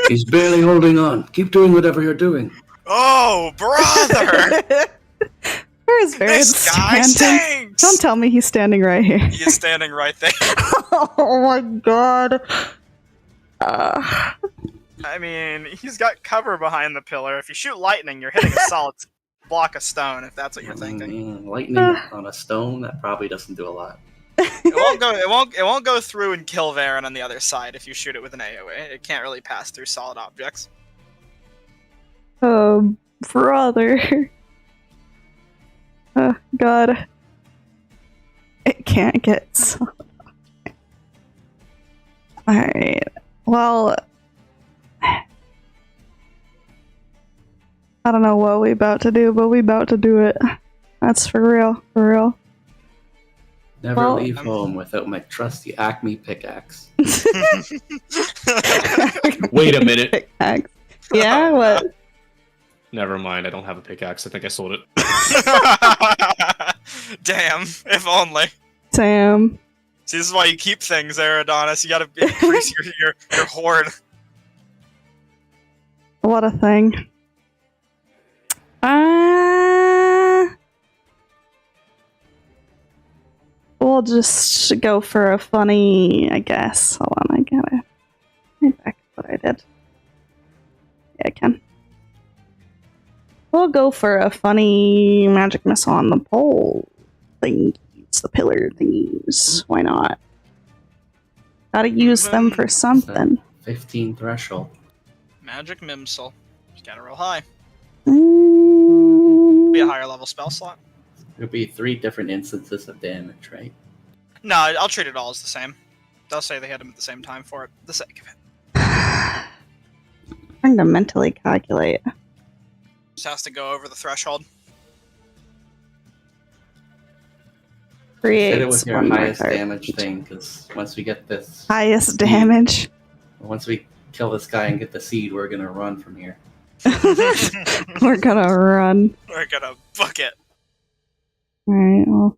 He's barely holding on. Keep doing whatever you're doing. Oh, brother! Where is Baron This guy standing? stinks! Don't tell me he's standing right here. He is standing right there. Oh my god. I mean, he's got cover behind the pillar. If you shoot lightning, you're hitting a solid block of stone, if that's what you're thinking. Lightning on a stone, that probably doesn't do a lot. It won't go through and kill Varen on the other side if you shoot it with an AoE. It can't really pass through solid objects. Oh, brother. Oh, God. It can't get so... Alright. Well... I don't know what we about to do, but we about to do it. That's for real. For real. Never leave home without my trusty Acme pickaxe. Wait a minute. Pickaxe. Yeah, what? Never mind, I don't have a pickaxe. I think I sold it. Damn, if only. Damn. See, this is why you keep things there, Adonis. You gotta increase your hoard. What a thing. We'll just go for a funny, I guess. Hold on, I gotta read back what I did. Yeah, I can. We'll go for a funny magic missile on the pole thingies, the pillar thingies. Why not? Gotta use them for something. 15 threshold. Magic Mimsel. You gotta roll high. Mm, Be a higher level spell slot. It'll be 3 different instances of damage, right? No, I'll treat it all as the same. They'll say they hit him at the same time for it. The sake of it. trying to mentally calculate. Just has to go over the threshold. Hit it creates with your one more highest card. damage thing, because once we get this, Highest damage. once we kill this guy and get the seed, we're gonna run from here. We're gonna run. We're gonna book it. Alright, well.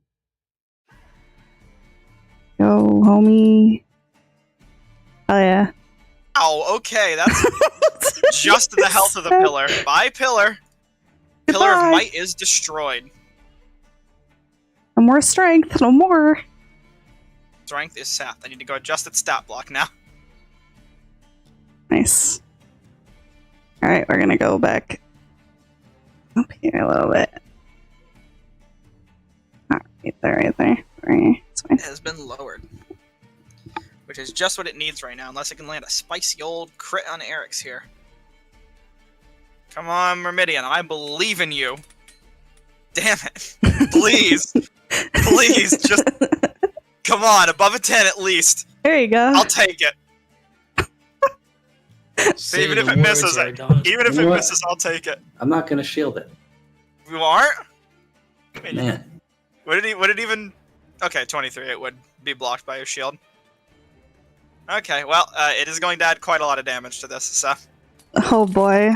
Go, homie. Oh, yeah. Oh, okay, that's just the health of the pillar. Bye, pillar. Pillar Goodbye. of Might is destroyed. No more strength, no more. Strength is sapped. I need to go adjust its stat block now. Nice. Alright, we're gonna go back up here a little bit. Not right there, right there. Alright, it's fine. It has been lowered. Which is just what it needs right now, unless it can land a spicy old crit on Eric's here. Come on, Myrmidian, I believe in you. Damn it. Please. Please, just... Come on, above a 10 at least. There you go. I'll take it. Say Even if the it words, misses, Aradon. even if it What? misses, I'll take it. I'm not gonna shield it. You aren't? Man, Would it even... Okay, 23, it would be blocked by your shield. Okay, well, it is going to add quite a lot of damage to this, so... Oh boy.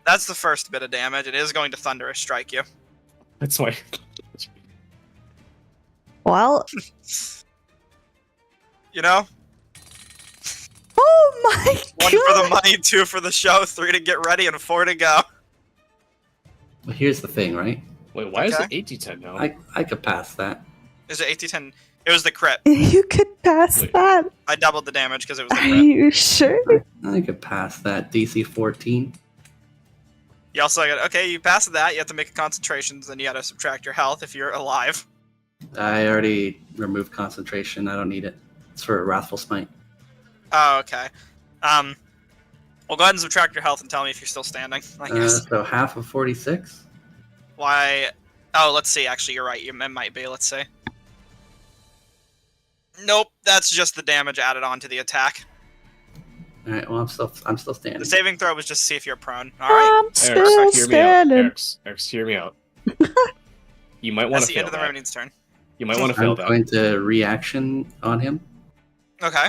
That's the first bit of damage. It is going to Thunderous Strike you. That's why. Well. You know? Oh my 1 god. for the money, 2 for the show, 3 to get ready, and 4 to go. well, here's the thing, right? Wait, why is Okay. it 8d10 now? I could pass that. Is it 1810? It was the crit. You could pass Wait. that. I doubled the damage because it was the Are crit. you sure? I could pass that. DC 14. You also got... Okay, you passed that, you have to make a concentration, then you gotta subtract your health if you're alive. I already removed concentration. I don't need it. It's for Wrathful Smite. Oh, okay. Well, go ahead and subtract your health and tell me if you're still standing, I guess. So half of 46. Why... Oh, let's see. Actually, you're right. It might be. Let's see. Nope, that's just the damage added on to the attack. All right. Well, I'm still standing. The saving throw was just to see if you're prone. All right. I'm still Eric's, hear me out. standing. Eric's, hear me out. You might want That's to the end fail of the that. Remedian's turn. You might want to I'm fail that. going to reaction on him. Okay.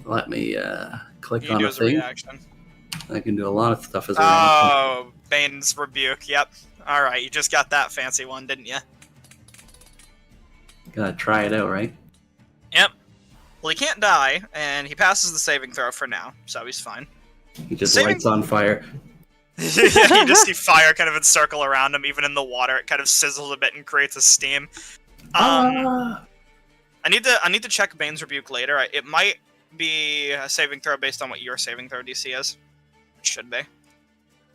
Let me click You can on do the as a thing. reaction. I can do a lot of stuff as a reaction. Oh, Bane's Rebuke. Yep. All right, you just got that fancy one, didn't you? Gotta try it out, right? Yep. Well, he can't die, and he passes the saving throw for now, so he's fine. He just Saving- lights on fire. Yeah, you just see fire kind of encircle around him, even in the water. It kind of sizzles a bit and creates a steam. I need to check Bane's Rebuke later. It might be a saving throw based on what your saving throw DC is. It should be,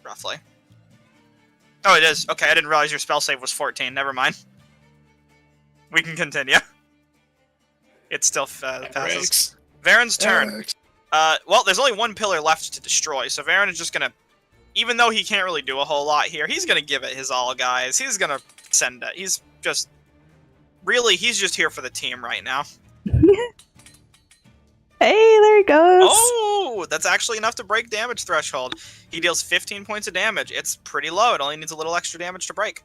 roughly. Oh, it is. Okay, I didn't realize your spell save was 14. Never mind. We can continue. It still passes. Eric's. Varen's turn. Eric's. Well, there's only one pillar left to destroy, so Varen is just gonna... Even though he can't really do a whole lot here, he's gonna give it his all, guys. He's gonna send it. He's just... Really, he's just here for the team right now. Hey, there he goes. Oh! That's actually enough to break damage threshold. He deals 15 points of damage. It's pretty low. It only needs a little extra damage to break.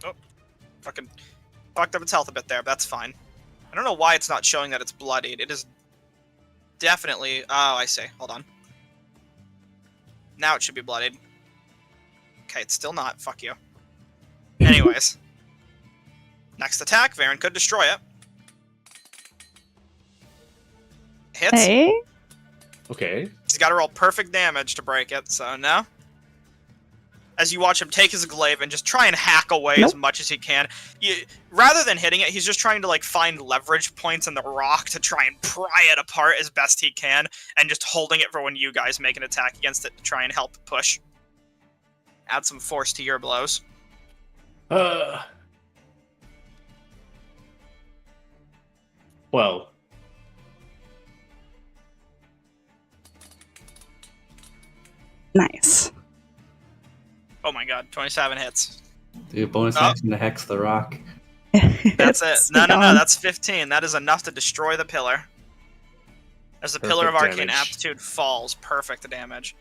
Oh. Fucking... Fucked up its health a bit there, but that's fine. I don't know why it's not showing that it's bloodied. It is... Definitely... Oh, I see. Hold on. Now it should be bloodied. Okay, it's still not. Fuck you. Anyways. Next attack, Varen could destroy it. Hits. Hey. Okay. He's got to roll perfect damage to break it, so no. As you watch him take his glaive and just try and hack away as much as he can. Rather than hitting it, he's just trying to like find leverage points in the rock to try and pry it apart as best he can, and just holding it for when you guys make an attack against it to try and help push. Add some force to your blows. Well. Nice. Oh my god, 27 hits. Do a bonus Oh. action to hex the rock. That's it. It's No, gone. that's 15. That is enough to destroy the pillar. As the Pillar of Perfect Arcane damage. Aptitude falls, perfect damage.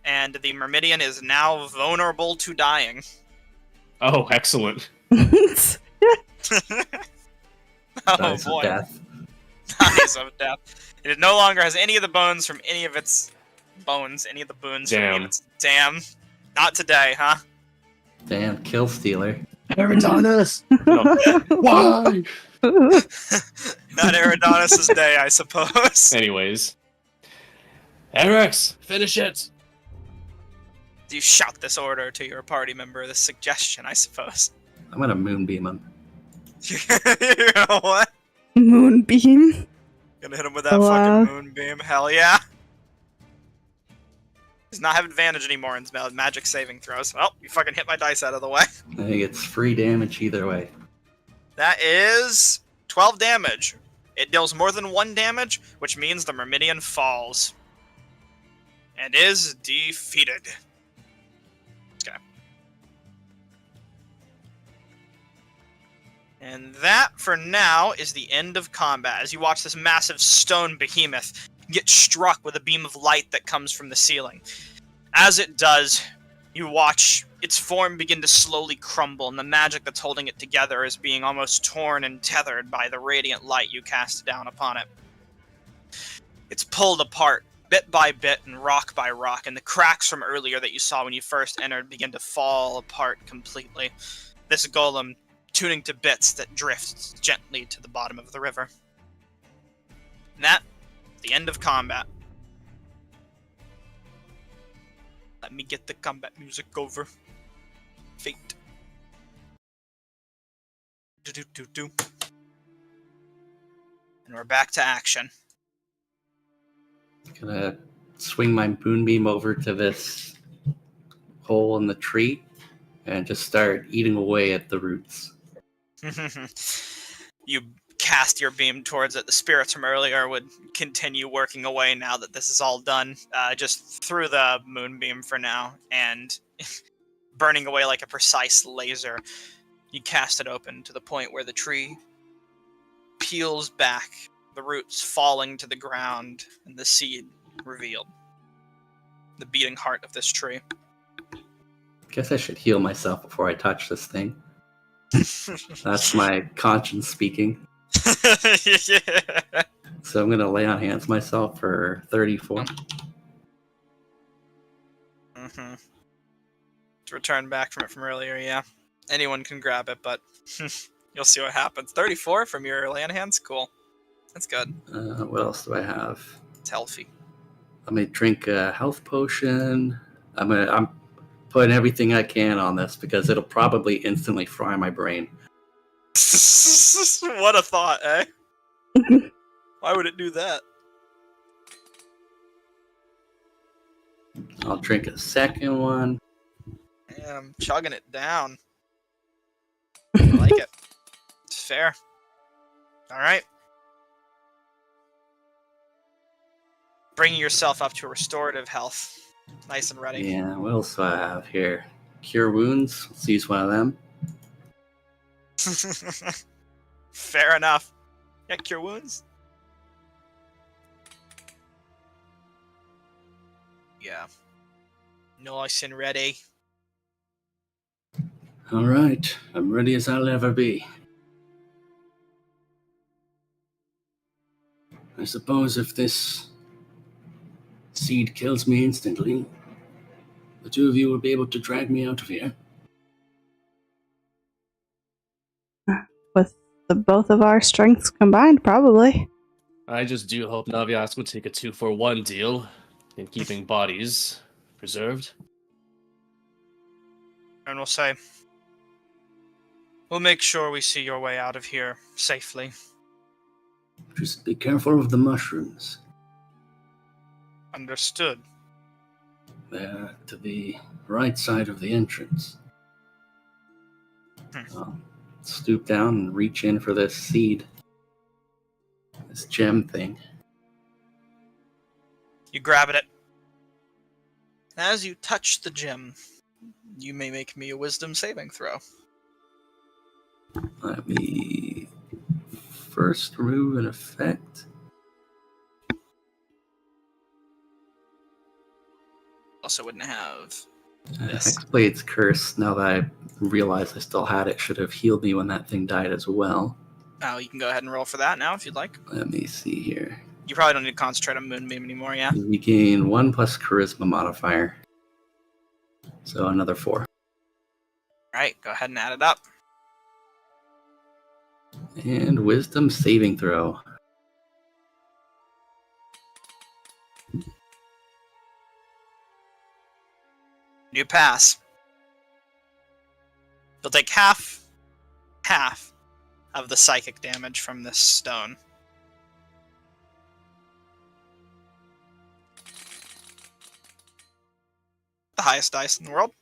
And the Myrmidian is now vulnerable to dying. Oh, excellent. Oh Dice of boy. death. Dies of death. It no longer has any of the bones from any of its bones, any of the boons from any of Damn. its... Damn. Not today, huh? Damn, kill stealer. Eridanus! No. Why? Not Eridanus' day, I suppose. Anyways. Erex, finish it! You shout this order to your party member, this suggestion, I suppose. I'm gonna moonbeam him. You know what? Moonbeam. Gonna hit him with that Wow. fucking moonbeam. Hell yeah. Does not have advantage anymore in magic saving throws. Well, you fucking hit my dice out of the way. I think it's free damage either way. That is 12 damage. It deals more than 1 damage, which means the Myrmidian falls. And is defeated. Okay. And that, for now, is the end of combat. As you watch this massive stone behemoth get struck with a beam of light that comes from the ceiling. As it does, you watch its form begin to slowly crumble, and the magic that's holding it together is being almost torn and tethered by the radiant light you cast down upon it. It's pulled apart, bit by bit and rock by rock, and the cracks from earlier that you saw when you first entered begin to fall apart completely. This golem tuning to bits that drift gently to the bottom of the river. And that, the end of combat. Let me get the combat music over. Fate. Do-do-do-do. And we're back to action. Gonna swing my moonbeam over to this hole in the tree and just start eating away at the roots. You cast your beam towards it. The spirits from earlier would continue working away now that this is all done. Just through the moonbeam for now, and burning away like a precise laser. You cast it open to the point where the tree peels back, the roots falling to the ground, and the seed revealed. The beating heart of this tree. Guess I should heal myself before I touch this thing. That's my conscience speaking. Yeah. So I'm gonna lay on hands myself for 34. Mm-hmm. To return back from it from earlier, yeah. Anyone can grab it, but you'll see what happens. 34 from your land hands? Cool. That's good. What else do I have? It's healthy. I'm gonna drink a health potion. I'm putting everything I can on this because it'll probably instantly fry my brain. What a thought, eh? Why would it do that? I'll drink a second one. Yeah, I'm chugging it down. I like it. It's fair. Alright. Bringing yourself up to restorative health. Nice and ready. Yeah, what else do I have here? Cure wounds. Let's use one of them. Fair enough. Yeah, cure wounds. Yeah. Nice and ready. All right, I'm ready as I'll ever be. I suppose if this seed kills me instantly, the two of you will be able to drag me out of here. With the both of our strengths combined, probably. I just do hope Navias would take a 2-for-1 deal in keeping bodies preserved. And we'll say, we'll make sure we see your way out of here safely. Just be careful of the mushrooms. Understood. They're to the right side of the entrance. I'll stoop down and reach in for this seed. This gem thing. You grab at it. As you touch the gem, you may make me a wisdom saving throw. Let me first remove an effect. Also wouldn't have Yes. Hexblade's curse, now that I realize I still had it, should have healed me when that thing died as well. Oh, you can go ahead and roll for that now if you'd like. Let me see here. You probably don't need to concentrate on Moonbeam anymore, yeah? You gain 1 plus charisma modifier. So another 4. Alright, go ahead and add it up. And wisdom saving throw. You pass. You'll take half of the psychic damage from this stone. The highest dice in the world.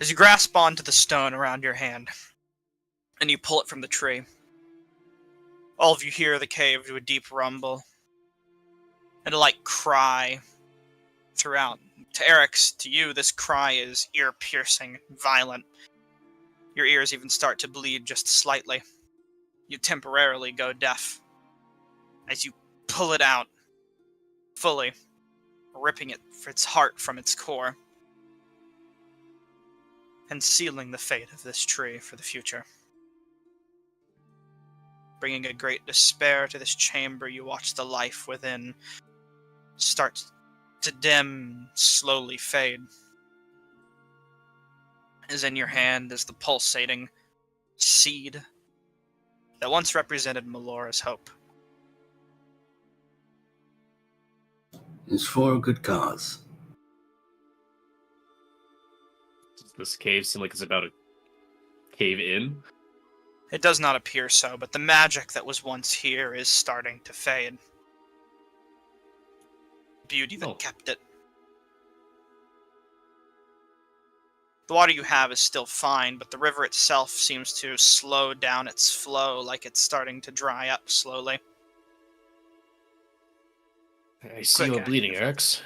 As you grasp onto the stone around your hand, and you pull it from the tree, all of you hear the cave do a deep rumble, and a light cry throughout. To Eric's, to you, this cry is ear-piercing, violent. Your ears even start to bleed just slightly. You temporarily go deaf as you pull it out fully, ripping it for its heart from its core, and sealing the fate of this tree for the future. Bringing a great despair to this chamber, you watch the life within start to dim, slowly fade. As in your hand is the pulsating seed that once represented Melora's hope. It's for a good cause. Does this cave seem like it's about to cave in? It does not appear so, but the magic that was once here is starting to fade. Beauty that kept it. The water you have is still fine, but the river itself seems to slow down its flow, like it's starting to dry up slowly. I see you are bleeding, Eric's.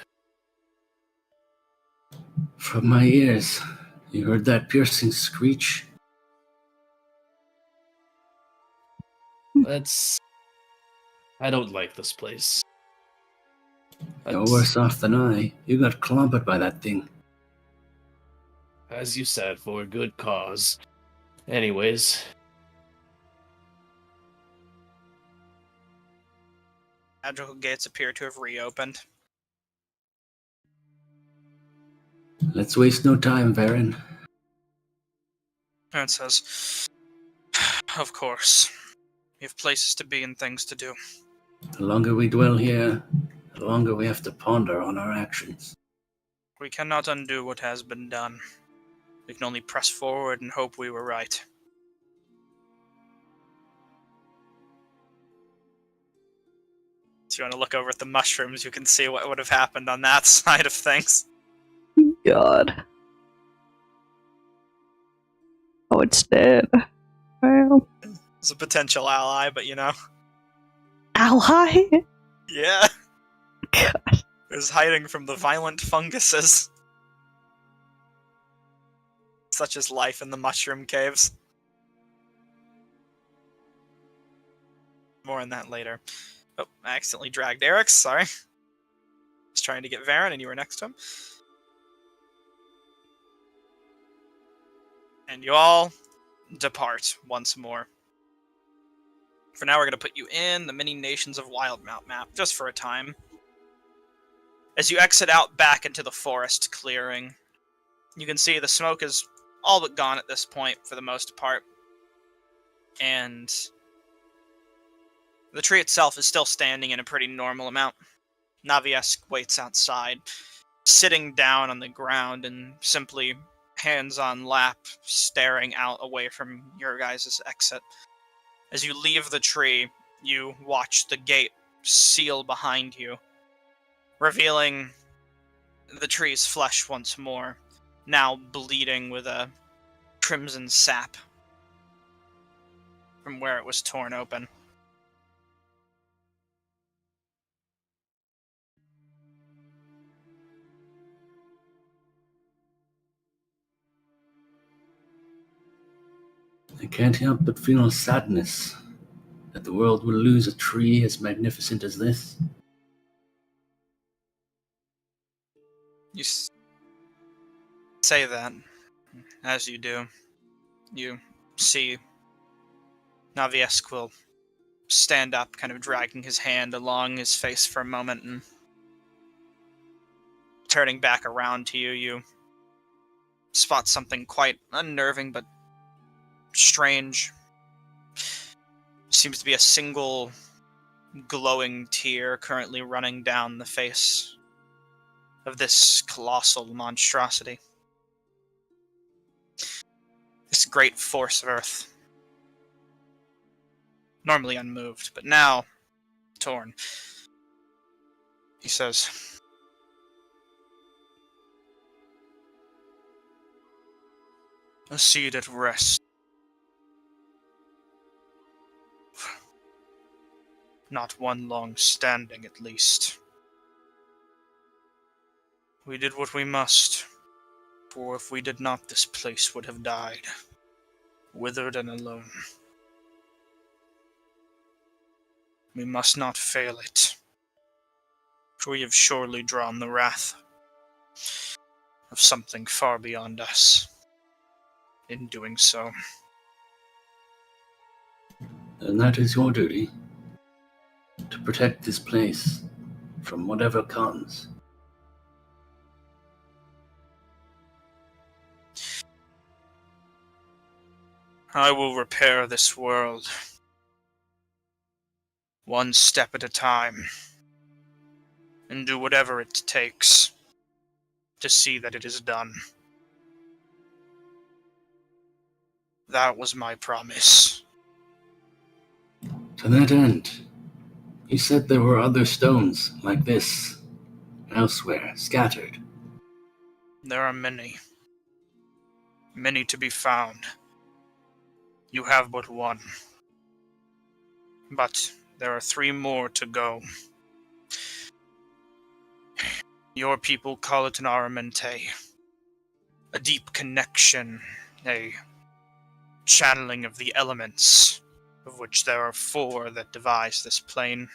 From my ears. You heard that piercing screech? I don't like this place. You're worse off than I. You got clobbered by that thing. As you said, for a good cause. Anyways. Magical gates appear to have reopened. Let's waste no time, Varen. And it says, of course. We have places to be and things to do. The longer we dwell here, the longer we have to ponder on our actions. We cannot undo what has been done. We can only press forward and hope we were right. So you want to look over at the mushrooms, you can see what would have happened on that side of things. God. Oh, it's dead. Well. It's a potential ally, but you know. Ally? Yeah. God. It was hiding from the violent funguses. Such is life in the mushroom caves. More on that later. Oh, I accidentally dragged Eric's, sorry. Was trying to get Varen and you were next to him. And you all depart once more. For now, we're going to put you in the many nations of Wildmount map, just for a time. As you exit out back into the forest clearing, you can see the smoke is all but gone at this point, for the most part. And the tree itself is still standing in a pretty normal amount. Naviesk waits outside, sitting down on the ground and simply hands on lap, staring out away from your guys' exit. As you leave the tree, you watch the gate seal behind you, revealing the tree's flesh once more, now bleeding with a crimson sap from where it was torn open. I can't help but feel sadness that the world will lose a tree as magnificent as this. You say that. As you do, you see Naviesk will stand up, kind of dragging his hand along his face for a moment, and turning back around to you, you spot something quite unnerving but strange. Seems to be a single glowing tear currently running down the face of this colossal monstrosity. This great force of Earth. Normally unmoved, but now torn. He says, "A seed at rest. Not one long standing, at least. We did what we must, for if we did not, this place would have died, withered and alone. We must not fail it, for we have surely drawn the wrath of something far beyond us in doing so." And that is your duty, to protect this place from whatever comes. I will repair this world, one step at a time, and do whatever it takes to see that it is done. That was my promise. To that end, you said there were other stones like this elsewhere, scattered. There are many. Many to be found. You have but one. But there are 3 more to go. Your people call it an aramente. A deep connection, a channeling of the elements, of which there are 4 that devise this plane.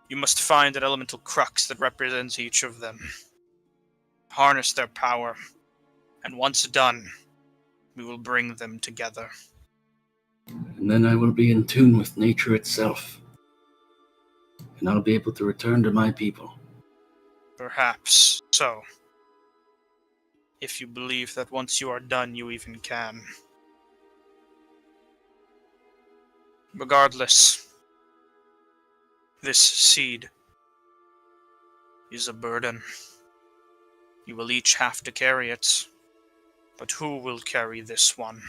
You must find an elemental crux that represents each of them. Harness their power, and once done, we will bring them together. And then I will be in tune with nature itself. And I'll be able to return to my people. Perhaps so. If you believe that once you are done, you even can. Regardless, this seed is a burden. You will each have to carry it, but who will carry this one?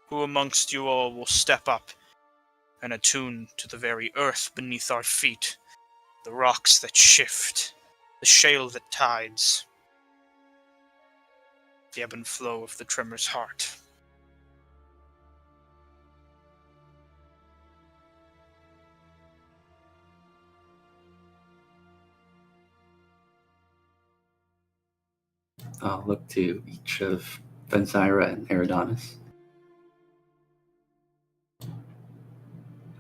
Who amongst you all will step up and attune to the very earth beneath our feet, the rocks that shift, the shale that tides, the ebb and flow of the tremor's heart? I'll look to each of Fenzira and Eridanis.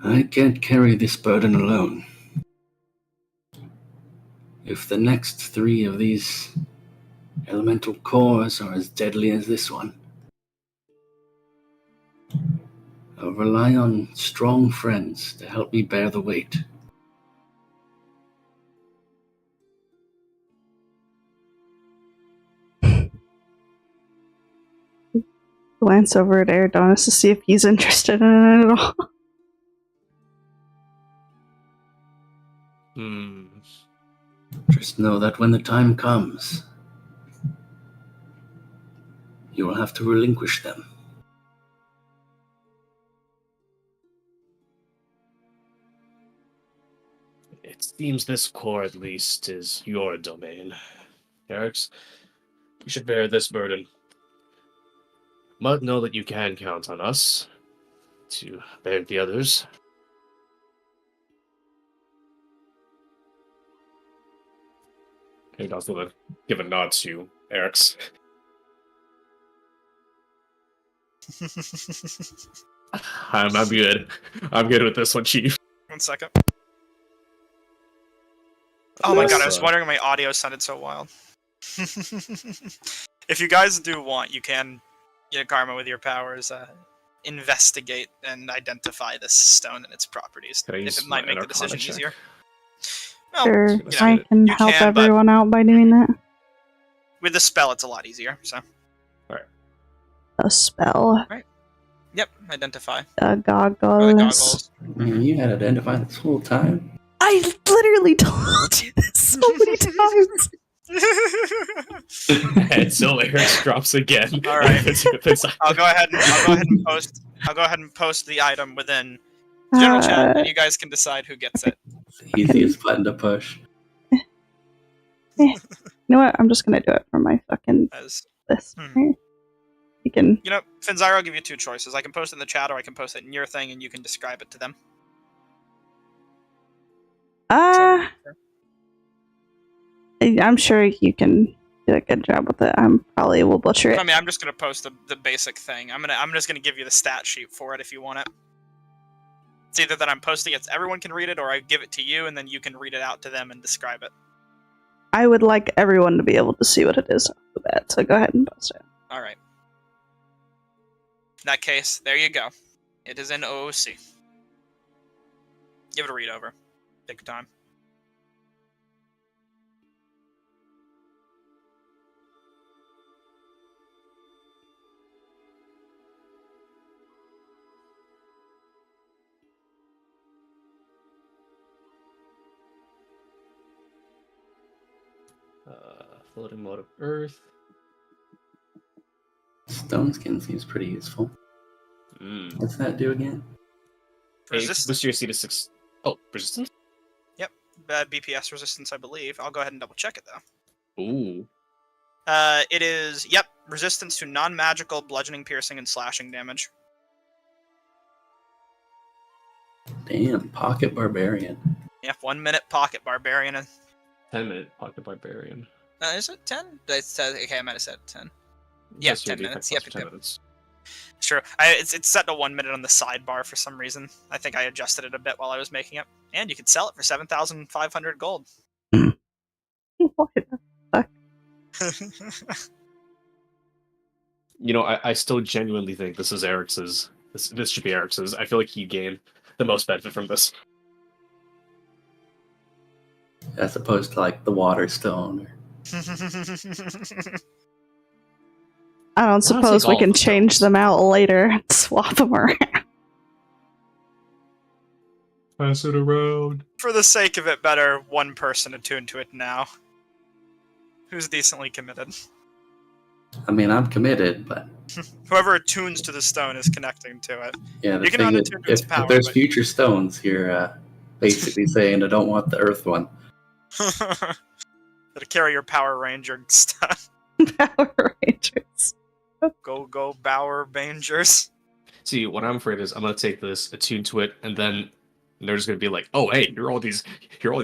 I can't carry this burden alone. If the next 3 of these elemental cores are as deadly as this one, I'll rely on strong friends to help me bear the weight. Glance over at Eridanis to see if he's interested in it at all. Just know that when the time comes, you will have to relinquish them. It seems this core, at least, is your domain. Eric's, you should bear this burden. But know that you can count on us to bear the others. And also give a nod to Eric's. I'm good. I'm good with this one, Chief. 1 second. Oh my god, I was Yes. wondering why my audio sounded so wild. If you guys do want, you can, Karma, with your powers, investigate and identify this stone and its properties. Can I If use it might my make the Arcana decision check? easier. Well, Sure, investigate I it. can You help can, but- everyone out by doing that. with the spell, it's a lot easier. So, A spell. yep, identify. The Or the goggles. goggles. Man, you had identified this whole time. I literally told you this so many times. And so Eric drops again. All right. Inside. I'll go ahead and post the item within the general chat, and you guys can decide who gets it. It's the easiest button to push. You know what? I'm just gonna do it for my fucking As this. Hmm. Right? You can. Finzyro, I'll give you 2 choices. I can post it in the chat, or I can post it in your thing, and you can describe it to them. I'm sure you can do a good job with it. I'm probably will butcher it. I mean, I'm just gonna post the basic thing. I'm just gonna give you the stat sheet for it if you want it. It's either that I'm posting it so everyone can read it, or I give it to you and then you can read it out to them and describe it. I would like everyone to be able to see what it is off the bat, so go ahead and post it. All right. In that case, there you go. It is in OOC. Give it a read over. Take your time. Floating mode of Earth. Stone skin seems pretty useful. Mm. What's that do again? Resistance. Boost your AC to 6. Oh, resistance? Bad BPS resistance, I believe. I'll go ahead and double check it though. Ooh. It is, resistance to non-magical bludgeoning, piercing, and slashing damage. Damn, Pocket Barbarian. Yeah, 1 minute pocket barbarian. 10-minute Pocket Barbarian. Is it 10? Okay, I might have said 10. Yeah, Yes, 10 your minutes. defense Yep, lasts for 10 yep. minutes. Sure. It's set to 1 minute on the sidebar for some reason. I think I adjusted it a bit while I was making it. And you could sell it for 7,500 gold. What the fuck? You know, I still genuinely think this is Eric's. This should be Eric's. I feel like he gained the most benefit from this. As opposed to like the water stone. I don't suppose we all can the change stones. them out later and swap them around. Pass it around. For the sake of it, better one person attuned to it now. Who's decently committed. I mean, I'm committed, but Whoever attunes to the stone is connecting to it. yeah, the You can thing is, unattune to its if power, there's but- future stones, you're basically saying I don't want the Earth one. Gotta carry your Power Ranger stuff. Power Rangers. Go Bower Bangers. See, what I'm afraid is I'm gonna take this, attune to it, and then they're just gonna be like, "Oh, hey, here are all these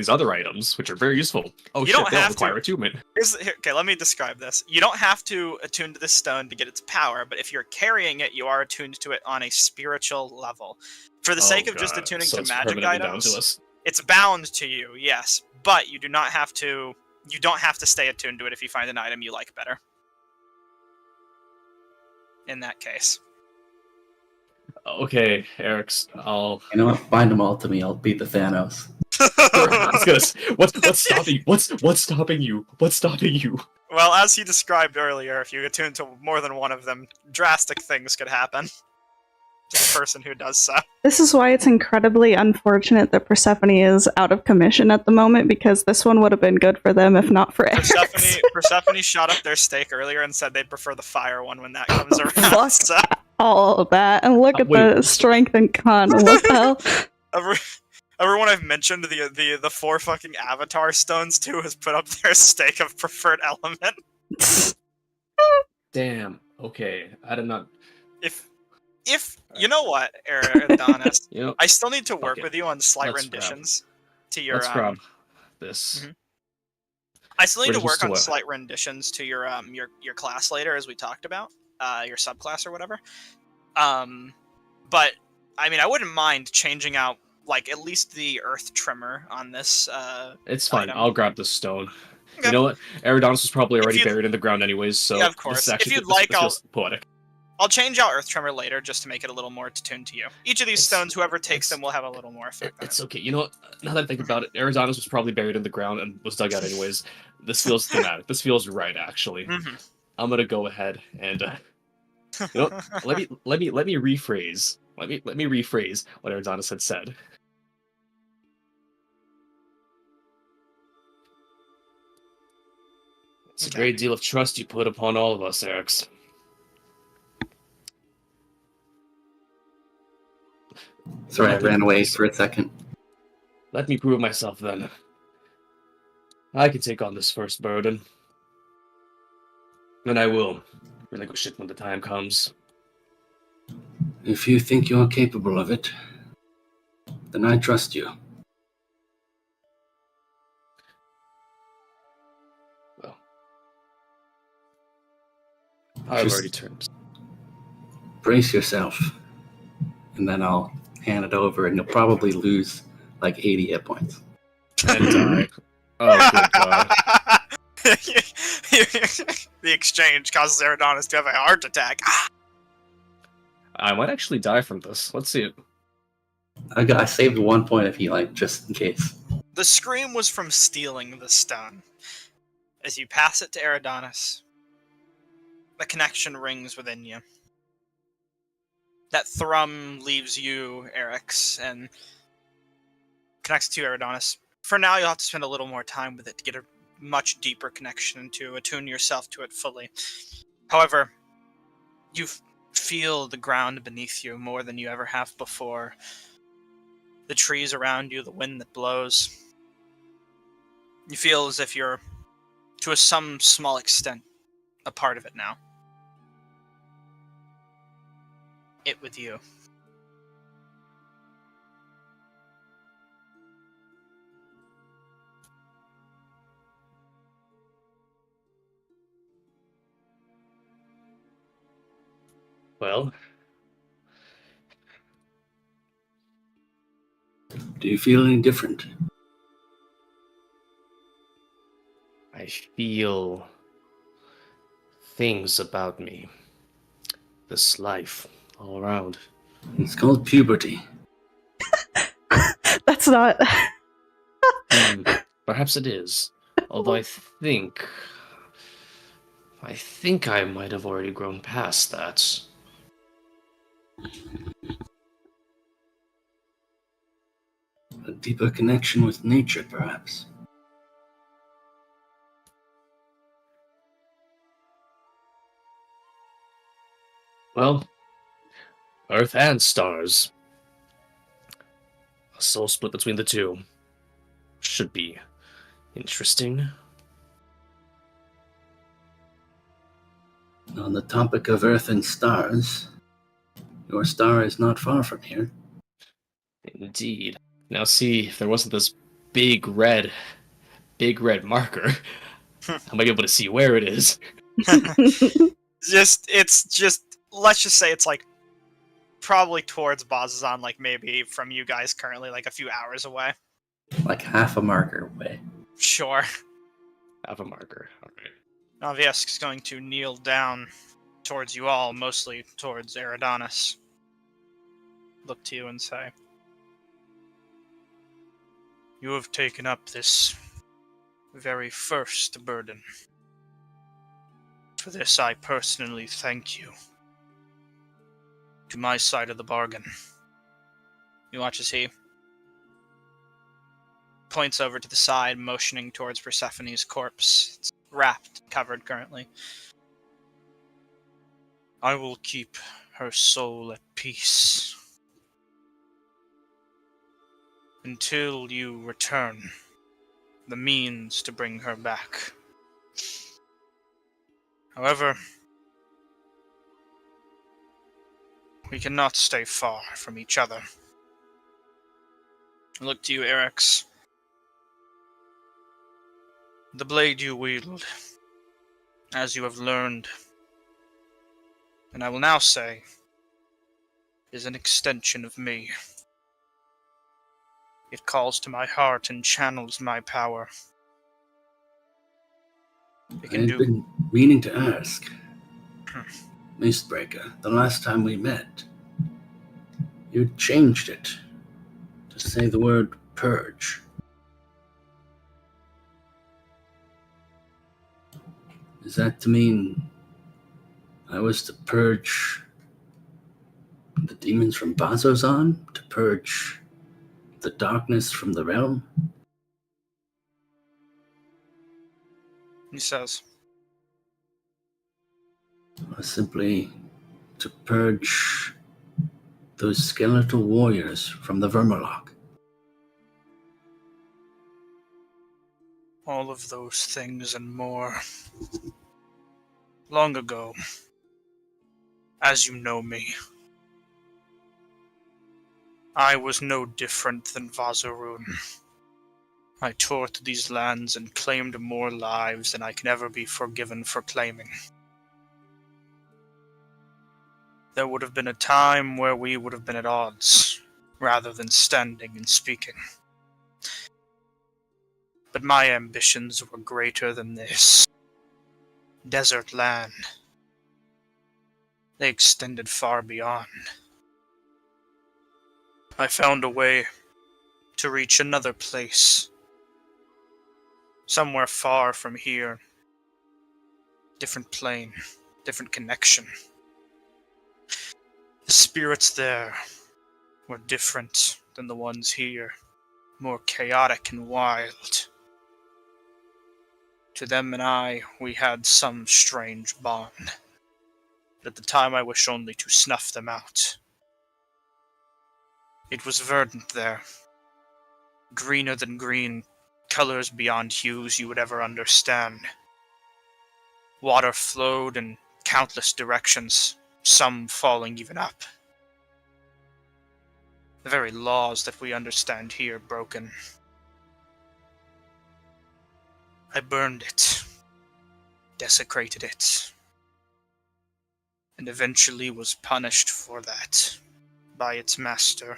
other items which are very useful. Oh You shit, don't they all have to. require attunement." Okay, let me describe this. You don't have to attune to this stone to get its power, but if you're carrying it, you are attuned to it on a spiritual level. For the sake of just attuning so to it's magic permanently down items, to us. it's bound to you, yes, but you do not have to. You don't have to stay attuned to it if you find an item you like better. In that case, Okay, Eric's. I'll. You know what? Find them all to me. I'll beat the Thanos. I was gonna say, what's stopping? What's stopping you? What's stopping you? well, as he described earlier, if you attune to more than one of them, drastic things could happen to the person who does so. This is why it's incredibly unfortunate that Persephone is out of commission at the moment, because this one would have been good for them if not for Eric. Persephone shot up their stake earlier and said they'd prefer the fire one when that comes around. Fuck. So, All of that, and look at Wait. the strength and con. What the hell? everyone I've mentioned, the 4 fucking avatar stones too, has put up their stake of preferred element. Damn. Okay, I did not. If you know what, Adonis, You know, I still need to work it. with you on slight Let's renditions to your let's grab this. Mhm. I still need to Renditions work to on what? slight renditions to your class later, as we talked about, your subclass or whatever. But, I mean, I wouldn't mind changing out, like, at least the earth trimmer on this, It's fine. item. I'll grab the stone. Okay. You know what? Eridanus was probably already you'd- buried in the ground anyways, so Yeah, of this course. is If actually you'd this, like, this feels poetic. I'll change out earth tremor later just to make it a little more attuned to you. Each of these It's- stones, whoever takes it's- them will have a little more effect on It's it. okay. You know what? Now that I think about it, Eridanus was probably buried in the ground and was dug out anyways. This feels thematic. This feels right, actually. Mhm. I'm gonna go ahead and you know, let me rephrase. Let me rephrase what Eridanus had said. It's a Okay. great deal of trust you put upon all of us, Eric's. Sorry, I ran away for a second. Let me prove myself then. I can take on this first burden. And I will relinquish it when the time comes. If you think you are capable of it, then I trust you. Well, I've Just- already turned. Brace yourself, and then I'll hand it over, and you'll probably lose like 80 hit points. And die. Oh, good god. The exchange causes Eridanus to have a heart attack. I might actually die from this. Let's see it. I saved 1 point if you like, just in case. The scream was from stealing the stone. As you pass it to Eridanus, the connection rings within you. That thrum leaves you, Eric's, and connects to Eridanus. For now, you'll have to spend a little more time with it to get a much deeper connection and to attune yourself to it fully. However, you feel the ground beneath you more than you ever have before. The trees around you, the wind that blows. You feel as if you're, to some small extent, a part of it now. It with you. Well, Do you feel any different? I feel things about me. This life all around. It's called puberty. That's not. Perhaps it is. Although I think I might have already grown past that. A deeper connection with nature, perhaps. Well, Earth and stars. A soul split between the two. Should be interesting. On the topic of Earth and stars, your star is not far from here. Indeed. Now see, if there wasn't this big red marker, I might be able to see where it is. Let's just say it's like probably towards Bazazan, like maybe from you guys currently like a few hours away. Like half a marker away. Sure. Have a marker. Alright. Naviesk is going to kneel down towards you all, mostly towards Eridanus. Look to you and say, "You have taken up this very first burden. For this I personally thank you. To my side of the bargain." You watch as he points over to the side, motioning towards Persephone's corpse. It's wrapped, covered currently. "I will keep her soul at peace until you return the means to bring her back. However, we cannot stay far from each other." I look to you, Erix. The blade you wield, as you have learned, and I will now say, is an extension of me. It calls to my heart and channels my power. It can I've been meaning to ask. Mistbreaker, the last time we met, you changed it to say the word purge. Is that to mean I was to purge the demons from Bazozan? To purge the darkness from the realm? He says, Or simply to purge those skeletal warriors from the Vermalock? all of those things and more. Long ago, as you know me, I was no different than Vazarun. I tore to these lands and claimed more lives than I can ever be forgiven for claiming. There would have been a time where we would have been at odds, rather than standing and speaking. But my ambitions were greater than this. Desert land. They extended far beyond. I found a way to reach another place. Somewhere far from here. Different plane, different connection. The spirits there were different than the ones here. More chaotic and wild. To them and I, we had some strange bond. But at the time I wish only to snuff them out. It was verdant there. Greener than green, colors beyond hues you would ever understand. Water flowed in countless directions, some falling even up. The very laws that we understand here broken. I burned it, desecrated it, and eventually was punished for that by its master.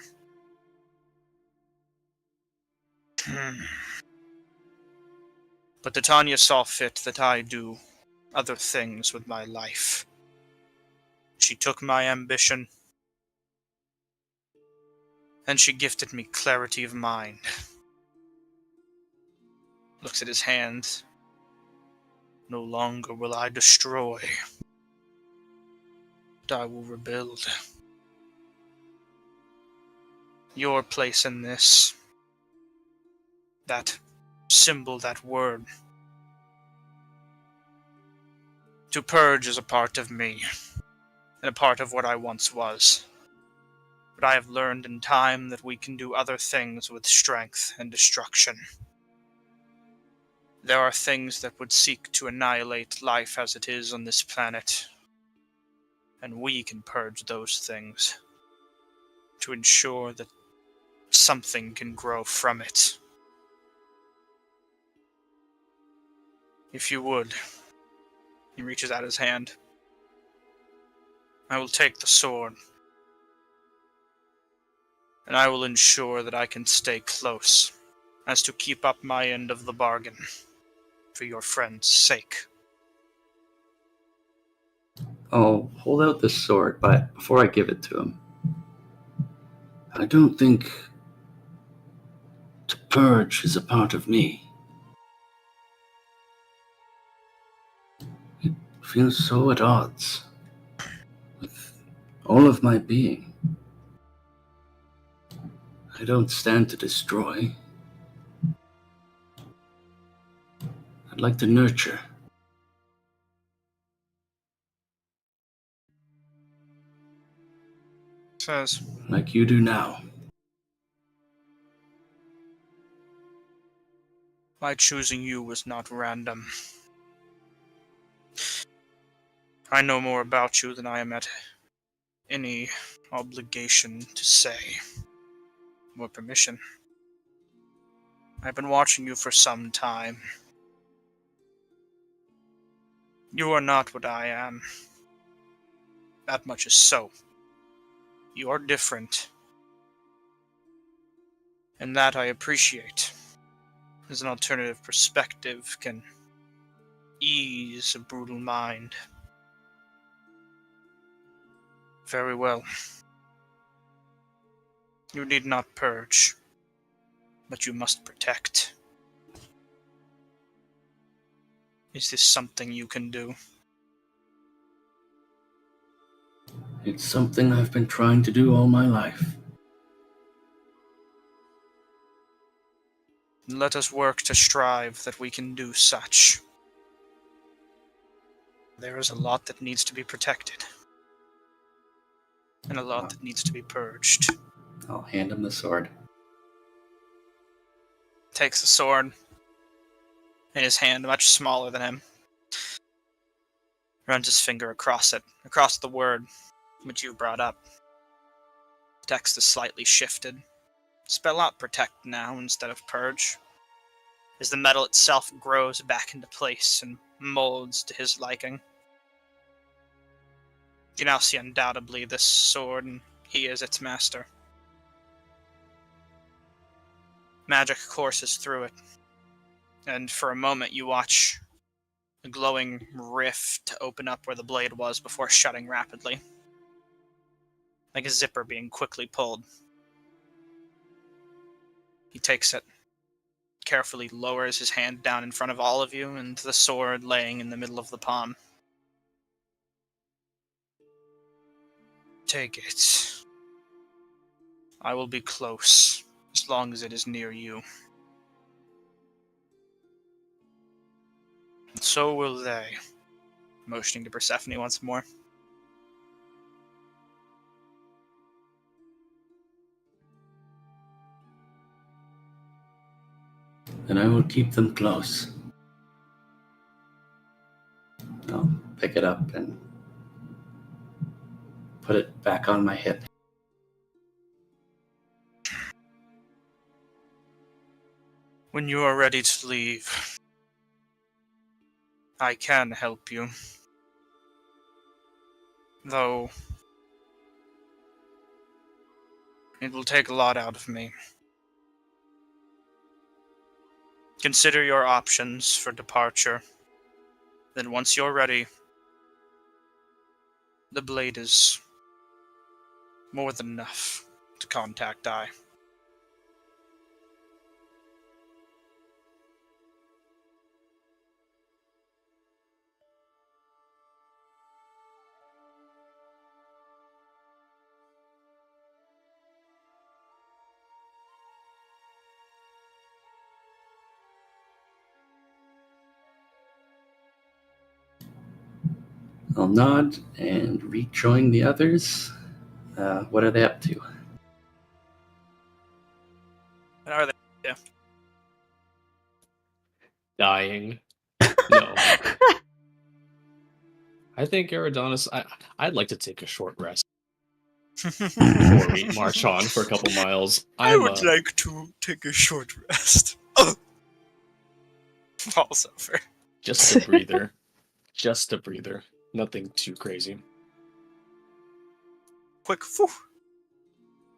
But Titania saw fit that I do other things with my life. She took my ambition, and she gifted me clarity of mind. Looks at his hand. No longer will I destroy, but I will rebuild. Your place in this, that symbol, that word. To purge is a part of me, and a part of what I once was. But I have learned in time that we can do other things with strength and destruction. There are things that would seek to annihilate life as it is on this planet, and we can purge those things to ensure that something can grow from it. If you would, he reaches out his hand. I will take the sword, and I will ensure that I can stay close, as to keep up my end of the bargain, for your friend's sake. I'll hold out the sword, but before I give it to him, I don't think to purge is a part of me. It feels so at odds with all of my being. I don't stand to destroy. I'd like to nurture. Says, Like you do now. my choosing you was not random. I know more about you than I am at any obligation to say, or permission. I've been watching you for some time. You are not what I am. That much is so. You are different. And that I appreciate. As an alternative perspective can ease a brutal mind. Very well. You need not purge, but you must protect. Is this something you can do? It's something I've been trying to do all my life. Let us work to strive that we can do such. There is a lot that needs to be protected. And a lot that needs to be purged. I'll hand him the sword. Takes the sword in his hand, much smaller than him. Runs his finger across it, across the word which you brought up. The text is slightly shifted. Spell out protect now instead of purge. As the metal itself grows back into place and molds to his liking. You now see undoubtedly this sword, and he is its master. Magic courses through it, and for a moment you watch a glowing rift open up where the blade was before shutting rapidly. Like a zipper being quickly pulled. He takes it, carefully lowers his hand down in front of all of you, and the sword laying in the middle of the palm. Take it. I will be close, as long as it is near you. And so will they. Motioning to Persephone once more. And I will keep them close. I'll pick it up and put it back on my hip. When you are ready to leave, I can help you. Though, it will take a lot out of me. Consider your options for departure. Then once you're ready, the blade is more than enough to contact I. I'll nod and rejoin the others. What are they up to? And are they? Yeah. Dying. No. I think Eridanos, I'd like to take a short rest before we march on for a couple miles. I would like to take a short rest. Falls over. Just a breather. Just a breather. Nothing too crazy. Quick, whew.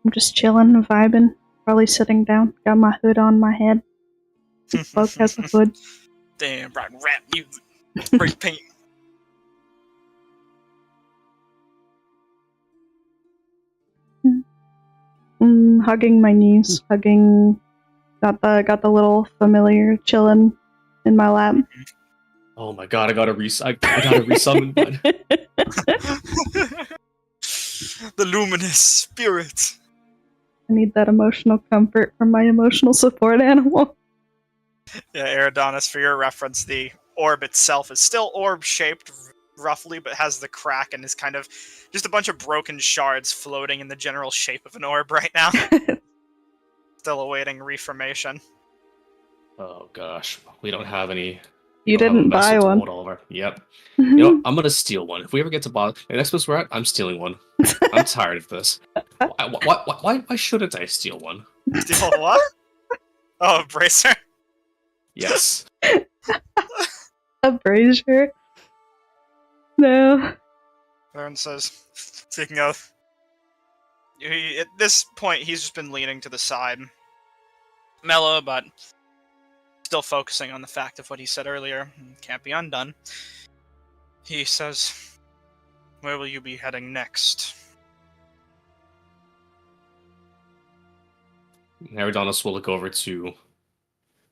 I'm just chilling, vibing, probably sitting down. Got my hood on my head. Cloak has a hood. Damn, right, rap music. Spray paint. Hugging my knees, hugging. Got the little familiar chilling in my lap. Oh my god, I gotta resummon one. The luminous spirit. I need that emotional comfort from my emotional support animal. Yeah, Eridanos, for your reference, the orb itself is still orb-shaped, roughly, but has the crack and is kind of just a bunch of broken shards floating in the general shape of an orb right now. Still awaiting reformation. Oh gosh, we don't have any. You don't have a didn't vessel buy to one. hold all of our- Yep. You know, I'm gonna steal one. If we ever get to the next place we're at, I'm stealing one. I'm tired of this. Why shouldn't I steal one? Steal what? Oh, a bracer? Yes. A brazier? No. Varen says, taking a At this point, he's just been leaning to the side. Mellow, but still focusing on the fact of what he said earlier. Can't be undone. He says, "Where will you be heading next?" Eridanos will look over to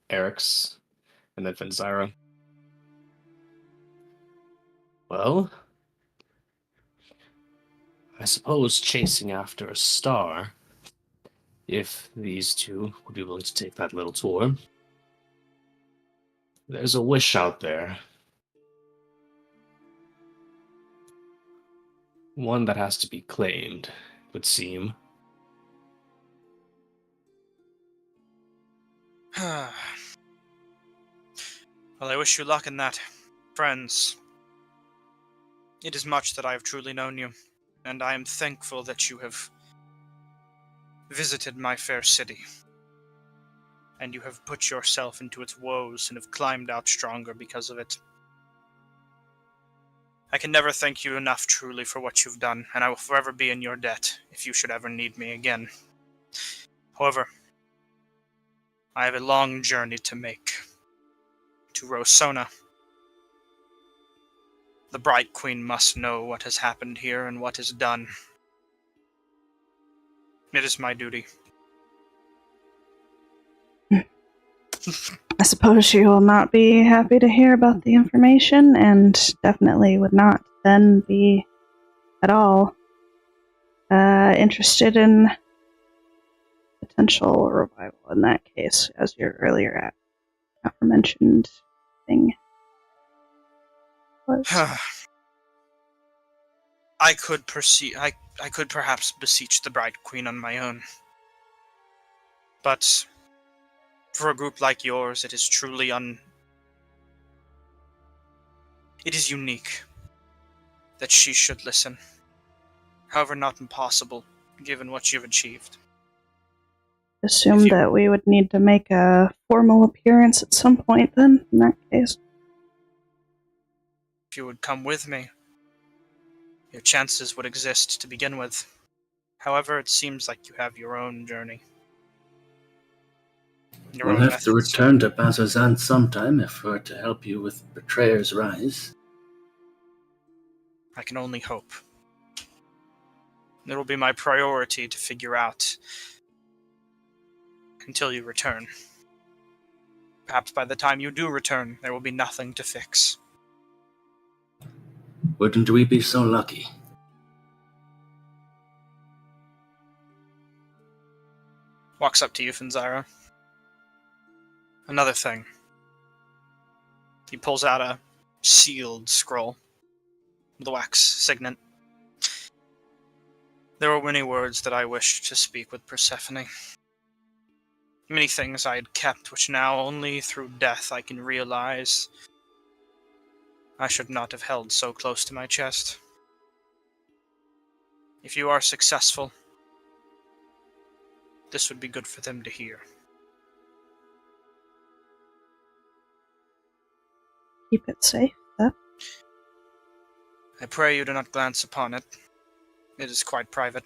Eric's and then Fenzira. Well, I suppose chasing after a star, if these two would be willing to take that little tour. There's a wish out there. One that has to be claimed, it would seem. Well, I wish you luck in that, friends. It is much that I have truly known you, and I am thankful that you have visited my fair city. And you have put yourself into its woes and have climbed out stronger because of it. I can never thank you enough truly for what you've done, and I will forever be in your debt if you should ever need me again. However, I have a long journey to make. To Rosona. The Bright Queen must know what has happened here and what is done. It is my duty. I suppose she will not be happy to hear about the information, and definitely would not then be at all interested in potential revival in that case, as your earlier aforementioned thing was. I could perhaps beseech the Bright Queen on my own. But for a group like yours, it is truly it is unique that she should listen. However, not impossible, given what you've achieved. Assume that we would need to make a formal appearance at some point then, in that case. If you would come with me, your chances would exist to begin with. However, it seems like you have your own journey. We'll have to return to Bazazan sometime if we're to help you with Betrayer's Rise. I can only hope. It will be my priority to figure out until you return. Perhaps by the time you do return, there will be nothing to fix. Wouldn't we be so lucky? Walks up to you, Fenzira. Another thing. He pulls out a sealed scroll with a wax signet. There were many words that I wished to speak with Persephone. Many things I had kept, which now only through death I can realize I should not have held so close to my chest. If you are successful, this would be good for them to hear. Keep it safe, though. I pray you do not glance upon it. It is quite private.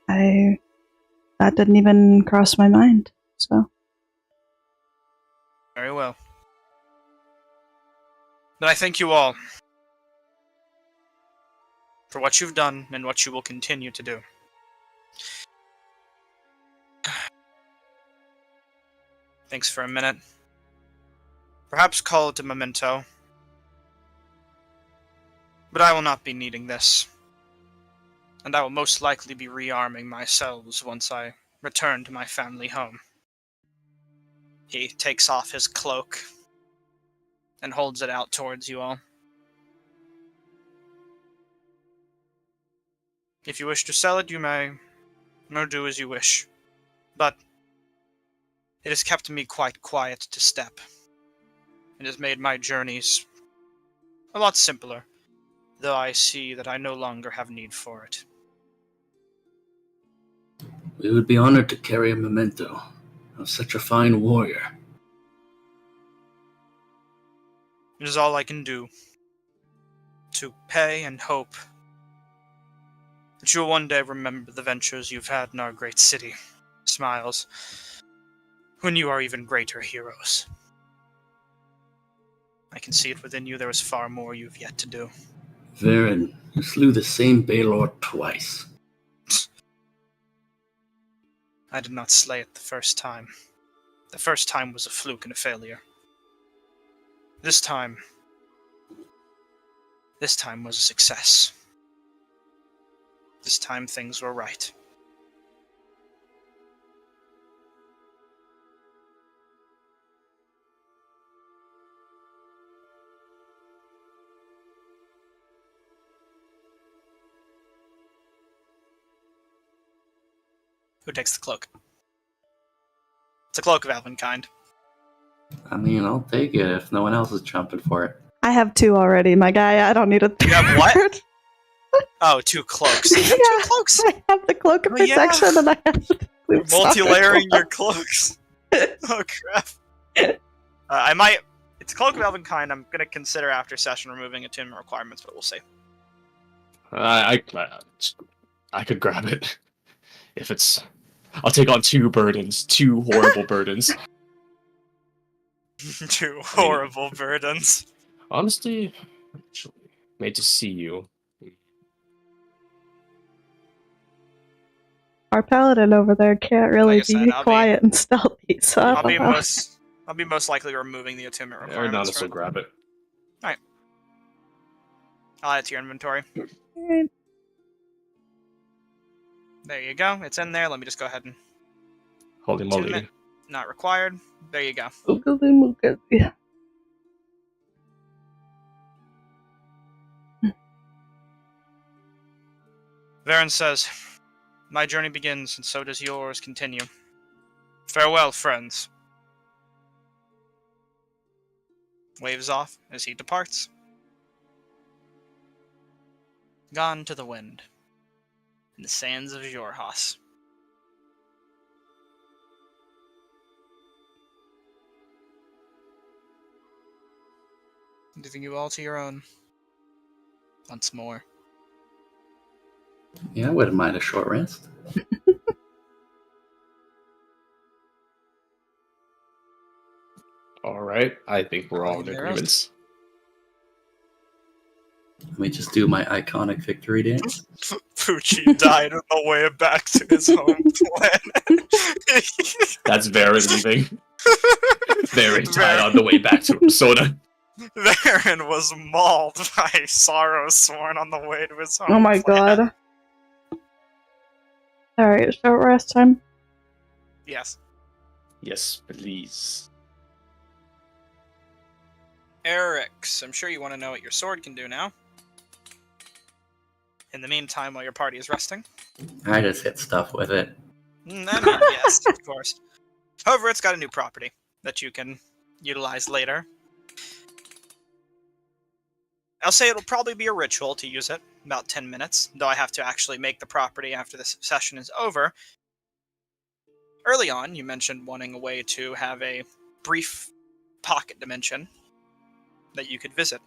That didn't even cross my mind, so. Very well. Then I thank you all for what you've done and what you will continue to do. Thanks for a minute. Perhaps call it a memento. But I will not be needing this. And I will most likely be rearming myself once I return to my family home. He takes off his cloak and holds it out towards you all. If you wish to sell it, you may, or do as you wish. But it has kept me quite quiet to step. It has made my journeys a lot simpler, though I see that I no longer have need for it. We would be honored to carry a memento of such a fine warrior. It is all I can do to pay and hope that you will one day remember the ventures you've had in our great city. Smiles. When you are even greater heroes. I can see it within you. There is far more you've yet to do. Varen, you slew the same Baylord twice. I did not slay it the first time. The first time was a fluke and a failure. This time was a success. This time things were right. Who takes the cloak? It's a cloak of Elvenkind. I mean, I'll take it if no one else is jumping for it. I have 2 already, my guy. I don't need a third. You have what? Oh, 2 clokes. You have 2 cloaks. I have the cloak of Oh, yeah. protection and I have the Multi-layering your cloaks. Oh crap. I might. It's a cloak of Elvenkind. I'm gonna consider after session removing attunement requirements, but we'll see. I could grab it if it's. I'll take on 2 burdens, 2 horrible burdens. 2 horrible burdens. Honestly, actually, made to see you. Our paladin over there can't really Like I said, be I'll be- quiet and stealthy, so I I'll don't be know. most likely removing the attunement requirements. Aeronautics will grab it. I'll add it to your inventory. Alright. There you go. It's in there. Let me just go ahead and Holy moly. attunement not required. There you go. Oogly moogly. Varen says, "My journey begins, and so does yours continue. Farewell, friends." Waves off as he departs. Gone to the wind, in the sands of Jorhas. Leaving you all to your own. Once more. Yeah, I wouldn't mind a short rest. Alright, I think we're all in There agreement. Let me just do my iconic victory dance. Pucci died on the way back to his home planet. That's Varen leaving. Varen died on the way back to Persona. Varen was mauled by Sorrow Sworn on the way to his home Oh my planet. god. Alright, short rest time. Yes. Yes, please. Eric's, I'm sure you want to know what your sword can do now. In the meantime, while your party is resting. I just hit stuff with it. I mean, yes, of course. However, it's got a new property that you can utilize later. I'll say it'll probably be a ritual to use it, about 10 minutes, though I have to actually make the property after this session is over. Early on, you mentioned wanting a way to have a brief pocket dimension that you could visit.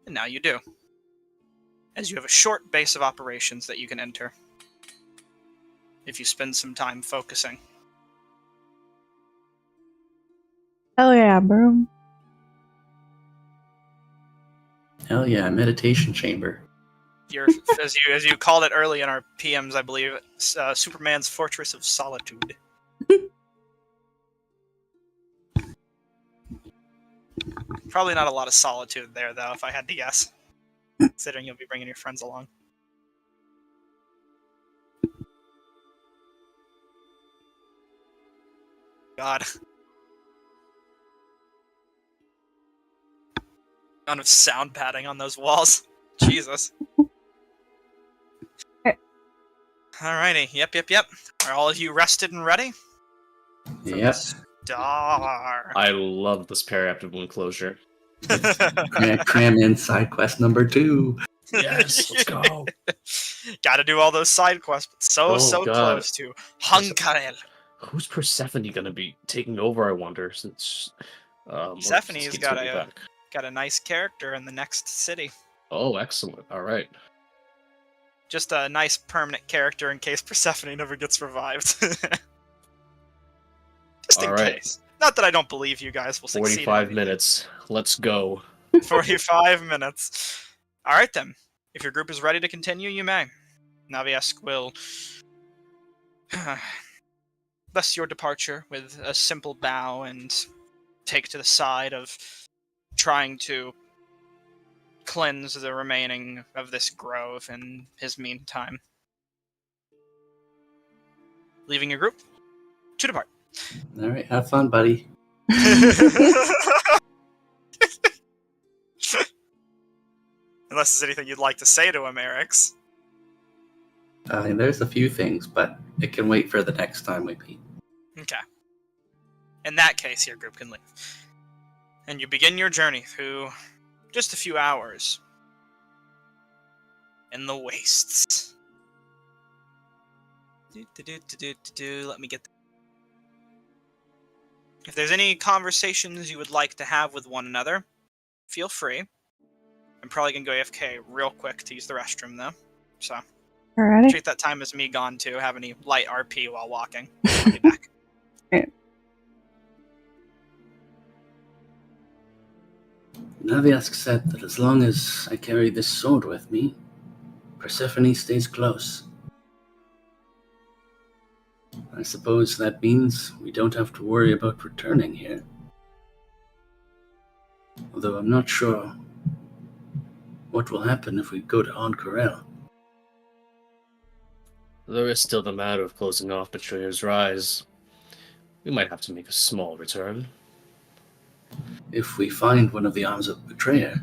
And now you do. As you have a short base of operations that you can enter. If you spend some time focusing. Hell yeah, bro. Hell yeah, meditation chamber. Your, as you called it early in our PMs, I believe, Superman's Fortress of Solitude. Probably not a lot of solitude there, though, if I had to guess. Considering you'll be bringing your friends along. God. Amount of sound padding on those walls. Jesus. Alrighty. Yep. Are all of you rested and ready? Yep. Star. I love this periaptive wound closure. Cram in side quest number 2. Yes, let's go. Gotta do all those side quests, but so God. close to Hunkarel. Who's Persephone gonna be taking over, I wonder, since Persephone's Morpheus got will be back. got a nice character in the next city. Oh, excellent. Alright. Just a nice permanent character in case Persephone never gets revived. Just in All right. case. Not that I don't believe you guys will succeed. 45 minutes. Let's go. 45 minutes. Alright then. If your group is ready to continue, you may. Naviesk will bless your departure with a simple bow and take to the side of trying to cleanse the remaining of this grove in his meantime. Leaving your group to depart. All right, have fun, buddy. Unless there's anything you'd like to say to him, Erix. There's a few things, but it can wait for the next time we meet. Okay. In that case, your group can leave. And you begin your journey through just a few hours in the wastes. Let me get. If there's any conversations you would like to have with one another, feel free. I'm probably gonna go AFK real quick to use the restroom though, so Alrighty. treat that time as me gone to have any light RP while walking. I'll be back. Naviesk said that as long as I carry this sword with me, Persephone stays close. I suppose that means we don't have to worry about returning here. Although I'm not sure what will happen if we go to Ank'Harel. There is still the matter of closing off Betrayer's Rise. We might have to make a small return. If we find one of the arms of Betrayer,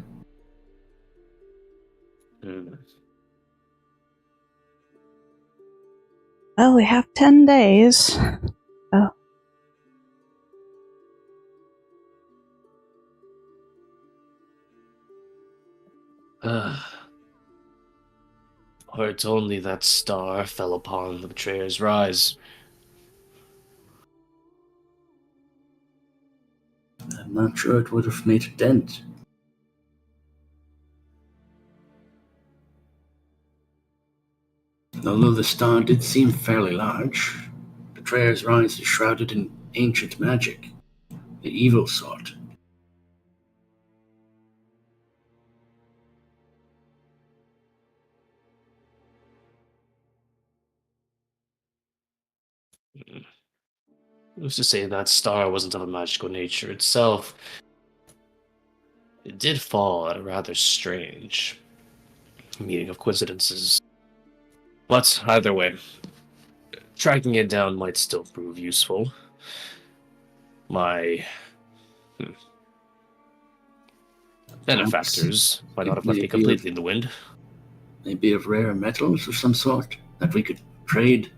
Well, we have 10 days. Oh. Or it's only that star fell upon the Betrayer's Rise. I'm not sure it would have made a dent. Although the star did seem fairly large, Betrayer's Rise is shrouded in ancient magic, the evil sort. Who's to say that star wasn't of a magical nature itself? It did fall at a rather strange meeting of coincidences. But either way, tracking it down might still prove useful. My benefactors might not have left me completely in the wind. Maybe of rare metals of some sort that we could trade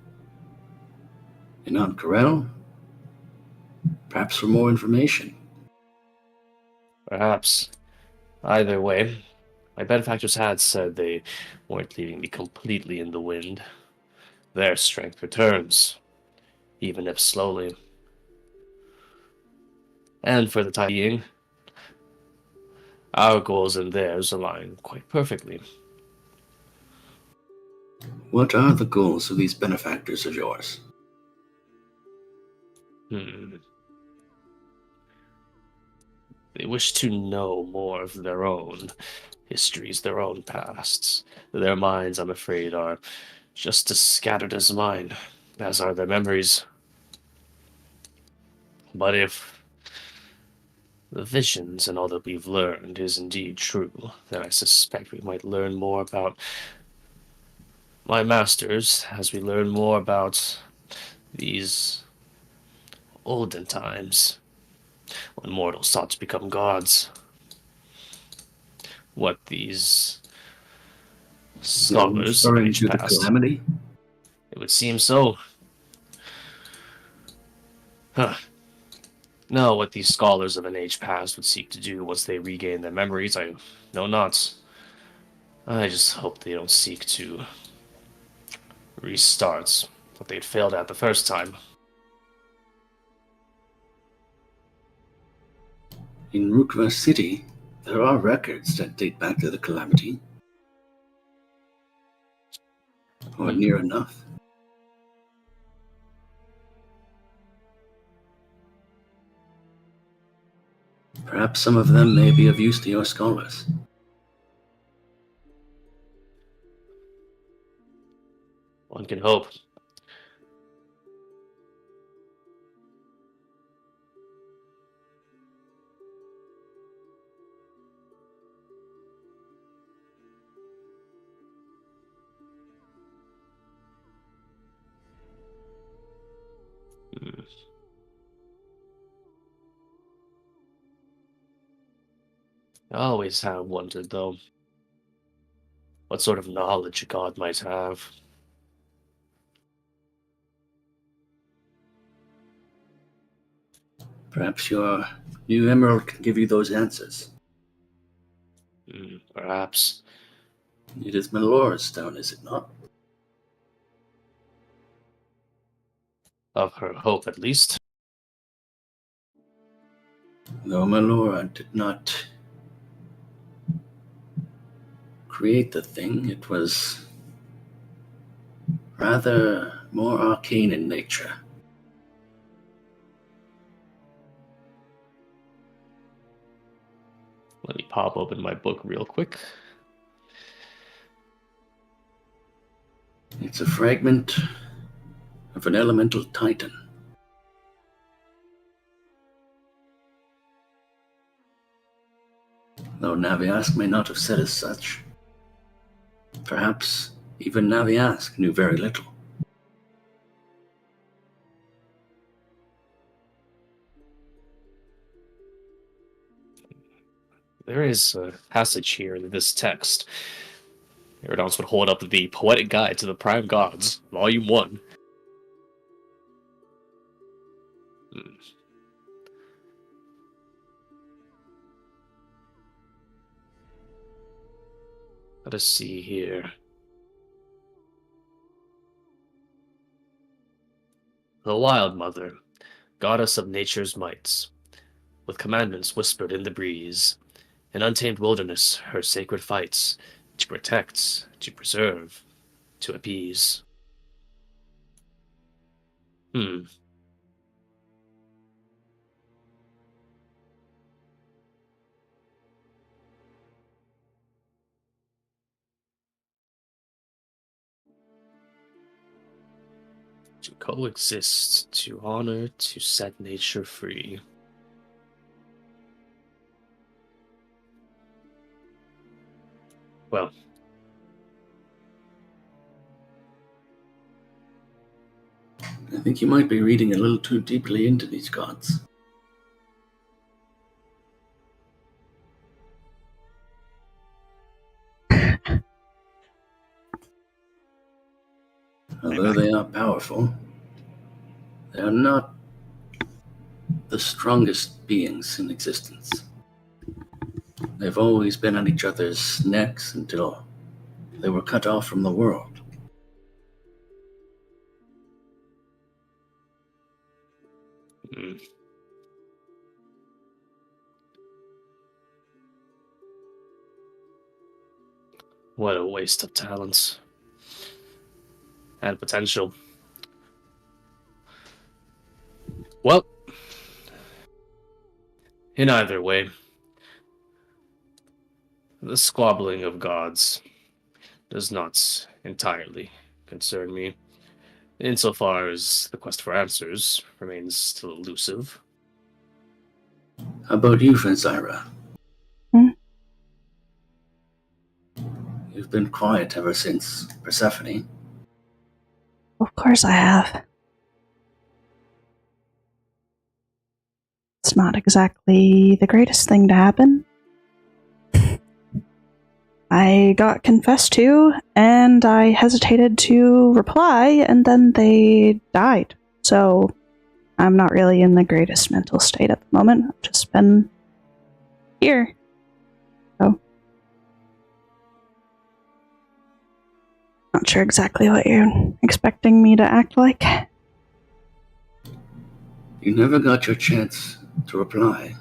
in Ank'Harel? Perhaps for more information. Perhaps. Either way, my benefactors had said they weren't leaving me completely in the wind. Their strength returns, even if slowly. And for the time being, our goals and theirs align quite perfectly. What are the goals of these benefactors of yours? They wish to know more of their own histories, their own pasts. Their minds, I'm afraid, are just as scattered as mine, as are their memories. But if the visions and all that we've learned is indeed true, then I suspect we might learn more about my masters as we learn more about these olden times when mortals sought to become gods. What these scholars of age to the past. calamity? It would seem so. No, what these scholars of an age past would seek to do once they regain their memories, I know not. I just hope they don't seek to restart what they'd failed at the first time. In Rukva City, there are records that date back to the calamity. or near enough. Perhaps some of them may be of use to your scholars. One can hope. Hmm. I always have wondered, though, what sort of knowledge a god might have. Perhaps your new emerald can give you those answers. Perhaps. It is Melora's stone, is it not? Of her hope, at least. Though Melora did not create the thing, it was rather more arcane in nature. Let me pop open my book real quick. It's a fragment of an elemental titan. Though Naviask may not have said as such, perhaps even Naviask knew very little. There is a passage here in this text. Eridons would hold up the Poetic Guide to the Prime Gods, Volume 1. Let us see here. The Wild Mother, goddess of nature's mights, with commandments whispered in the breeze, in untamed wilderness her sacred fights, to protect, to preserve, to appease. To coexist, to honor, to set nature free. Well, I think you might be reading a little too deeply into these gods. Although they are powerful, they are not the strongest beings in existence. They've always been on each other's necks until they were cut off from the world. What a waste of talents and potential. Well, in either way, the squabbling of gods does not entirely concern me, insofar as the quest for answers remains still elusive. How about you, Fenzira? You've been quiet ever since Persephone. Of course I have. It's not exactly the greatest thing to happen. I got confessed to, and I hesitated to reply, and then they died. So I'm not really in the greatest mental state at the moment. I've just been here. So not sure exactly what you're expecting me to act like. You never got your chance to reply,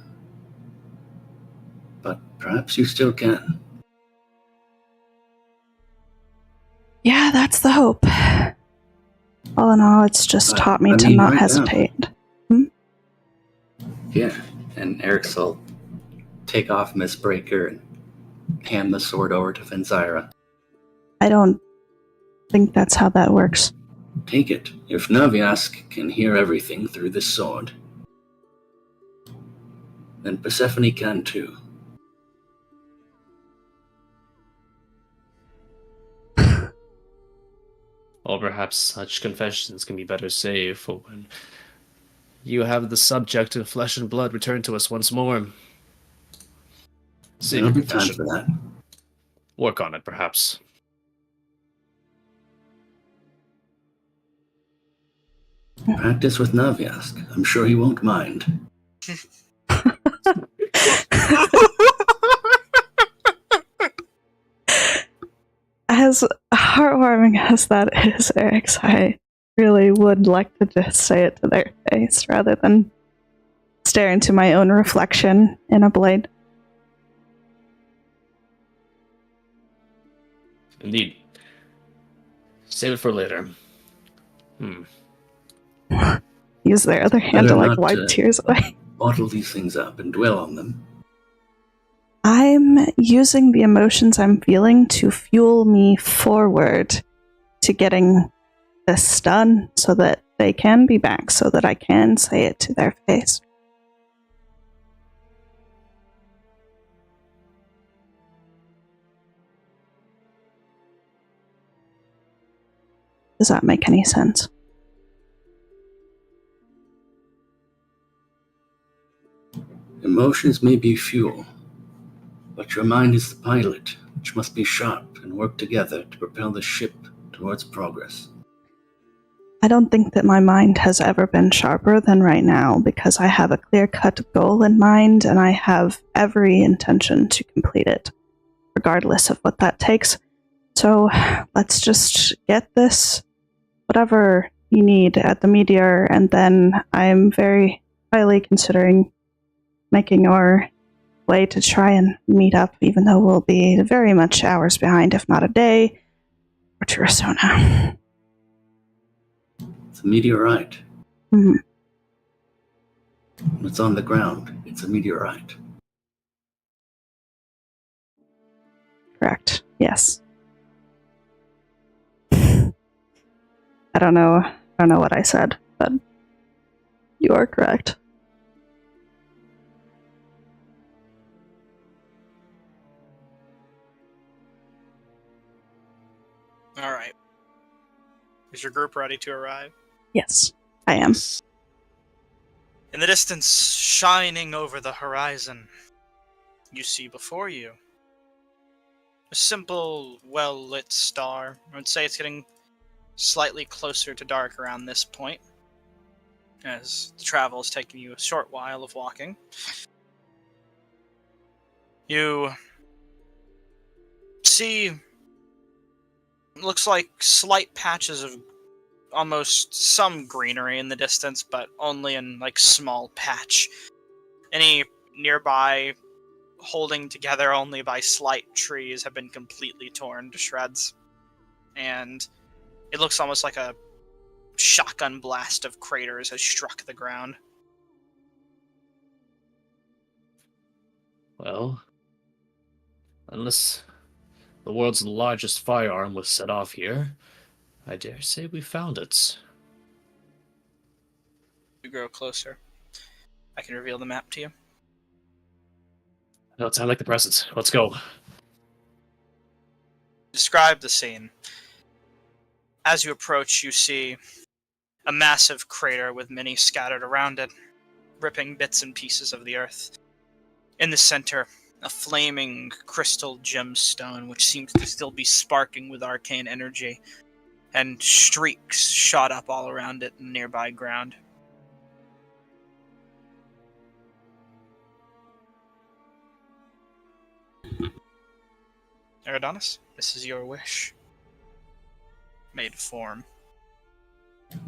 but perhaps you still can. Yeah, that's the hope. All in all, it's just taught me to not hesitate. Yeah, and Eric's will take off Miss Breaker and hand the sword over to Fenzira. I don't think that's how that works. Take it. If Naviask can hear everything through this sword, then Persephone can too. Or perhaps such confessions can be better saved for when you have the subject in flesh and blood return to us once more. Save There'll your be time confession. for that. Work on it, perhaps. Practice with Naviask. I'm sure he won't mind. As heartwarming as that is, Eric's, I really would like to just say it to their face rather than stare into my own reflection in a blade. Indeed. Save it for later. Use their other hand to Better not, wipe tears away. Bottle these things up and dwell on them. I'm using the emotions I'm feeling to fuel me forward to getting this done so that they can be back, so that I can say it to their face. Does that make any sense? Emotions may be fuel, but your mind is the pilot, which must be sharp and work together to propel the ship towards progress. I don't think that my mind has ever been sharper than right now because I have a clear-cut goal in mind and I have every intention to complete it, regardless of what that takes. So let's just get this, whatever you need at the Meteor, and then I'm very highly considering making our way to try and meet up, even though we'll be very much hours behind, if not a day, or two or so now. It's a meteorite. Mm-hmm. When it's on the ground, it's a meteorite. Correct. Yes. I don't know what I said, but you are correct. All right. Is your group ready to arrive? Yes, I am. In the distance, shining over the horizon, you see before you a simple, well-lit star. I would say it's getting slightly closer to dark around this point, as the travel is taking you a short while of walking. You see, looks like slight patches of almost some greenery in the distance, but only in small patch. Any nearby holding together only by slight trees have been completely torn to shreds. And it looks almost like a shotgun blast of craters has struck the ground. Well, unless the world's largest firearm was set off here, I dare say we found it. You grow closer. I can reveal the map to you. No, it sounds like the present. Let's go. Describe the scene. As you approach, you see a massive crater with many scattered around it, ripping bits and pieces of the earth. In the center, a flaming crystal gemstone which seems to still be sparking with arcane energy, and streaks shot up all around it in nearby ground. Eridonis, this is your wish. Made form.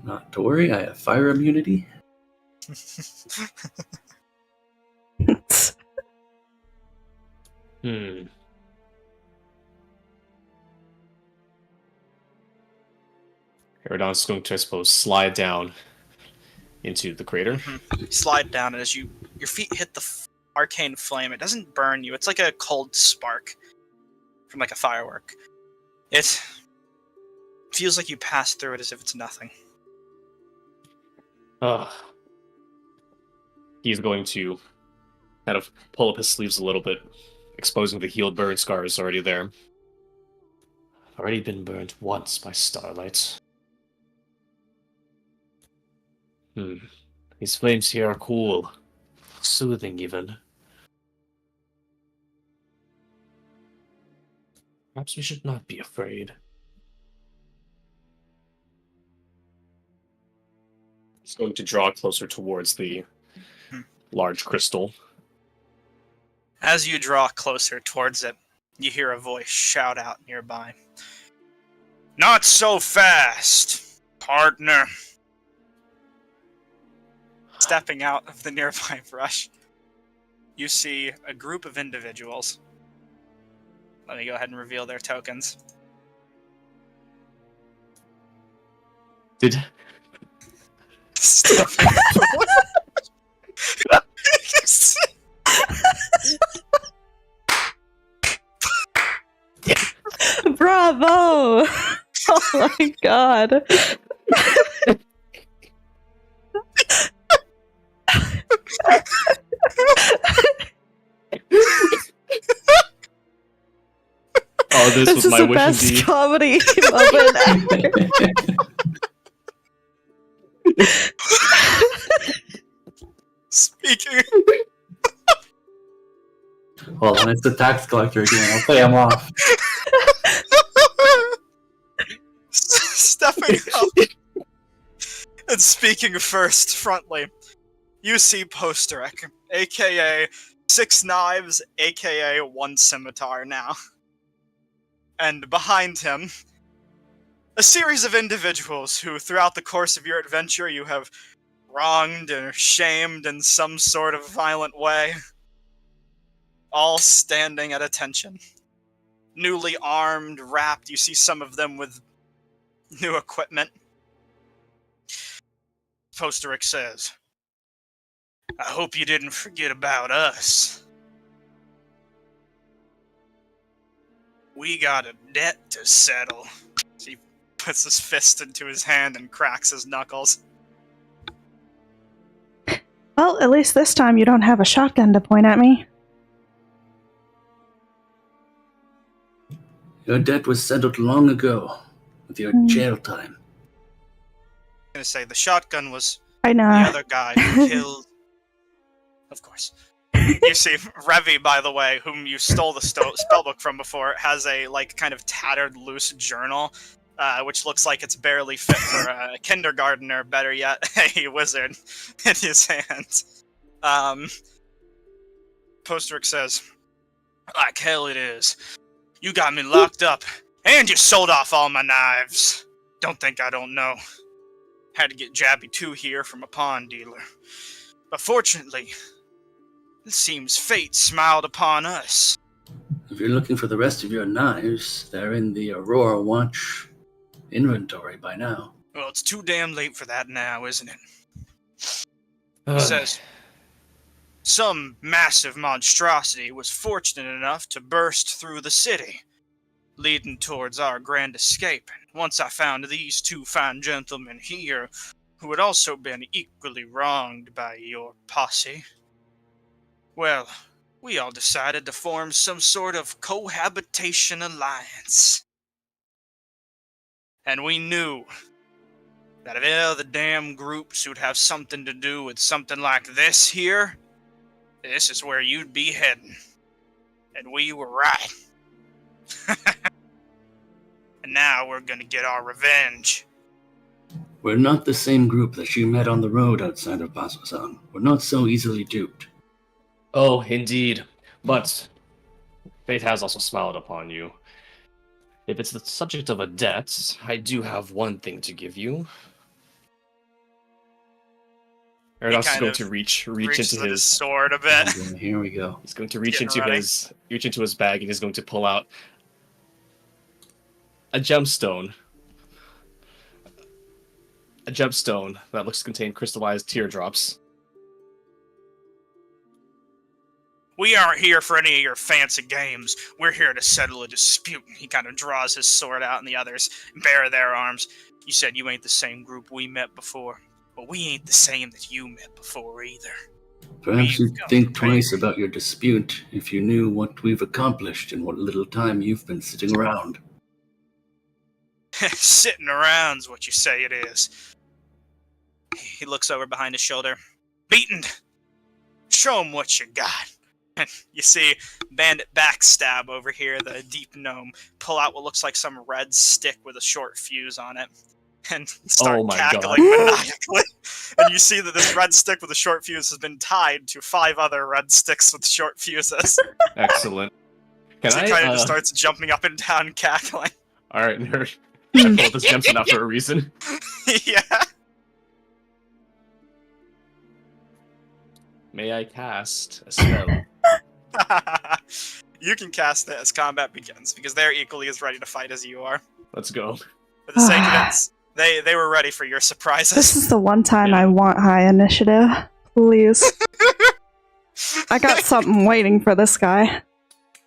Not to worry, I have fire immunity. Eridon's going to, I suppose, slide down into the crater. Slide down, and as your feet hit the arcane flame, it doesn't burn you. It's like a cold spark from like a firework. It feels like you pass through it as if it's nothing. He's going to kind of pull up his sleeves a little bit, exposing the healed burn scars already there. I've already been burned once by starlight. These flames here are cool. Soothing, even. Perhaps we should not be afraid. He's going to draw closer towards the large crystal. As you draw closer towards it, you hear a voice shout out nearby. "Not so fast, partner." Stepping out of the nearby brush, you see a group of individuals. Let me go ahead and reveal their tokens. Did... Bravo! Oh my god. Oh, this was is my the wish best indeed. comedy moment ever. Speaking. Hold on, it's the tax collector again. I'll pay him off. Stepping up and speaking first, frontly, you see Posterek, aka 6 Knives, aka 1 Scimitar now. And behind him, a series of individuals who, throughout the course of your adventure, you have wronged or shamed in some sort of violent way. All standing at attention. Newly armed, wrapped, you see some of them with new equipment. Posterek says, "I hope you didn't forget about us. We got a debt to settle." He puts his fist into his hand and cracks his knuckles. Well, at least this time you don't have a shotgun to point at me. Your debt was settled long ago with your jail time. I'm gonna say the shotgun was I know. the other guy who killed... Of course. You see, Revi, by the way, whom you stole the spellbook from before, has a, like, kind of tattered, loose journal, which looks like it's barely fit for a kindergartner, better yet, a wizard, in his hand. Posterek says, "Like hell it is. You got me locked up, and you sold off all my knives. Don't think I don't know. Had to get Jabby 2 here from a pawn dealer. But fortunately, it seems fate smiled upon us." If you're looking for the rest of your knives, they're in the Aurora Watch inventory by now. Well, it's too damn late for that now, isn't it? He says, "Some massive monstrosity was fortunate enough to burst through the city, leading towards our grand escape. Once I found these 2 fine gentlemen here, who had also been equally wronged by your posse, well, we all decided to form some sort of cohabitation alliance. And we knew that if any other damn groups who'd have something to do with something like this here, this is where you'd be heading. And we were right. And now we're gonna get our revenge." We're not the same group that you met on the road outside of Basosan. We're not so easily duped. Oh, indeed. But fate has also smiled upon you. If it's the subject of a debt, I do have one thing to give you. Erados is going to reach Reaches into with his sword a bit. Okay, here we go. He's going to reach Getting into ready. his bag, and he's going to pull out a gemstone. a gemstone that looks to contain crystallized teardrops. We aren't here for any of your fancy games. We're here to settle a dispute. He kind of draws his sword out, and the others bare their arms. You said you ain't the same group we met before. But we ain't the same that you met before either. Perhaps you'd think twice about your dispute if you knew what we've accomplished and what little time you've been sitting around. Sitting around's what you say it is. He looks over behind his shoulder. Beaten! Show him what you got. And you see Bandit Backstab over here, the deep gnome, pull out what looks like some red stick with a short fuse on it. And start cackling maniacally. And you see that this red stick with a short fuse has been tied to 5 other red sticks with short fuses. Excellent. So he kind of just starts jumping up and down, cackling. Alright, nerd. I pulled this gemstone out for a reason. Yeah. May I cast a spell? You can cast it as combat begins, because they're equally as ready to fight as you are. Let's go. For the sake of it, they were ready for your surprises. This is the one time I want high initiative. Please. I got something waiting for this guy.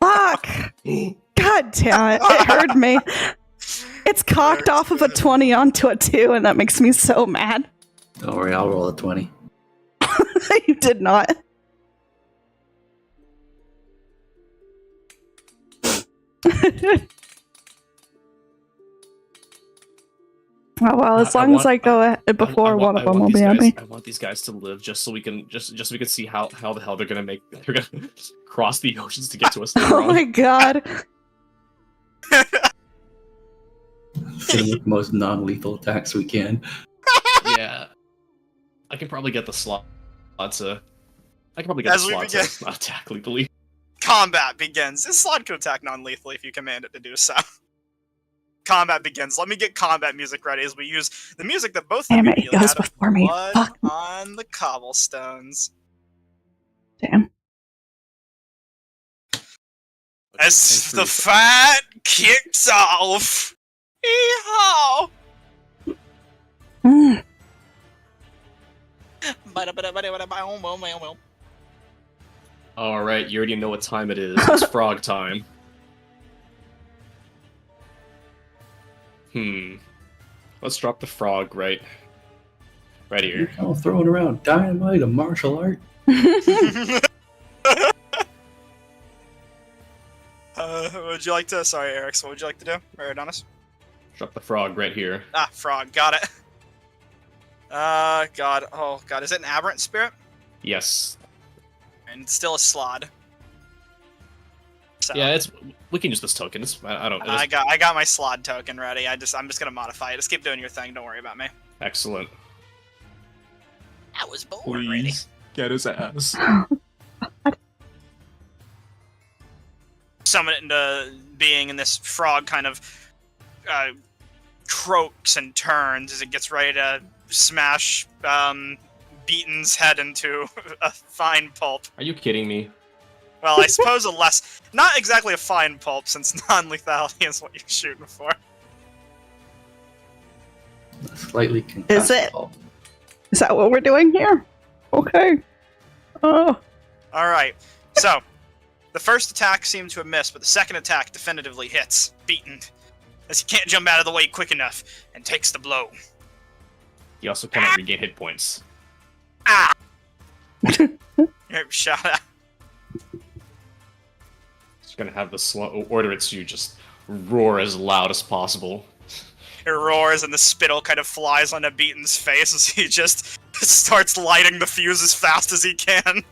Fuck! God damn it. It hurt me. It's cocked off of a 20 onto a 2, and that makes me so mad. Don't worry, I'll roll a 20. You did not. Oh, well, as long as I go ahead before one of them will be happy. I want these guys to live just so we can see how the hell they're gonna cross the oceans to get to us. Oh my god. Hitting with the most non-lethal attacks we can. Yeah. I can probably get the slot to attack lethally. Combat begins. This slot could attack non-lethally if you command it to do so. Combat begins. Let me get combat music ready as we use the music that both of you it goes before me. Fuck. On the cobblestones. Damn. As the fight kicks off. Hee-haw! Mm. Alright, you already know what time it is. It's frog time. Let's drop the frog right here. You're all throwing around dynamite, a martial art. Would you like to... Sorry, Eric, what would you like to do? Or Adonis? Drop the frog right here. Ah, frog, got it. God. Oh, God, is it an aberrant spirit? Yes. And still a slod. So, yeah, we can use this token. I got my slod token ready. I'm just gonna modify it. Just keep doing your thing. Don't worry about me. Excellent. I was born ready. Get his ass. Summon it into being, and this frog kind of croaks and turns as it gets ready to smash Beaton's head into a fine pulp. Are you kidding me? Well, I suppose not exactly a fine pulp, since non-lethality is what you're shooting for. Slightly concussed. Is it? Is that what we're doing here? Okay. Oh. Alright, so, the first attack seemed to have missed, but the second attack definitively hits Beaton, as he can't jump out of the way quick enough, and takes the blow. He also cannot regain hit points. Ah! You're shot at. It's gonna have the order it to just roar as loud as possible. It roars and the spittle kind of flies onto Beaton's face as he just starts lighting the fuse as fast as he can.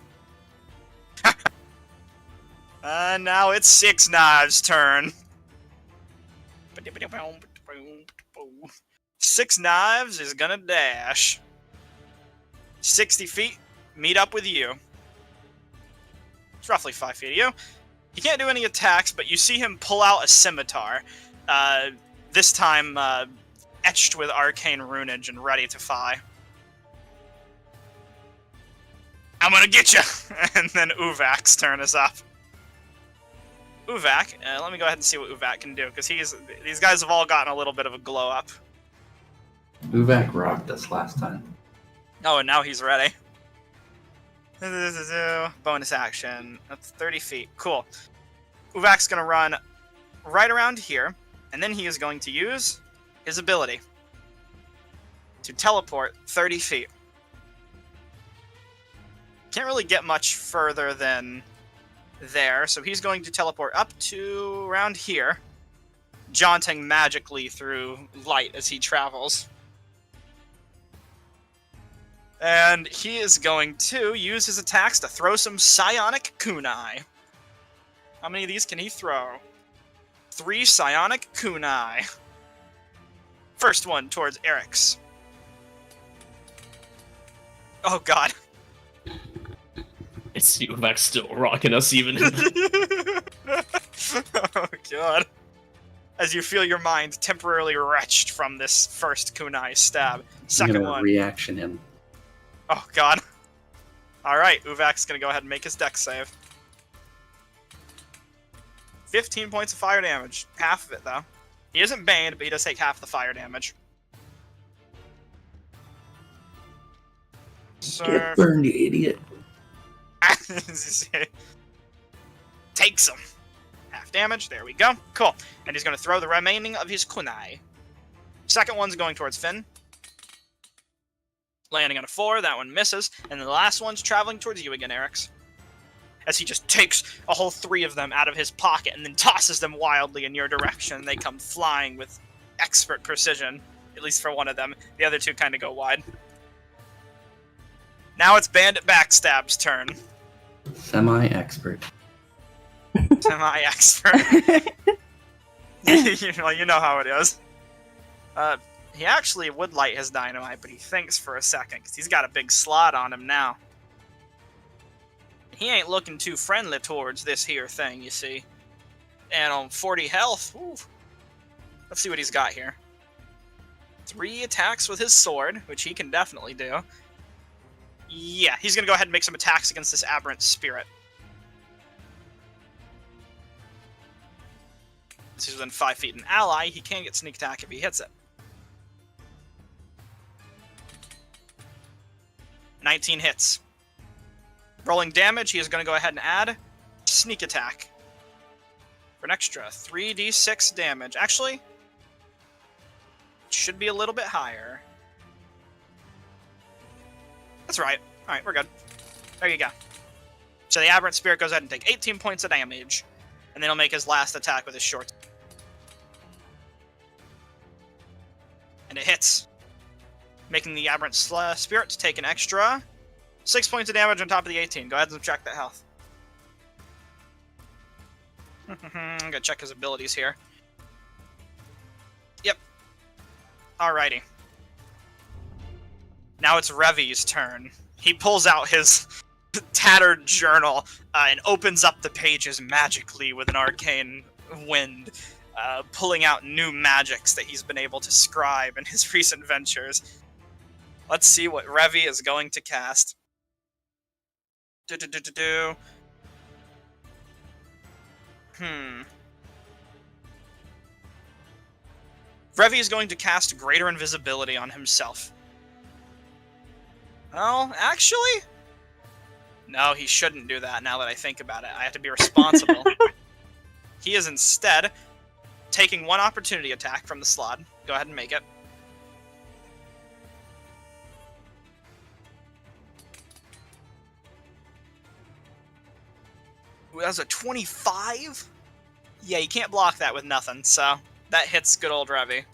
Now it's Six Knives' turn. Six Knives is gonna dash 60 feet, meet up with you. It's roughly 5 feet of you. He can't do any attacks, but you see him pull out a scimitar. This time etched with arcane runage and ready to fly. I'm gonna get you! And then Uvak's turn is up. Uvak, let me go ahead and see what Uvak can do, because these guys have all gotten a little bit of a glow up. Uvak rocked us last time. Oh, and now he's ready. Bonus action. That's 30 feet. Cool. Uvak's going to run right around here, and then he is going to use his ability to teleport 30 feet. Can't really get much further than there, so he's going to teleport up to around here, jaunting magically through light as he travels. And he is going to use his attacks to throw some psionic kunai. How many of these can he throw? 3 psionic kunai. First one towards Eric's. Oh god. It's Uvak still rocking us even. Oh god. As you feel your mind temporarily wretched from this first kunai stab. Second I'm gonna one. reaction him. Oh god. Alright, Uvak's gonna go ahead and make his dex save. 15 points of fire damage. Half of it, though. He isn't baned, but he does take half the fire damage. Get burned, you idiot. Takes him. Half damage. There we go. Cool. And he's going to throw the remaining of his kunai. Second one's going towards Finn. Landing on a 4. That one misses. And then the last one's traveling towards you again, Eric's. As he just takes a whole 3 of them out of his pocket and then tosses them wildly in your direction. They come flying with expert precision. At least for one of them. The other 2 kind of go wide. Now it's Bandit Backstab's turn. Semi-expert. Semi-expert. you know how it is. He actually would light his dynamite, but he thinks for a second, because he's got a big slot on him now. He ain't looking too friendly towards this here thing, you see. And on 40 health, ooh. Let's see what he's got here. 3 attacks with his sword, which he can definitely do. Yeah, he's going to go ahead and make some attacks against this aberrant spirit. Since he's within 5 feet an ally, he can get sneak attack if he hits it. 19 hits. Rolling damage, he is going to go ahead and add sneak attack. For an extra 3d6 damage. Actually, it should be a little bit higher. That's right. Alright, we're good. There you go. So the aberrant spirit goes ahead and take 18 points of damage. And then he'll make his last attack with his short. And it hits. Making the aberrant spirit take an extra 6 points of damage on top of the 18. Go ahead and subtract that health. I'm gonna check his abilities here. Yep. Alrighty. Now it's Revi's turn. He pulls out his tattered journal and opens up the pages magically with an arcane wind, pulling out new magics that he's been able to scribe in his recent ventures. Let's see what Revi is going to cast. Revi is going to cast Greater Invisibility on himself. Well, actually... No, he shouldn't do that now that I think about it. I have to be responsible. He is instead taking 1 opportunity attack from the slot. Go ahead and make it. Ooh, that was a 25? Yeah, you can't block that with nothing, so that hits good old Revi.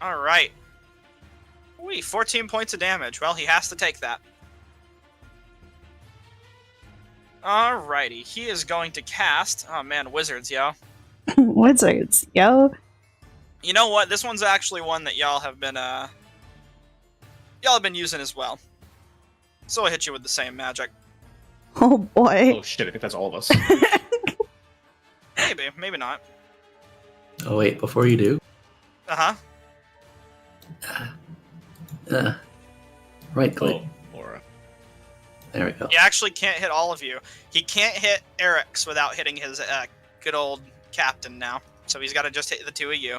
Alright. Wee, 14 points of damage. Well, he has to take that. Alrighty, he is going to cast... Oh man, wizards, yo. Wizards, yo. You know what? This one's actually one that y'all have been using as well. So I'll hit you with the same magic. Oh boy. Oh shit, I think that's all of us. Maybe, maybe not. Oh wait, before you do. Uh-huh. Right click. Oh, Laura. There we go. He actually can't hit all of you. He can't hit Eric's without hitting his good old captain now. So he's got to just hit the two of you.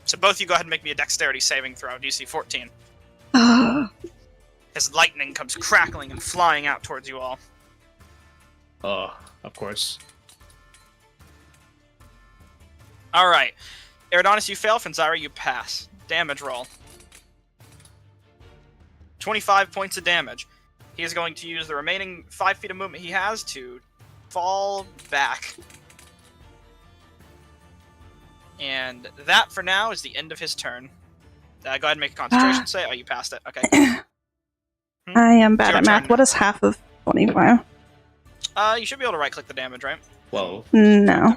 So both of you go ahead and make me a dexterity saving throw, DC 14. His lightning comes crackling and flying out towards you all. Of course. Alright. Eridonis, you fail. Fanzara, you pass. Damage roll. 25 points of damage. He is going to use the remaining 5 feet of movement he has to fall back. And that, for now, is the end of his turn. Go ahead and make a concentration save. Oh, you passed it. Okay. I am bad Your at math. turn. What is half of 25? You should be able to right-click the damage, right? 12. No.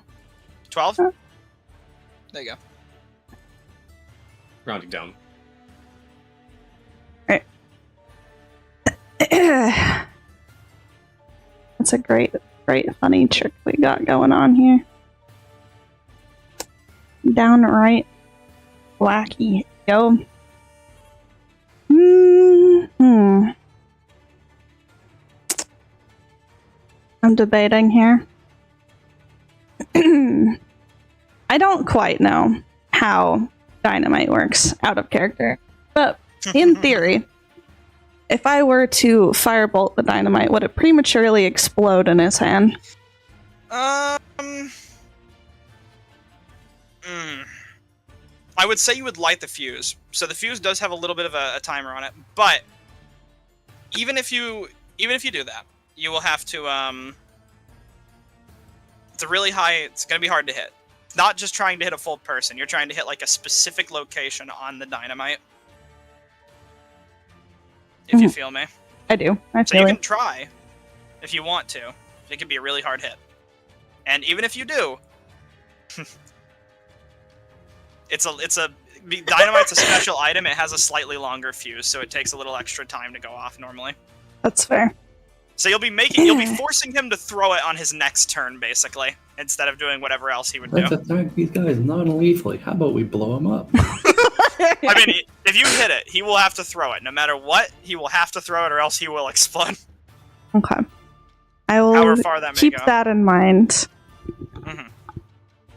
12? There you go. Rounding down. That's a great, funny trick we got going on here. Downright wacky. Go. I'm debating here. I don't quite know how dynamite works out of character, but in theory, if I were to firebolt the dynamite, would it prematurely explode in his hand? I would say you would light the fuse. So the fuse does have a little bit of a timer on it, but even if you do that, you will have to it's a really high, it's going to be hard to hit. Not just trying to hit a full person, you're trying to hit like a specific location on the dynamite. If you feel me. I do. I So feel you it. can try if you want to. It could be a really hard hit. And even if you do, dynamite's a special item. It has a slightly longer fuse, so it takes a little extra time to go off normally. That's fair. So you'll be forcing him to throw it on his next turn, basically, instead of doing whatever else he would do. Let's attack these guys non-lethally. How about we blow them up? I mean, if you hit it, he will have to throw it. No matter what, he will have to throw it, or else he will explode. Okay. I will However far that may keep go. that in mind. Mhm.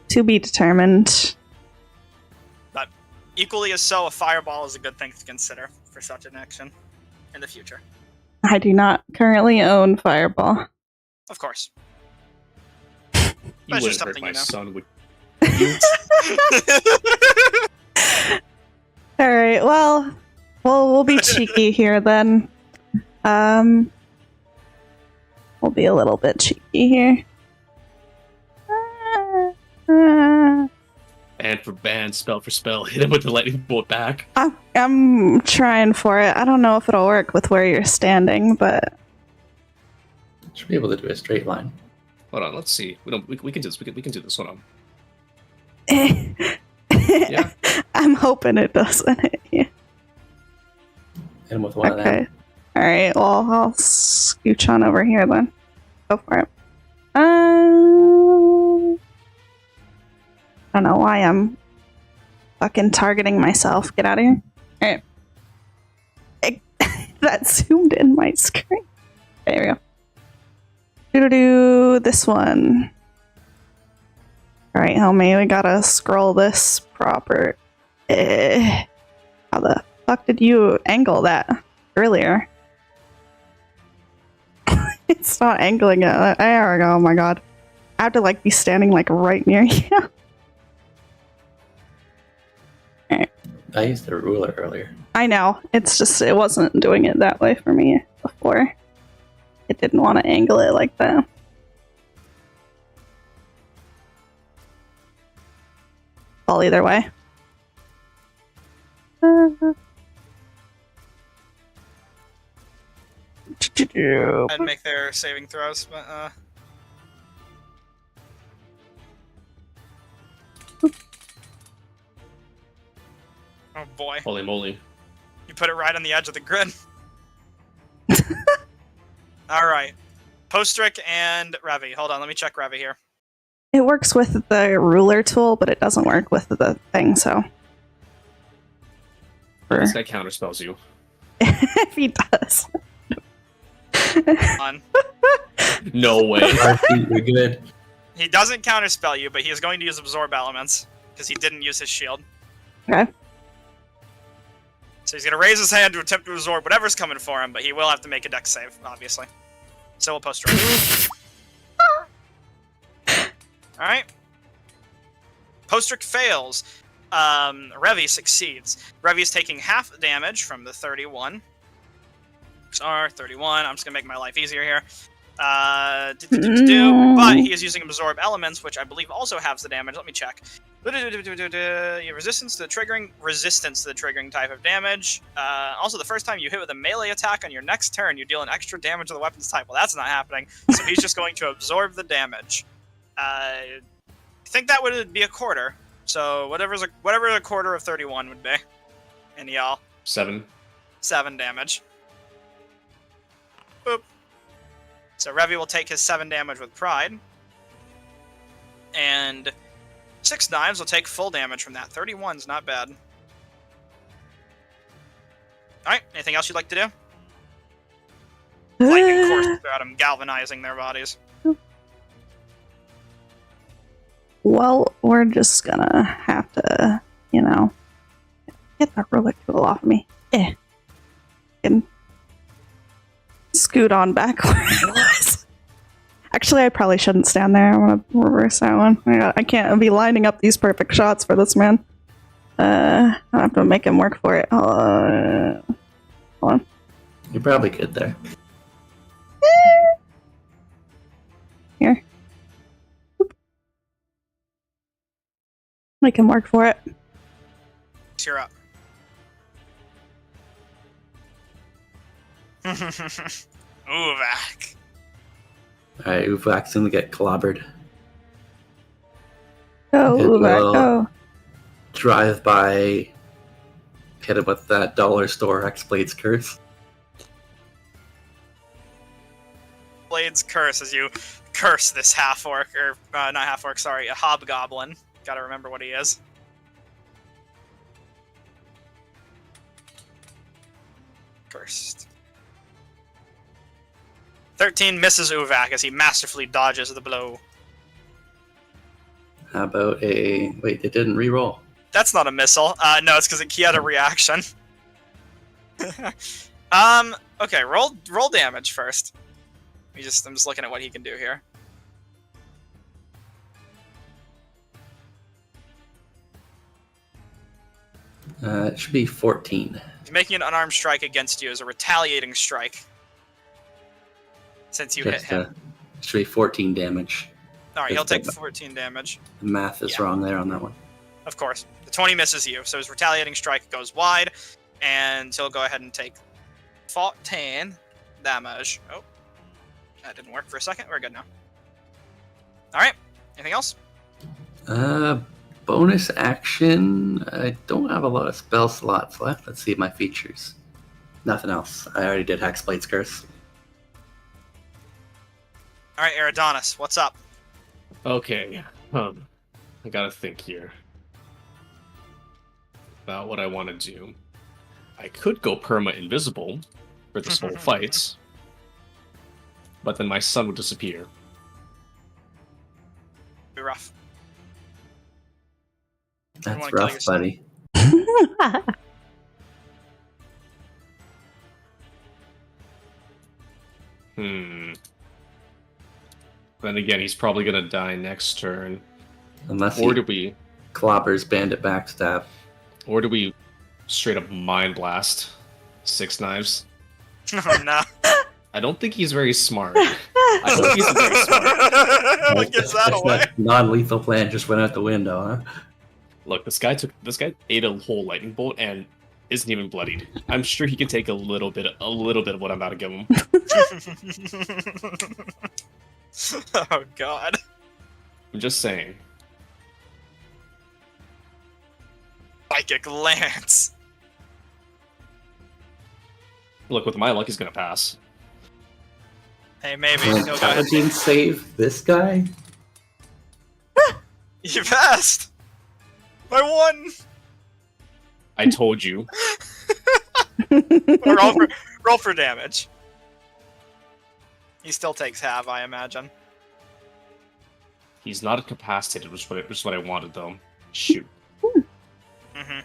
To be determined. But equally as so, a fireball is a good thing to consider for such an action in the future. I do not currently own Fireball. Of course. You That's just wouldn't hurt something my you know. son, would Alright, well, we'll be cheeky here then. We'll be a little bit cheeky here. Band for band, spell for spell, hit him with the lightning bolt back. I'm trying for it. I don't know if it'll work with where you're standing, but Should be able to do a straight line. Hold on, let's see. We can do this. We can do this. Hold on. Yeah. I'm hoping it doesn't hit you. Hit him with one of Okay. them. Alright, well, I'll scooch on over here then. Go for it. I don't know why I'm fucking targeting myself. Get out of here. Alright. That zoomed in my screen. There we go. Do this one. Alright, homie, we gotta scroll this proper. How the fuck did you angle that earlier? It's not angling it. There we go. Oh my god. I have to like be standing like right near you. I used the ruler earlier. I know. It's just it wasn't doing it that way for me before. It didn't want to angle it like that. Well, either way. I'd make their saving throws, but oh boy. Holy moly. You put it right on the edge of the grid. Alright. Postrick and Ravi. Hold on, let me check Ravi here. It works with the ruler tool, but it doesn't work with the thing, so. This guy counterspells you. If he does. On. No way. RP, you're good. He doesn't counterspell you, but he is going to use Absorb Elements, because he didn't use his shield. Okay. So he's going to raise his hand to attempt to absorb whatever's coming for him, but he will have to make a dex save, obviously. So we'll post Rick. Alright. Postrick fails. Revi succeeds. Revi's taking half damage from the 31. XR, 31. I'm just going to make my life easier here. But he is using Absorb Elements, which I believe also halves the damage. Let me check. Resistance to the triggering type of damage. Also, the first time you hit with a melee attack on your next turn, you deal an extra damage to the weapon's type. Well, that's not happening. So he's just going to absorb the damage. I think that would be a quarter. So whatever a quarter of 31 would be. And y'all. 7. 7 damage. Boop. So Revi will take his 7 damage with Pride. And 6 Knives will take full damage from that. 31's not bad. Alright, anything else you'd like to do? Lightning courses throughout them, galvanizing their bodies. Well, we're just gonna have to, get that relic tool off me. And scoot on back where I was. Actually, I probably shouldn't stand there. I want to reverse that one. I can't be lining up these perfect shots for this man. I have to make him work for it. Hold on. You're probably good there. Here. Make him work for it. You're up. Uvak. Alright, Uvak's gonna get clobbered. Go, It Uvak, will go. Drive by, hit him with that dollar store X-Blade's curse. Blade's curse as you curse this half-orc, or not half-orc, sorry, a hobgoblin. Gotta remember what he is. Cursed. 13 misses Uvak as he masterfully dodges the blow. How about a... Wait, it didn't re-roll. That's not a missile. No, it's because he had a reaction. Okay, roll damage first. I'm just looking at what he can do here. It should be 14. He's making an unarmed strike against you as a retaliating strike. Since you hit him. It should be 14 damage. Alright, he'll take 14 damage. The math is wrong there on that one. Of course. The 20 misses you, so his retaliating strike goes wide, and he'll go ahead and take 14 damage. Oh, that didn't work for a second. We're good now. Alright, anything else? Bonus action. I don't have a lot of spell slots left. Let's see my features. Nothing else. I already did Hexblade's Curse. Alright, Eridonis, what's up? Okay, I gotta think here about what I want to do. I could go perma-invisible for this whole fight, but then my son would disappear. Be rough. That's rough, buddy. Then again, he's probably gonna die next turn. Unless or he do we clobbers Bandit Backstab. Or do we straight up Mind Blast 6 Knives? Oh no. I don't think he's very smart. I hope he's very smart. What gives that away? That non-lethal plan just went out the window, huh? Look, this guy ate a whole lightning bolt and isn't even bloodied. I'm sure he can take a little bit of what I'm about to give him. Oh god. I'm just saying. Psychic Lance. Look, with my luck, he's gonna pass. Hey, maybe. Can He'll go ahead. Paladin save this guy? You passed! By 1! I told you. roll for damage. He still takes half, I imagine. He's not incapacitated, which is what I wanted, though. Shoot. Mm-hmm.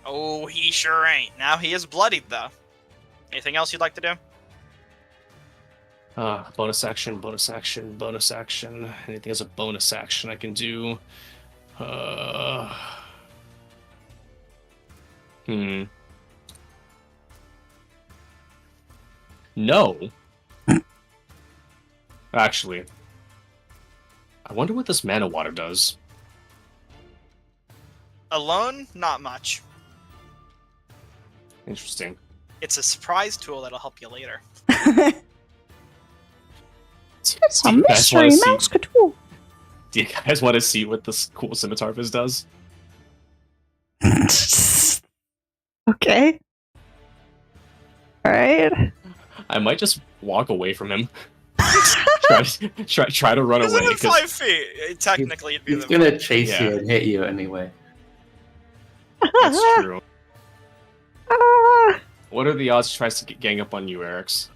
Oh, he sure ain't. Now he is bloodied, though. Anything else you'd like to do? Bonus action, bonus action, bonus action. Anything as a bonus action I can do? No. Actually, I wonder what this mana water does. Alone, not much. Interesting. It's a surprise tool that'll help you later. It's a mystery mouse tool. Do you guys want to see what this cool scimitar of his does? Okay. Alright. I might just walk away from him. try to run He's away. within 5 feet. Technically, it'd be He's the gonna chase Yeah. you and hit you anyway. That's true. Ah. What are the odds he tries to gang up on you, Eric's?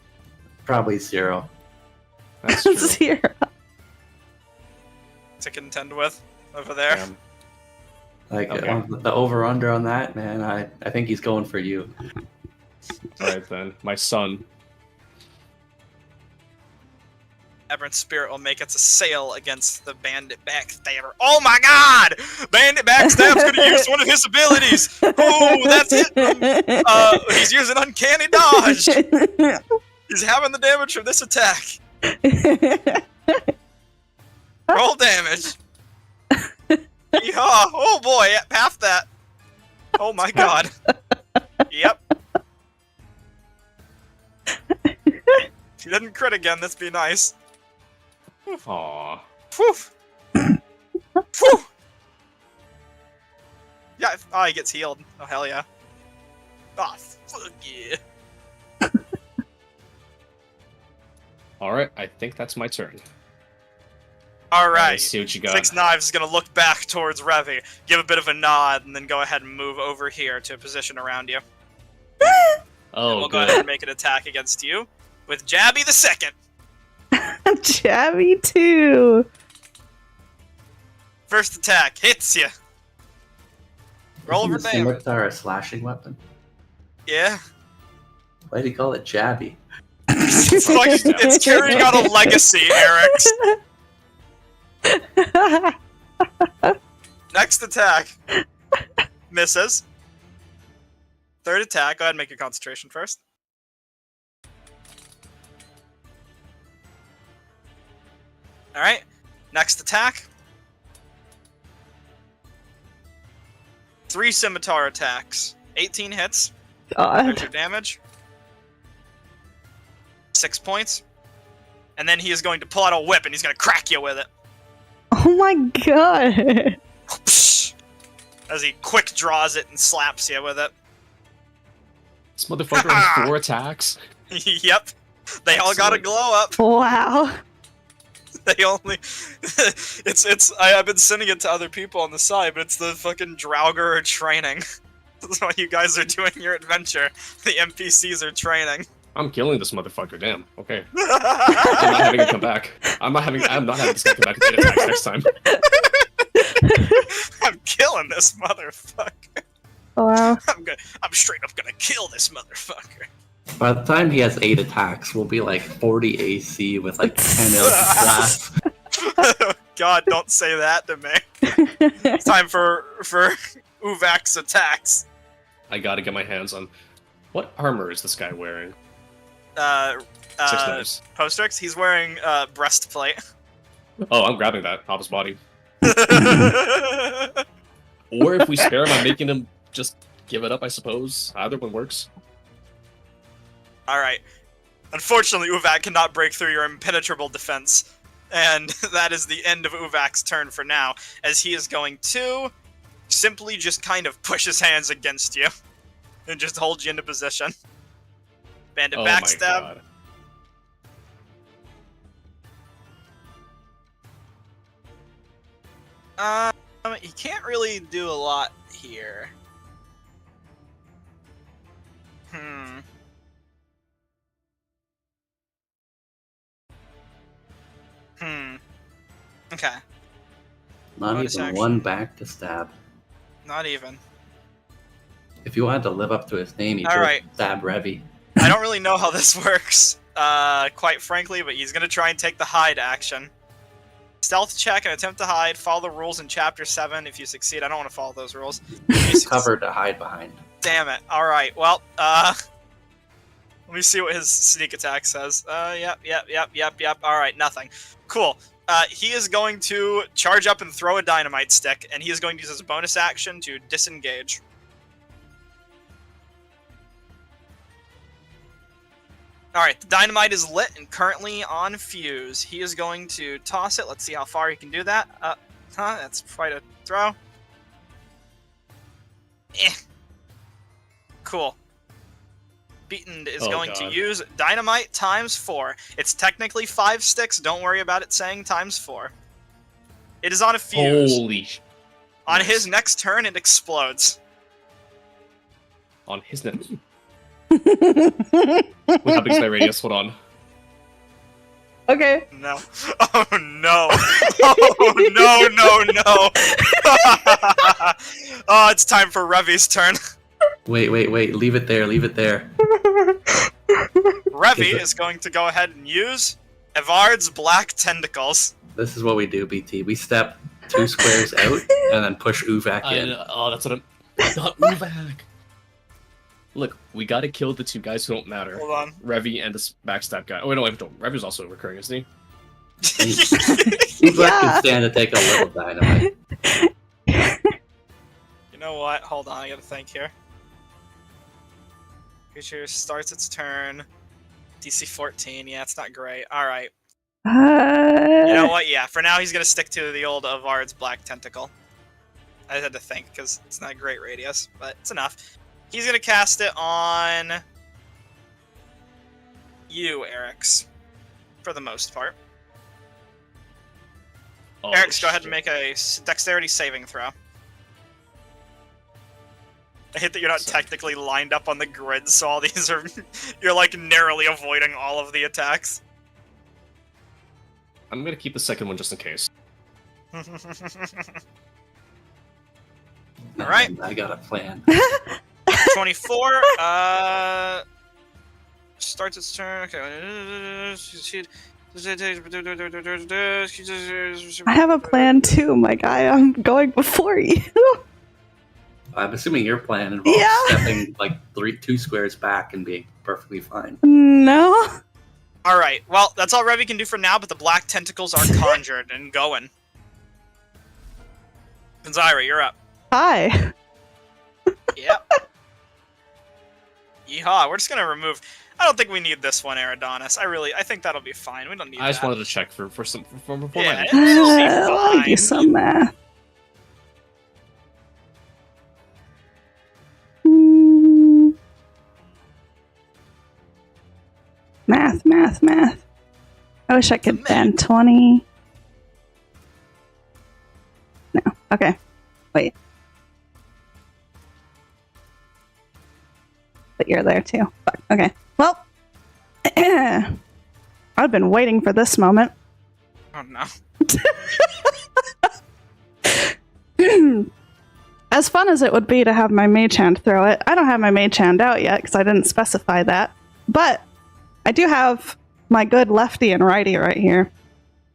Probably 0. That's true. Zero. to contend with over there. Damn. Like Okay. the over/under on that, man. I think he's going for you. Alright then. My son. Aberrant Spirit will make its assail against the Bandit Backstabber. Oh my god! Bandit Backstab's gonna use one of his abilities! Oh, that's it! He's using Uncanny Dodge! He's having the damage from this attack. Roll damage. Yeehaw! Oh boy, half that. Oh my god. Yep. If he didn't crit again, that'd be nice. Aww. Whew. Whew. Yeah, oh, he gets healed. Oh, hell yeah. Oh, fuck yeah. Alright, I think that's my turn. Alright. Let's see what you got. Six Knives is gonna look back towards Revy, give a bit of a nod, and then go ahead and move over here to a position around you. Oh, And we'll go good. ahead and make an attack against you with Jabby the Second. Jabby too. First attack hits you. Roll Isn't over the damage. scimitar a slashing weapon? Yeah. Why do you call it jabby? It's like it's carrying out a legacy, Eric's. Next attack. Misses. Third attack. Go ahead and make your concentration first. Alright. Next attack. 3 scimitar attacks. 18 hits. There's God. your damage. 6 points. And then he is going to pull out a whip and he's going to crack you with it. Oh my god. As he quick draws it and slaps you with it. This motherfucker has 4 attacks. Yep. They all got a Excellent. glow up. Wow. They only I've been sending it to other people on the side, but it's the fucking Draugr training. That's what you guys are doing your adventure. The NPCs are training. I'm killing this motherfucker, damn. Okay. I'm not having him come back. I'm not having this guy come back and attack next time. I'm killing this motherfucker. Wow. I'm straight up gonna kill this motherfucker. By the time he has 8 attacks, we'll be like 40 AC with like 10 glass. God, don't say that to me. It's time for Uvak's attacks. I gotta get my hands on... What armor is this guy wearing? 6 Six knives. Postrix, he's wearing breastplate. Oh, I'm grabbing that off his body. Or if we spare him, I'm making him just give it up, I suppose. Either one works. Alright. Unfortunately, Uvak cannot break through your impenetrable defense. And that is the end of Uvak's turn for now, as he is going to simply just kind of push his hands against you. And just hold you into position. Bandit Oh backstab. my god. He can't really do a lot here. Not Bonus even action. one back to stab. Not even. If you wanted to live up to his name, you All should right. stab Revy. I don't really know how this works, quite frankly, but he's gonna try and take the hide action. Stealth check and attempt to hide. Follow the rules in Chapter 7. If you succeed, I don't want to follow those rules. Cover to hide behind. Damn it. Alright, well, let me see what his sneak attack says. Yep. Alright, nothing. Cool. He is going to charge up and throw a dynamite stick, and he is going to use his bonus action to disengage. Alright, the dynamite is lit and currently on fuse. He is going to toss it. Let's see how far he can do that. That's quite a throw. Cool. Beaten is going to use dynamite times 4. It's technically 5 sticks. Don't worry about it saying times 4. It is on a fuse. Holy sh... On his next turn, it explodes. On his next... Wait, how big is my radius? Hold on. Okay. No. Oh no. Oh no. Oh, it's time for Revy's turn. Wait. Leave it there. Revy is going to go ahead and use Evard's black tentacles. This is what we do, BT. We step 2 squares out and then push Uvak in. Oh, that's what I'm... Not Uvak! Look, we gotta kill the 2 guys who don't matter. Hold on. Revy and this backstab guy. Oh, wait, no, Revy's also recurring, isn't he? Uvak can stand to take a little dynamite. You know what? Hold on, I gotta think here. Creature starts its turn. DC 14, yeah, it's not great. Alright. You know what? Yeah, for now he's gonna stick to the old Avard's black tentacle. I had to think, because it's not a great radius, but it's enough. He's gonna cast it on you, Eric's, for the most part. Oh, Eric's, go ahead and make a dexterity saving throw. I hate that you're not technically lined up on the grid, so all these are... You're, like, narrowly avoiding all of the attacks. I'm gonna keep the second one just in case. Alright. I got a plan. 24, starts its turn. Okay. I have a plan too, my guy. I'm going before you. I'm assuming your plan involves stepping like 2 squares back and being perfectly fine. No. Alright, well, that's all Revy can do for now, but the black tentacles are conjured and going. Exandria, you're up. Hi. Yep. Yeehaw, we're just gonna remove... I don't think we need this one, Eridonis. I think that'll be fine. We don't need I just that. wanted to check for before Yeah, my... it'll be I'll do fine. some math. Math. I wish I could bend 20. No. Okay. Wait. But you're there too. Fuck. Okay. Well, I've been waiting for this moment. Oh no. As fun as it would be to have my mage hand throw it, I don't have my mage hand out yet because I didn't specify that. But I do have my good lefty and righty right here.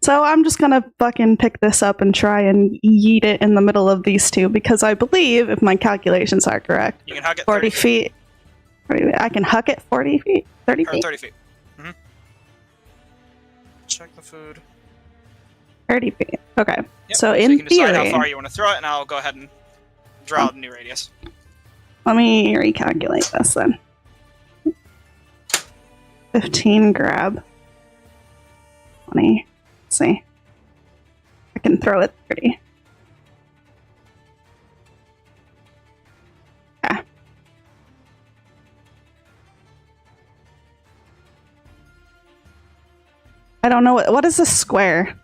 So I'm just gonna fucking pick this up and try and yeet it in the middle of these two because I believe, if my calculations are correct, You can hug it 40 feet. I can huck it 40 feet? 30 Or feet? 30 feet. Mm-hmm. Check the food. 30 feet. Okay. Yep. So you in can decide theory, how far you want to throw it, and I'll go ahead and draw a new radius. let me recalculate this then. 15 grab. 20. Let's see. I can throw it 30. Yeah. I don't know what is a square?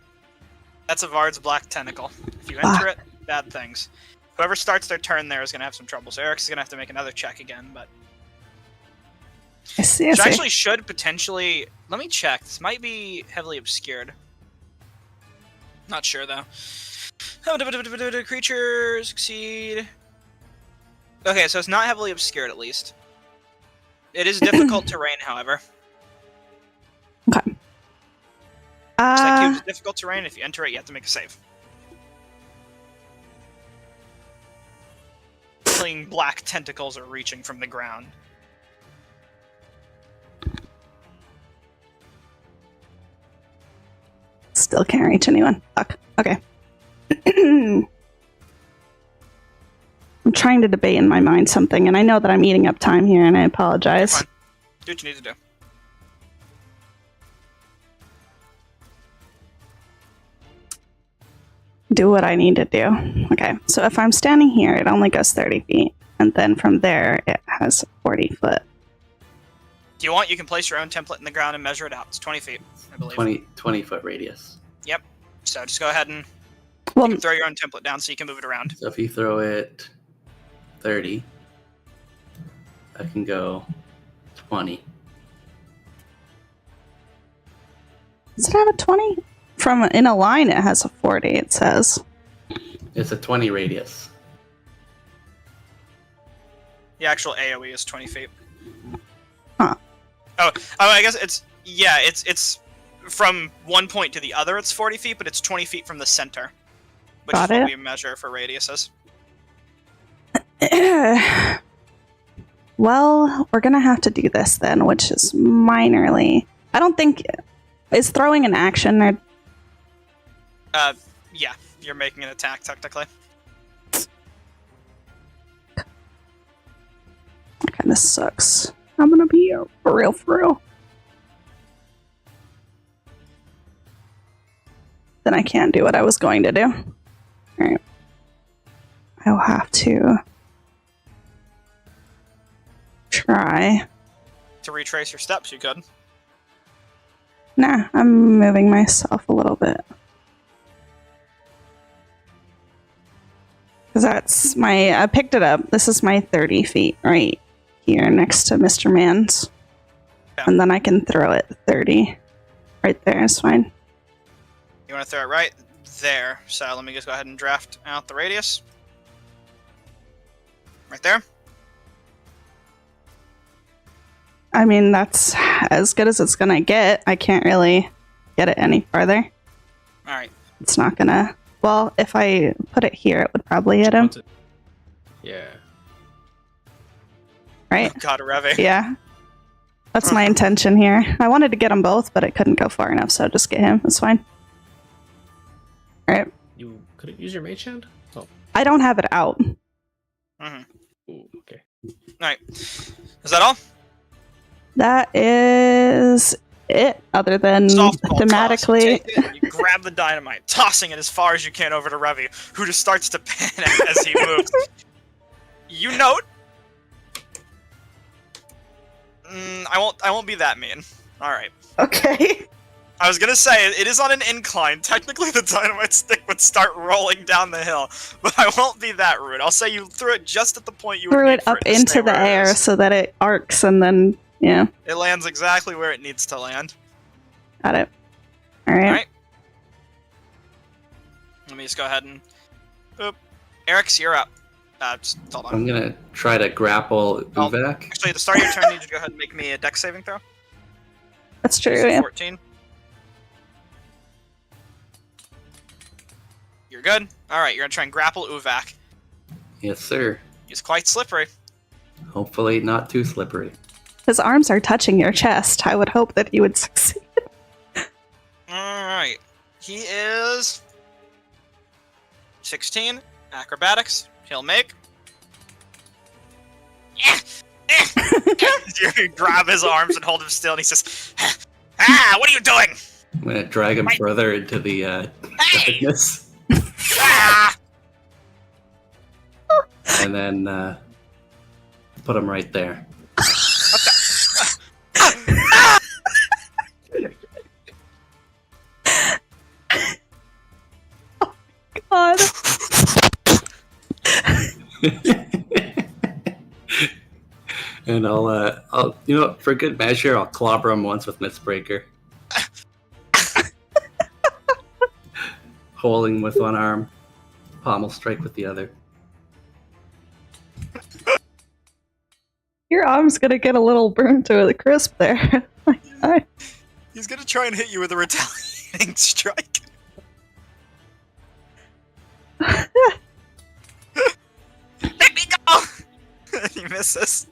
That's a Vard's black tentacle. If you enter it, bad things. Whoever starts their turn there is going to have some trouble. So Eric's going to have to make another check again, but... I see. Which actually should potentially... Let me check. This might be heavily obscured. Not sure, though. Creature succeed. Okay, so it's not heavily obscured, at least. It is difficult terrain, however. Okay. It's like Cube's difficult terrain. If you enter it, you have to make a save. Clean black tentacles are reaching from the ground. Still can't reach anyone. Fuck. Okay. I'm trying to debate in my mind something, and I know that I'm eating up time here, and I apologize. Fine. Do what you need to do. Do what I need to do. Okay, so if I'm standing here, it only goes 30 feet, and then from there, it has 40 foot. If you want, you can place your own template in the ground and measure it out. It's 20 feet, I believe. 20 foot radius. Yep. So just go ahead and Well, you can throw your own template down so you can move it around. So if you throw it 30, I can go 20. does it have a 20? From in a line, it has a 40, it says. It's a 20 radius. The actual AoE is 20 feet. Huh. Oh, I guess it's from one point to the other, it's 40 feet, but it's 20 feet from the center, which Got is what it. we measure for radiuses. Well, we're gonna have to do this then, which is minorly. I don't think is throwing an action or Yeah, you're making an attack technically. kind of sucks. I'm gonna be for real, for real. Then I can't do what I was going to do. All right, I'll have to try. To retrace your steps, you could. Nah, I'm moving myself a little bit. Because that's I picked it up. This is my 30 feet right here next to Mr. Man's. Yeah. And then I can throw it 30. Right there is fine. You want to throw it right there. So let me just go ahead and draft out the radius. Right there. I mean, that's as good as it's gonna get. I can't really get it any farther. Alright. It's not gonna... Well, if I put it here, it would probably hit him, Yeah. right? God, Revy. Yeah. That's my intention here. I wanted to get them both, but it couldn't go far enough, so just get him. It's fine. Alright. You couldn't use your mage hand? Oh. I don't have it out. Mm-hmm. Ooh, okay. Alright. Is that all? That is it, other than Softball thematically. toss. You take it, you grab the dynamite, tossing it as far as you can over to Revy, who just starts to panic as he moves. You note... I won't be that mean. Alright. Okay. I was gonna say, it is on an incline. Technically, the dynamite stick would start rolling down the hill, but I won't be that rude. I'll say you threw it just at the point you would Threw need it for up to stay into the where it air is. so that it arcs and then, yeah, It lands exactly where it needs to land. got it. Alright. Alright. Let me just go ahead and... Boop. Eric's, you're up. Just hold on. I'm gonna try to grapple I'll- Uvak. Actually, at the start of your turn, you need to go ahead and make me a dex saving throw. That's true, It's a yeah. 14. You're good. Alright, you're gonna try and grapple Uvak. Yes, sir. He's quite slippery. Hopefully not too slippery. His arms are touching your chest. I would hope that he would succeed. Alright. He is... 16. Acrobatics. He'll make... You grab his arms and hold him still, and he says, "Ah, what are you doing? I'm gonna drag him Right. further into the Hey! darkness, Ah!" and then put him right there. God. And I'll, you know, for good measure, I'll clobber him once with Mistbreaker. Holding with one arm. pommel strike with the other. Your arm's gonna get a little burnt to the crisp there. He's gonna try and hit you with a retaliating strike. Let me go! He misses.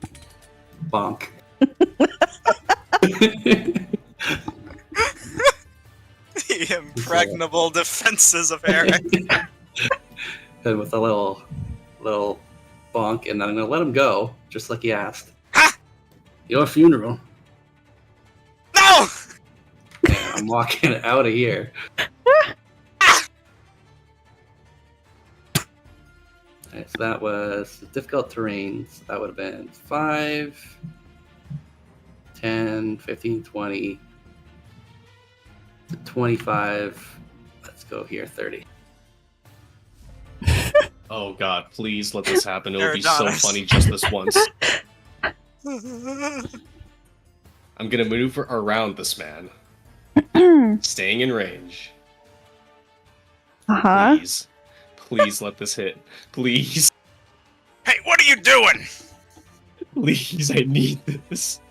Bonk. The impregnable defenses of Eric. And with a little bonk, and I'm gonna let him go, just like he asked. Ha! Your funeral. No! And I'm walking out of here. Alright, so that was difficult terrains. That would have been 5, 10, 15, 20, 25. Let's go here, 30. Oh god, please let this happen. It'll be so Adonis. funny just this once. I'm gonna maneuver around this man. Staying in range. Uh-huh. Please. Please let this hit. Please. Hey, what are you doing? Please, I need this.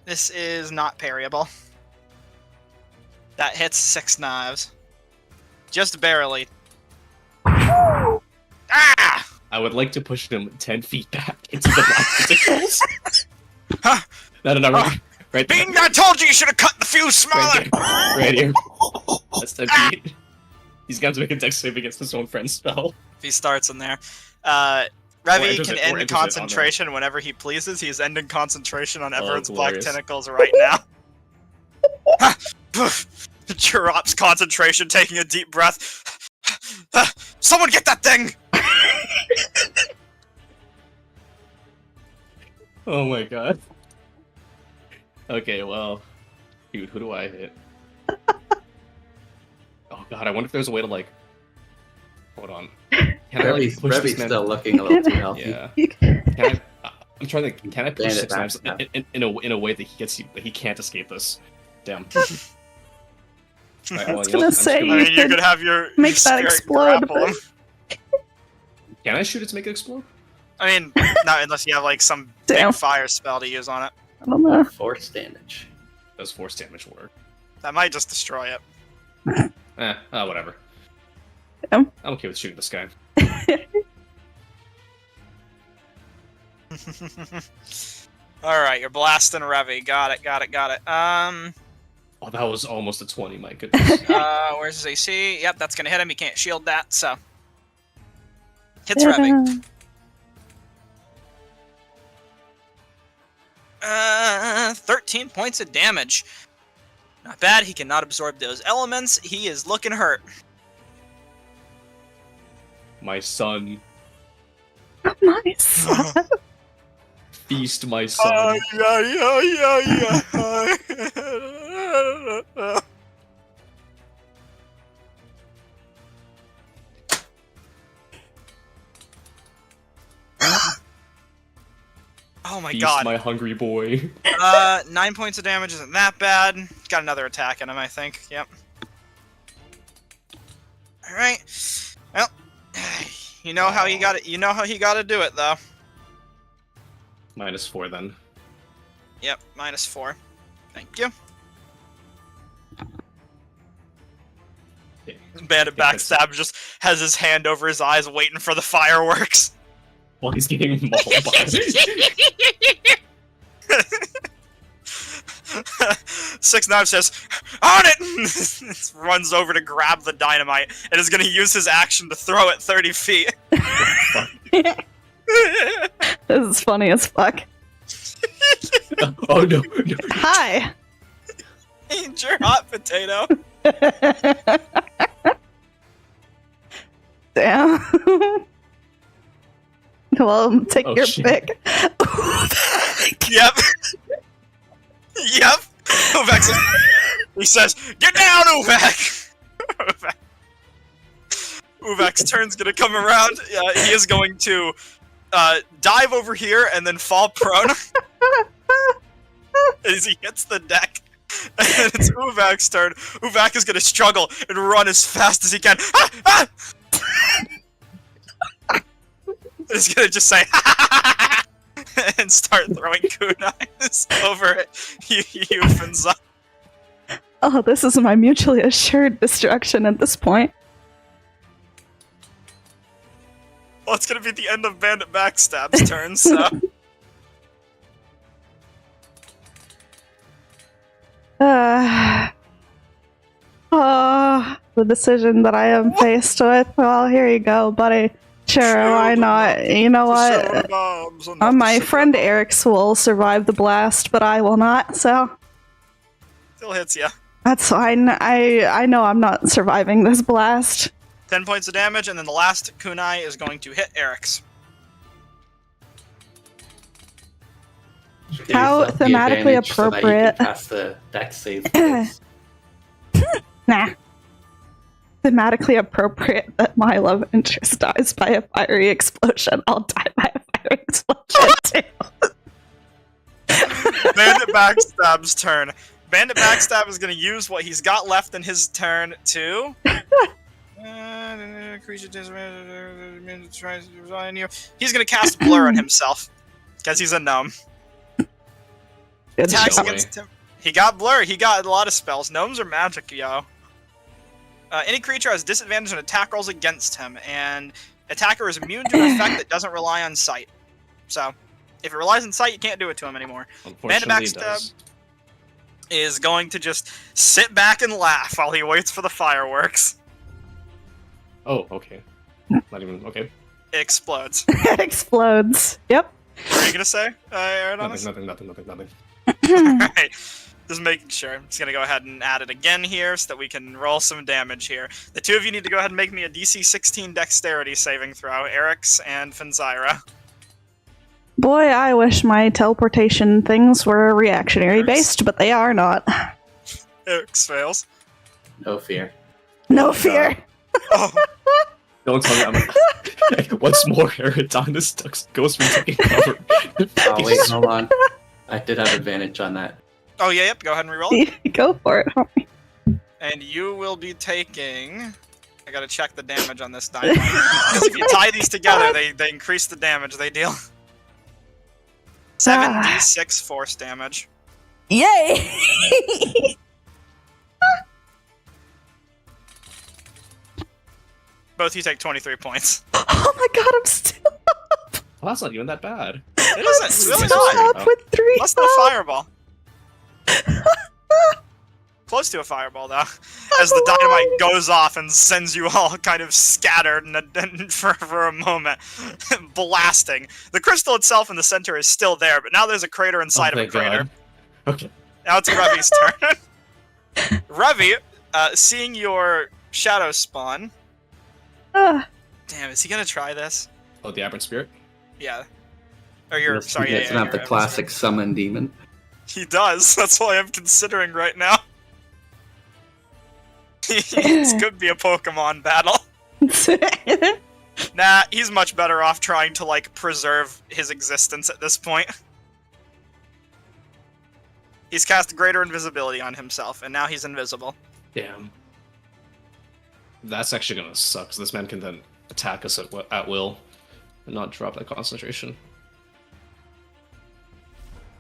This is not parryable. That hits 6 knives. Just barely. Ah! I would like to push him 10 feet back into the black tentacles. Huh? No, right there. Bing, I told you should have cut the fuse smaller! Right here. That's 10 feet. He's got to make a dex save against his own friend's spell. If he starts in there. Or Revy enters can it- or end enters it on concentration whenever he pleases. He's ending concentration on Everett's black glorious. tentacles right now. Drops concentration, taking a deep breath. Someone get that thing! Oh my god. Okay, well, dude, who do I hit? Oh god, I wonder if there's a way to like. Hold on. Can I like push Revy's this man? still looking a little too healthy. Yeah. Can I'm trying to. Can I push Bandit 6 knives backstab. in a way that he can't escape this? Damn. Alright, I was you know gonna what? say, I mean, you could could have your make that spirit explode, grapple him. Can I shoot it to make it explode? I mean, not unless you have like some Damn. big fire spell to use on it. I don't know. Force damage. Does force damage work? That might just destroy it. Whatever. Damn. I'm okay with shooting this guy. Alright, you're blasting Revy. Got it. Oh, that was almost a 20, my goodness. Where's his AC? Yep, that's gonna hit him. He can't shield that, so. Hits Revy. 13 points of damage. Not bad. He cannot absorb those elements. He is looking hurt. My son. Nice. Feast, my son. Yeah. Oh my Feast, god. my hungry boy. 9 points of damage isn't that bad. Got another attack in him, I think. Yep. Alright. Well, you know how he got it. You know how he got to do it, though. -4 then. Yep, -4. Thank you. Okay. Bandit backstab just has his hand over his eyes waiting for the fireworks. While he's getting mauled by. 6 Knives says, "On it!" Runs over to grab the dynamite and is going to use his action to throw it 30 feet. This is funny as fuck. Oh no. Hi. Ain't your hot potato. Damn. Well, take Oh, your shit. pick. Yep. Yep. Uvex. He says, "Get down, Uvek." Uvek's turn's gonna come around. He is going to dive over here and then fall prone as he hits the deck. And it's Uvak's turn. Uvak is gonna struggle and run as fast as he can. He's gonna just say and start throwing kunais over at you, Finza. Oh, this is my mutually assured destruction at this point. Well, it's gonna be the end of Bandit Backstab's turn, so. The decision that I am faced with. Well, here you go, buddy. Sure, why not? You know what? My friend Eric's will survive the blast, but I will not, so. Still hits ya. That's fine. I know I'm not surviving this blast. 10 points of damage, and then the last kunai is going to hit Eric's. How thematically appropriate. So pass the dex save. Nah. Thematically appropriate that my love interest dies by a fiery explosion. I'll die by a fiery explosion too. Bandit Backstab's turn. Bandit Backstab is going to use what he's got left in his turn to... He's going to cast Blur on himself. Because he's a gnome. Attacks against him. He got Blur. He got a lot of spells. Gnomes are magic, yo. Any creature has disadvantage on attack rolls against him, and attacker is immune to an effect that doesn't rely on sight. So, if it relies on sight, you can't do it to him anymore. Bandit Backstab is going to just sit back and laugh while he waits for the fireworks. Oh, okay. Not even okay. It explodes. It explodes. Yep. What are you gonna say, Aerodonis? Nothing. Alright. Just making sure. I'm just gonna go ahead and add it again here so that we can roll some damage here. The two of you need to go ahead and make me a DC 16 dexterity saving throw, Eric's and Finzyra. Boy, I wish my teleportation things were reactionary based, but they are not. Eric's fails. No fear. No fear. Oh. Don't tell me once more, Aerodonis goes from taking cover. Oh, wait, hold on. I did have advantage on that. Oh, yeah, yep, go ahead and reroll. Go for it, homie. And you will be taking... I gotta check the damage on this die. Because if you tie these together, they increase the damage they deal. 7d6 force damage. Yay! Both you take 23 points. Oh my god, I'm still up! Well, that's not even that bad. It isn't, it's really still not. up with 3 Less than a fireball. Close to a fireball, though. As the dynamite goes off and sends you all kind of scattered for a moment. Blasting. The crystal itself in the center is still there, but now there's a crater inside of a crater. God. Okay. Now it's Revi's turn. Revi, seeing your shadow spawn... Ah. Damn, is he gonna try this? Oh, the Aberrant Spirit? Yeah. Or you're... Sorry, He doesn't have the classic summon demon. He does. That's why I'm considering right now. This could be a Pokemon battle. Nah, he's much better off trying to, like, preserve his existence at this point. He's cast greater invisibility on himself, and now he's invisible. Damn. That's actually gonna suck, because this man can then attack us at will and not drop that concentration.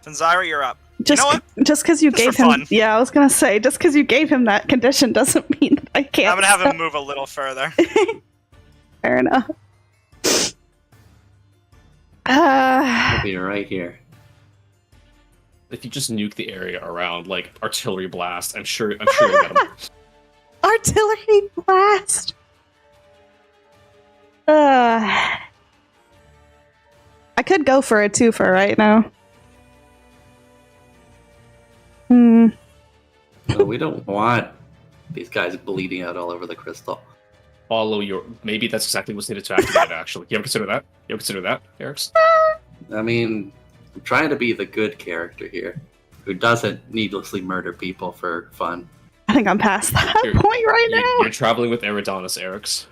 Finzyra, you're up. Just, you know what? Just because you Just gave for him, fun. yeah, I was gonna say, just because you gave him that condition doesn't mean that I can't. I'm gonna have him move a little further. Fair enough. He'll be right here. If you just nuke the area around, like, artillery blast, I'm sure you'll get him. Artillery blast. I could go for a twofer right now. No, we don't want these guys bleeding out all over the crystal. Follow your... Maybe that's exactly what's needed to activate it, actually. You ever consider that? You ever consider that, Eric's? I mean, I'm trying to be the good character here, who doesn't needlessly murder people for fun. I think I'm past that point right now. You're traveling with Aerodonis, Eric's.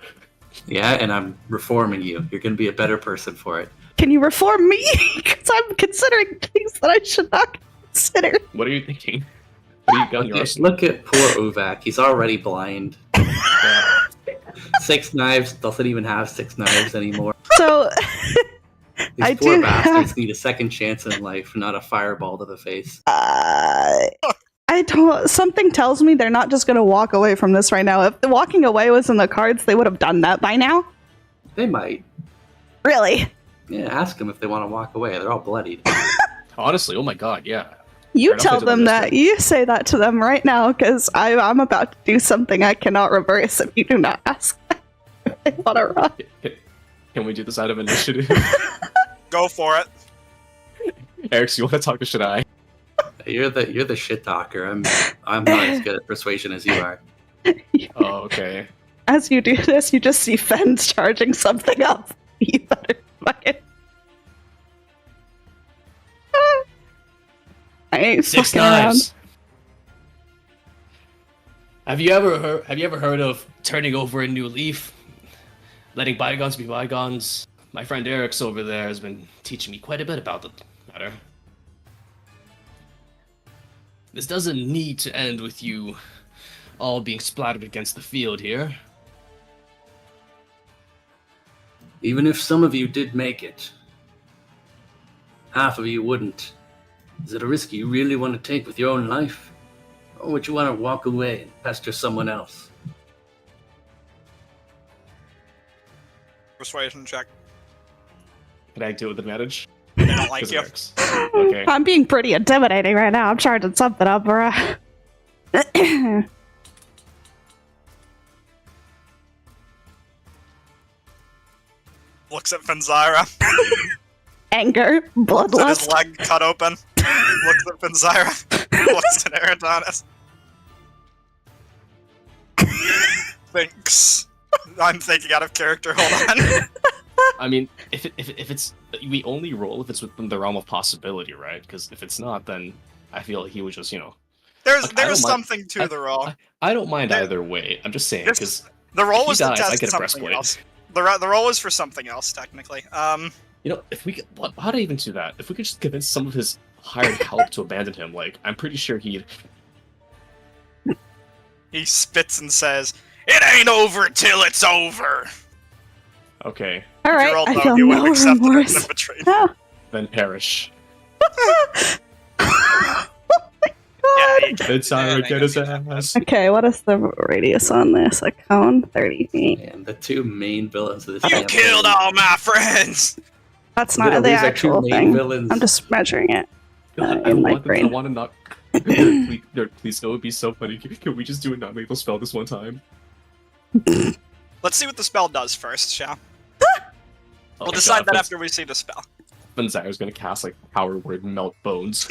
Yeah, and I'm reforming you. You're going to be a better person for it. Can you reform me? Because I'm considering things that I should not consider. What are you thinking? What are you got in your Just look at poor Uvak. He's already blind. Yeah. 6 knives doesn't even have 6 knives anymore. So, These I poor do bastards need a second chance in life, not a fireball to the face. I don't. Something tells me they're not just going to walk away from this right now. If the walking away was in the cards, they would have done that by now. They might. Really? Yeah, ask them if they want to walk away. They're all bloodied. Honestly, oh my god, yeah. You Right, I'll tell play to the them that. mystery. You say that to them right now, because I'm about to do something I cannot reverse if you do not ask them if they want to run. Can we do this out of initiative? Go for it. Eric, you want to talk to Shadai? You're the shit talker. I'm not as good at persuasion as you are. Oh, okay. As you do this, you just see Fens charging something up. You better fucking. I ain't 6 fucking around. knives. Have you ever heard of turning over a new leaf? Letting bygones be bygones? My friend Eric's over there has been teaching me quite a bit about the matter. This doesn't need to end with you all being splattered against the field here. Even if some of you did make it, half of you wouldn't. Is it a risk you really want to take with your own life? Or would you want to walk away and pester someone else? Persuasion check. Can I do it with advantage? They don't like 'Cause it you. works. Okay. I'm being pretty intimidating right now. I'm charging something up, bruh. Looks at Fenzira. Anger, Looks at his bloodlust. leg cut open. Looks at Fenzira. Looks at Eridonis. Thinks. I'm thinking out of character. Hold on. I mean, if it's we only roll if it's within the realm of possibility, right? Because if it's not, then I feel like he would just, There's Look, I there's don't mind- something to the roll. I don't mind There- either way. I'm just saying This- because The roll if was he to dies, I test get a something breastplate. else. The roll is for something else, technically. if we could, how do I even do that? If we could just convince some of his hired help to abandon him, like I'm pretty sure he'd. He spits and says, "It ain't over till it's over." Okay, All If right, you rolled I low, feel you would no have accepted it remorse. and betrayed. Oh, then perish. Yeah, you Then Sarah Yeah, get his I got ass. okay, what is the radius on this? A cone? 30 feet. And the two main villains of this You campaign- killed all my friends! That's not Literally, the these are two actual main thing. villains. I'm just measuring it. God, in my I brain. want to not. Please, it would be so funny. Can we just do a non-lethal spell this one time? Let's see what the spell does first, shall Oh we'll my decide God, that after we see the spell. Benzire's gonna cast like power word melt bones.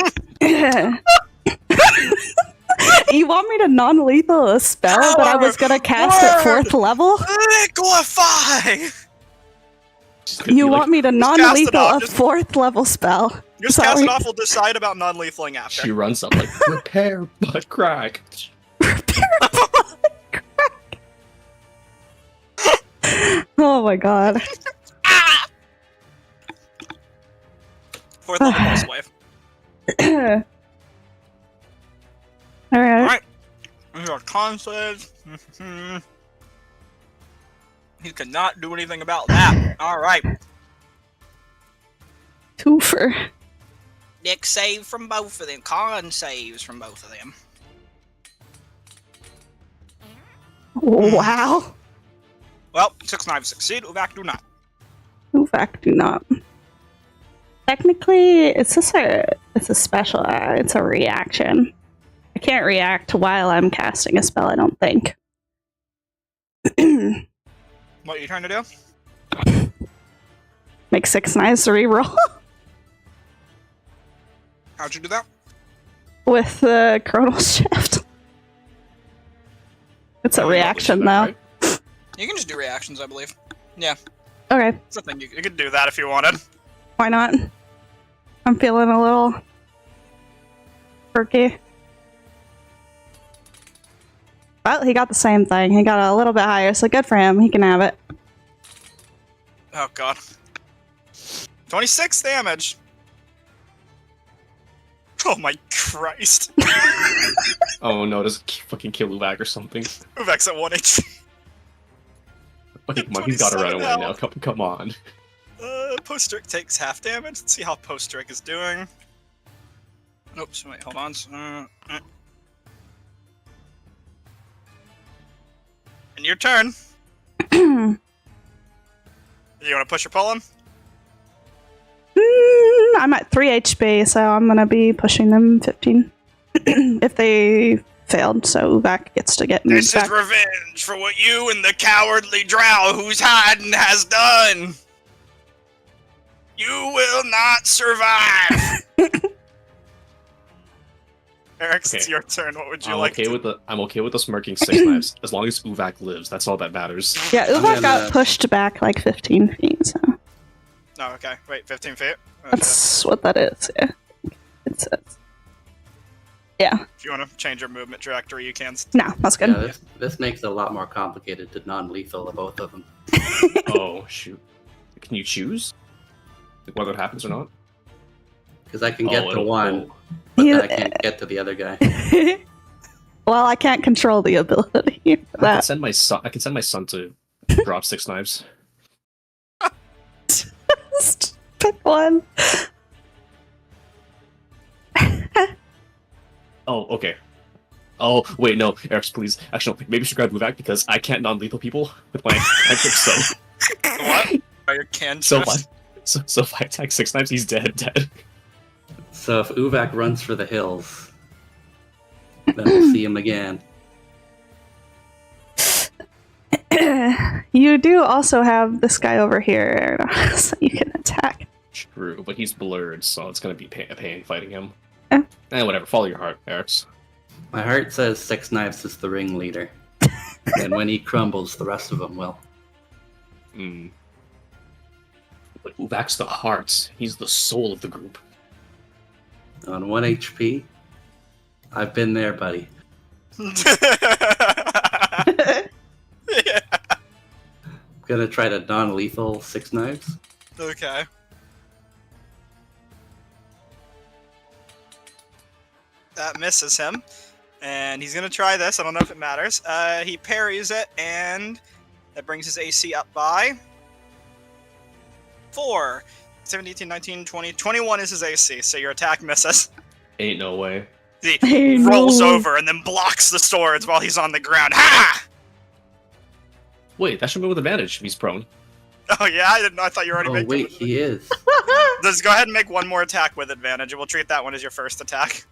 You want me to non-lethal a spell that I was gonna cast at Word! 4th level? Liquefy! She's gonna You be want like, me to cast it non-lethal off, a just- 4th level spell? Just Sorry. cast it off, we'll decide about non-lethaling after. She runs up like repair butt crack. Oh my god. Fourth level pulse wave. Alright. Alright. These are con saves. He cannot do anything about that. Alright. Twofer. Deck save from both of them. Con saves from both of them. Wow. Well, 6 knives succeed, Uvak do not. In fact, do not. Technically, it's a special, it's a reaction. I can't react while I'm casting a spell, I don't think. What are you trying to do? Make 6 knives to reroll How'd you do that? with the Chronal Shift. It's a reaction, though. Right? You can just do reactions, I believe. Okay, It's a thing. You could do that if you wanted. why not? I'm feeling a little perky. Well, he got the same thing. He got a little bit higher, so good for him. He can have it. Oh god. 26 damage. Oh my Christ. Oh no, does it fucking kill Uvak or something? Uvak's at 1 HP. Like, come on, he's gotta run 27 away now. health. Come on. Postrick takes half damage. Let's see how Postrick is doing. Oops, wait, hold on. And your turn. You want to push or pull him? I'm at 3 HP, so I'm gonna be pushing them 15. If they failed, so Uvak gets to get moved This back. is revenge for what you and the cowardly drow who's hiding has done. You will not survive. Eric, it's Okay. your turn. What would you I'm like okay to... with I'm okay with the smirking six knives as long as Uvak lives. That's all that matters. Yeah, I'm Uvak got gonna- pushed back like 15 feet, so Oh, okay. Wait, 15 feet? Okay. that's what that is, yeah. It says. Yeah, If you want to change your movement trajectory, you can. no, that's good. Yeah, this makes it a lot more complicated to non-lethal of both of them. Oh shoot! Can you choose like whether it happens or not? Because I can get to it'll- one, oh. but You- then I can't get to the other guy. Well, I can't control the ability for I can that. send my son. I can send my son to drop six knives. Just pick one. Oh, okay. Oh, wait, no, Eric, please. Actually, no, maybe we should grab Uvak because I can't non-lethal people with my cantrip, so... What? Oh, your cantrips? So if I attack six knives, he's dead. So if Uvak runs for the hills, then we'll see him again. You do also have this guy over here, so you can attack. True, but he's blurred, so it's gonna be a pain fighting him. Eh. Whatever, follow your heart, Eric's. My heart says Six Knives is the ringleader. And when he crumbles, the rest of them will. Hmm. But Uvak's the heart. He's the soul of the group. On 1 HP, I've been there, buddy. Yeah. I'm gonna try to non-lethal Six Knives. Okay. That misses him. And he's gonna try this. I don't know if it matters. He parries it, and that brings his AC up by 4. 17, 18, 19, 20. 21 is his AC, so your attack misses. Ain't no way. He Hey, rolls no. over and then blocks the swords while he's on the ground. Ha! Wait, that should be with advantage if he's prone. Oh yeah, I didn't know. I thought you already Oh made. wait, he is. Just go ahead and make one more attack with advantage, and we'll treat that one as your first attack.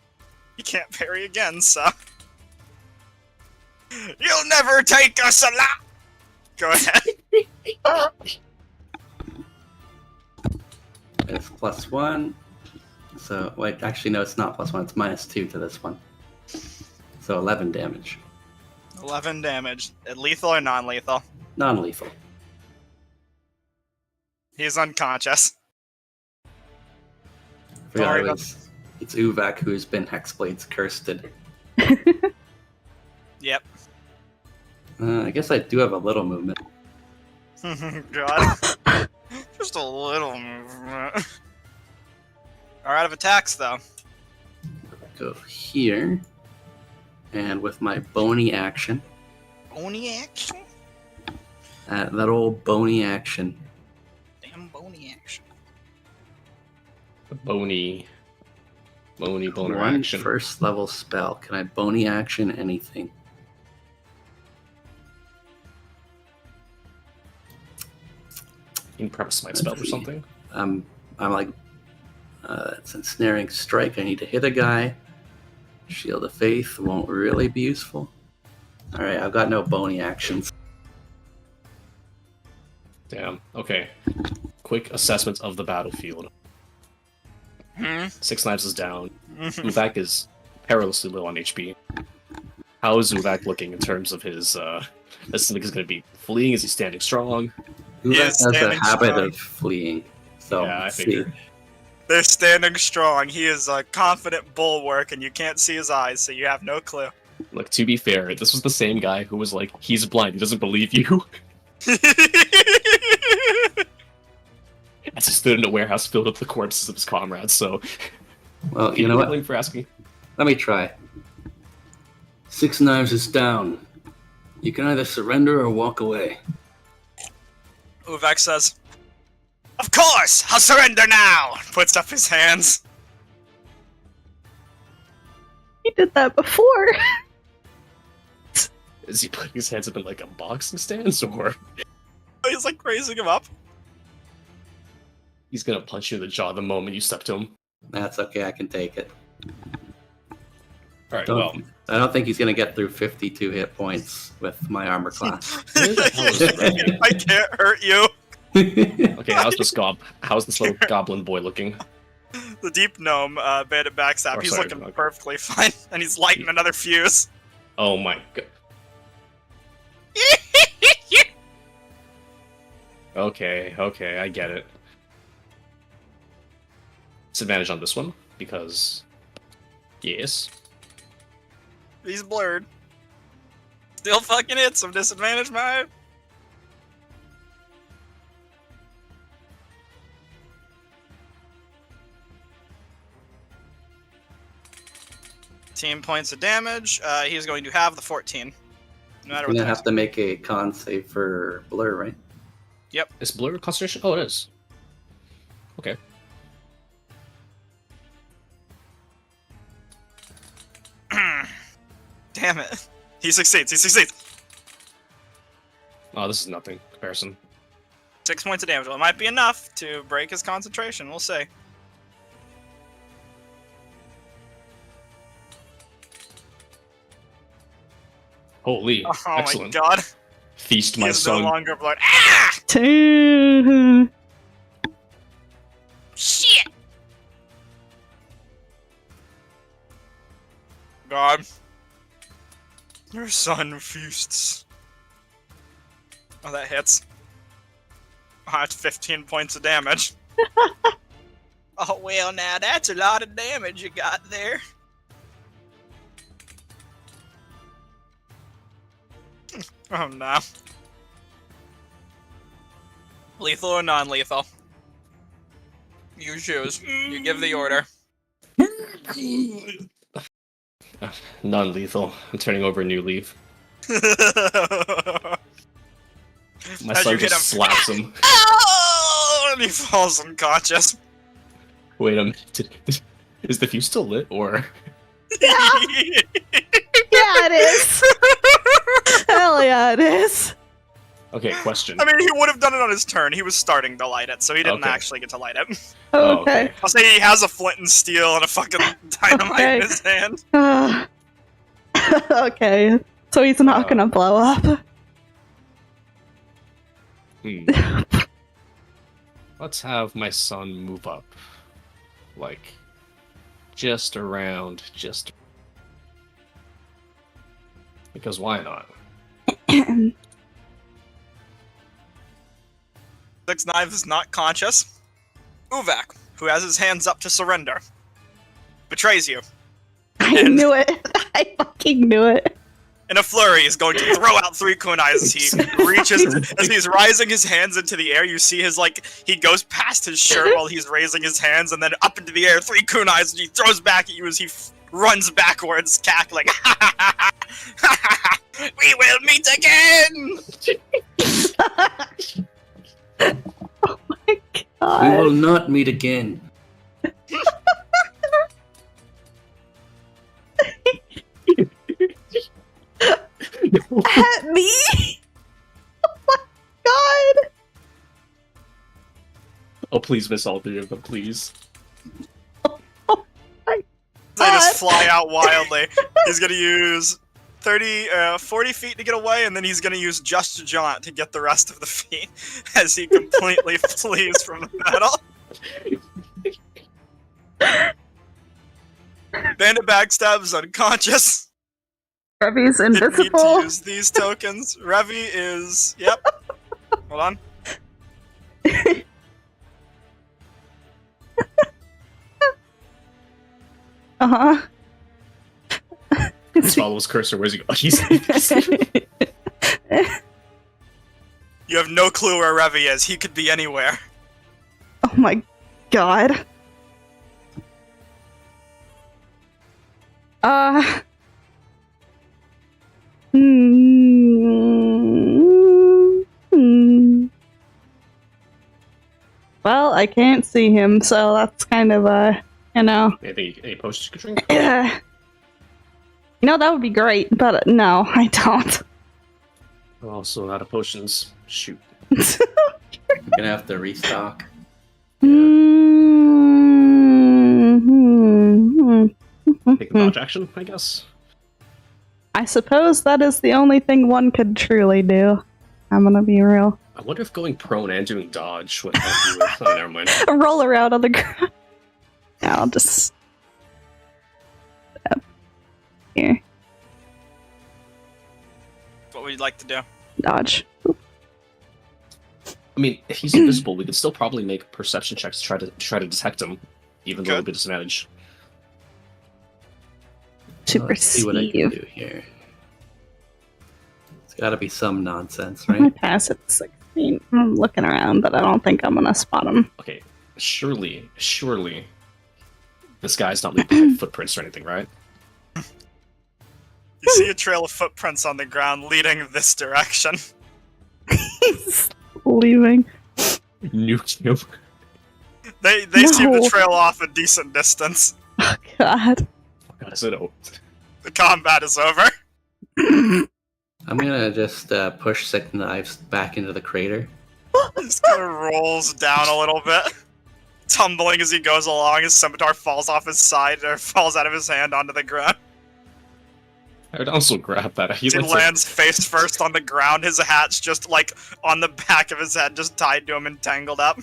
You can't parry again, so you'll never take us alive. Go ahead. It's +1. So wait, actually no, it's not +1. It's -2 to this one. So 11 damage. 11 damage. Lethal or non-lethal? Non-lethal. He's unconscious. Forgot Sorry it about- was- It's Uvak who's been Hexblade's cursed. Yep. I guess I do have a little movement. God. Just a little movement. Are out of attacks, though. Go here. And with my bony action, Bony action? that old bony action, Damn bony action. Bony boner one action. first level spell. Can I bony action anything? You can prep a smite spell or something. I'm like, it's ensnaring strike. I need to hit a guy. Shield of Faith won't really be useful. All right, I've got no bony actions. Damn. Okay. Quick assessment of the battlefield. Six Knives is down. Uvak is perilously low on HP. How is Uvak looking in terms of his, is something he's going to be fleeing? Is he standing strong? Uvak is has a standing habit strong. of fleeing. So Yeah, I let's see. figured. They're standing strong. He is a confident bulwark, and you can't see his eyes, so you have no clue. Look, to be fair, this was the same guy who was like, he's blind, he doesn't believe you. As he stood in a warehouse filled with the corpses of his comrades, so... Well, you know what? Blame for asking. Let me try. 6 Knives is down. You can either surrender or walk away. Uvek says, "Of course! I'll surrender now!" Puts up his hands. He did that before. Is he putting his hands up in like a boxing stance, or He's like raising him up. he's gonna punch you in the jaw the moment you step to him? That's okay, I can take it. Alright, well. I don't think he's going to get through 52 hit points with my armor class. Where the hell is Revy? I can't hurt you. Okay, how's this little goblin boy looking? The deep gnome, bandit backstab. Oh, He's sorry, looking okay. perfectly fine, and he's lighting another fuse. Oh my god. Okay, I get it. Disadvantage on this one, because... Yes. He's blurred. Still fucking hits some disadvantage, mate. Team points of damage. He's going to have the 14. No matter You're what. going to have to make a con save for Blur, right? Yep. Is blur concentration? Oh, it is. Okay. Damn it. He succeeds. Oh, this is nothing in comparison. 6 points of damage. Well, it might be enough to break his concentration. We'll see. Holy, Oh excellent. my god. Feast He my is no son. longer blood. Ah! Shit! God. Your son feasts. Oh, that hits. Oh, that's 15 points of damage. Oh, well, now that's a lot of damage you got there. Oh, no. Lethal or non-lethal? You choose. You give the order. Non-lethal. I'm turning over a new leaf. My As son you hit just him. slaps him. Oh! And he falls unconscious. Wait a minute. Is the fuse still lit, or...? Yeah, it is. Hell yeah, it is. Okay, question. I mean, he would have done it on his turn. He was starting to light it, so he didn't Okay. actually get to light it. Oh, Okay. I'll say he has a flint and steel and a fucking dynamite Okay. in his hand. Okay. So he's not gonna blow up. Let's have my son move up. Like, just around, Because why not? 6 Knives is not conscious. Uvak, who has his hands up to surrender, betrays you. I knew it. I fucking knew it. In a flurry, is going to throw out 3 kunais as he reaches, as he's rising his hands into the air. You see his, he goes past his shirt while he's raising his hands, and then up into the air, 3 kunais, and he throws back at you as he runs backwards, cackling. We will meet again! Oh my We god. will not meet again. At me? Oh my god. Oh, please miss all 3 of them, please. They just fly out wildly. He's gonna use 40 feet to get away, and then he's gonna use Just Jaunt to get the rest of the feet as he completely flees from the battle. Bandit backstabs unconscious. Revy's Didn't need to invisible. use these tokens. Revy is... Yep. Hold on. Uh-huh. Please follow his cursor. Where's he go? He's... You have no clue where Revy is. He could be anywhere. my god. Well, I can't see him, so that's kind of Any potions you could drink? yeah. That would be great, but no, I don't. I'm also out of potions. Shoot. You're gonna have to restock. Take a dodge action, I guess. I suppose that is the only thing one could truly do. I'm gonna be real. I wonder if going prone and doing dodge would help you with. Oh, never mind. Roll around on the ground. I'll just. Here. What would you like to do? Dodge. I mean, if he's invisible, we could still probably make perception checks to try to detect him, even though it'll be disadvantage. To Let's see what I can perceive. do here. It's gotta be some nonsense, I right? pass at 16. I'm looking around, but I don't think I'm gonna spot him. Okay, surely, this guy's not leaving behind footprints or anything, right? You see a trail of footprints on the ground leading this direction. He's leaving. Nuke him. They seem No. to trail off a decent distance. Oh, God. God, is it over? The combat is over. I'm gonna just push Sick Knives back into the crater. He just kind of rolls down a little bit, tumbling as he goes along. His scimitar falls off his side, or falls out of his hand onto the ground. I would also grab that. He lands face first on the ground. His hat's just like on the back of his head, just tied to him and tangled up.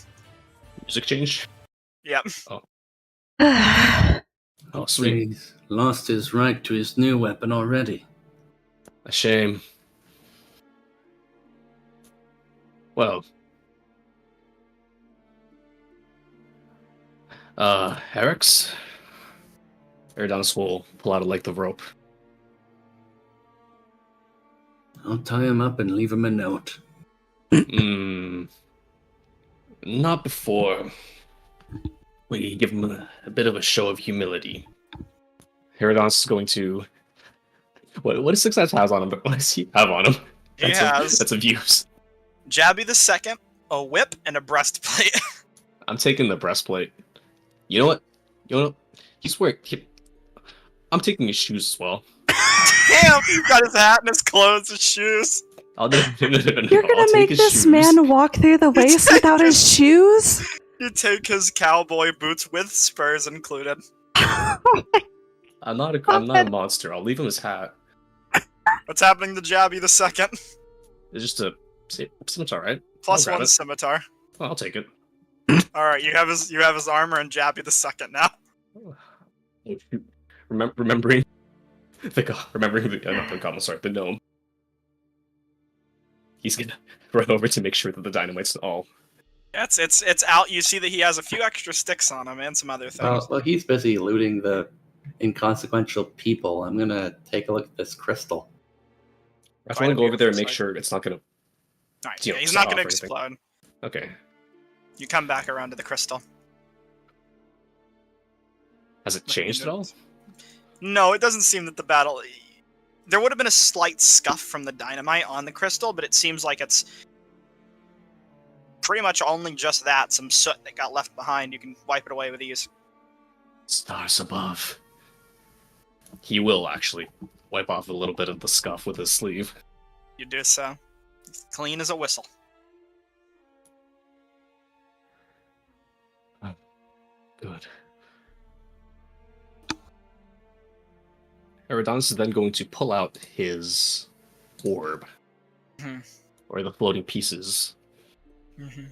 Music change. Yep. Oh, sweet. He's lost his right to his new weapon already. A shame. Well. Eric's? Eridanus will pull out a length of rope. I'll tie him up and leave him a note. Not before we give him a bit of a show of humility. Eridanus is going to... What does Six Eyes have on him? What does he have on him? He has That's of use. Jabby the Second, a whip, and a breastplate. I'm taking the breastplate. You know what? He's wearing... I'm taking his shoes as well. Damn, he's got his hat and his clothes, his shoes. No, You're gonna I'll make take his this shoes. man walk through the waste without his shoes? You take his cowboy boots with spurs included. I'm not a monster. I'll leave him his hat. What's happening to Jabby the Second? It's just a... Scimitar, right? Plus I'll grab one it. scimitar. I'll take it. Alright, you have his armor and Jabby the Second now. Oh, shoot. Remembering not the goblin, sorry, the gnome. He's gonna run over to make sure that the dynamite's all. Yeah, it's out. You see that he has a few extra sticks on him and some other things. Well, he's busy looting the inconsequential people. I'm gonna take a look at this crystal. I just want to go over there and make sure it's not gonna. Alright, you yeah, know, he's set not off gonna or anything. explode. Okay. You come back around to the crystal. Has it changed at all? No, it doesn't seem that the battle... There would have been a slight scuff from the dynamite on the crystal, but it seems like it's pretty much only just that, some soot that got left behind. You can wipe it away with ease. Stars above. He will actually wipe off a little bit of the scuff with his sleeve. You do so. It's clean as a whistle. Good. Eridanus is then going to pull out his orb. Mhm. Or the floating pieces. Mm-hmm.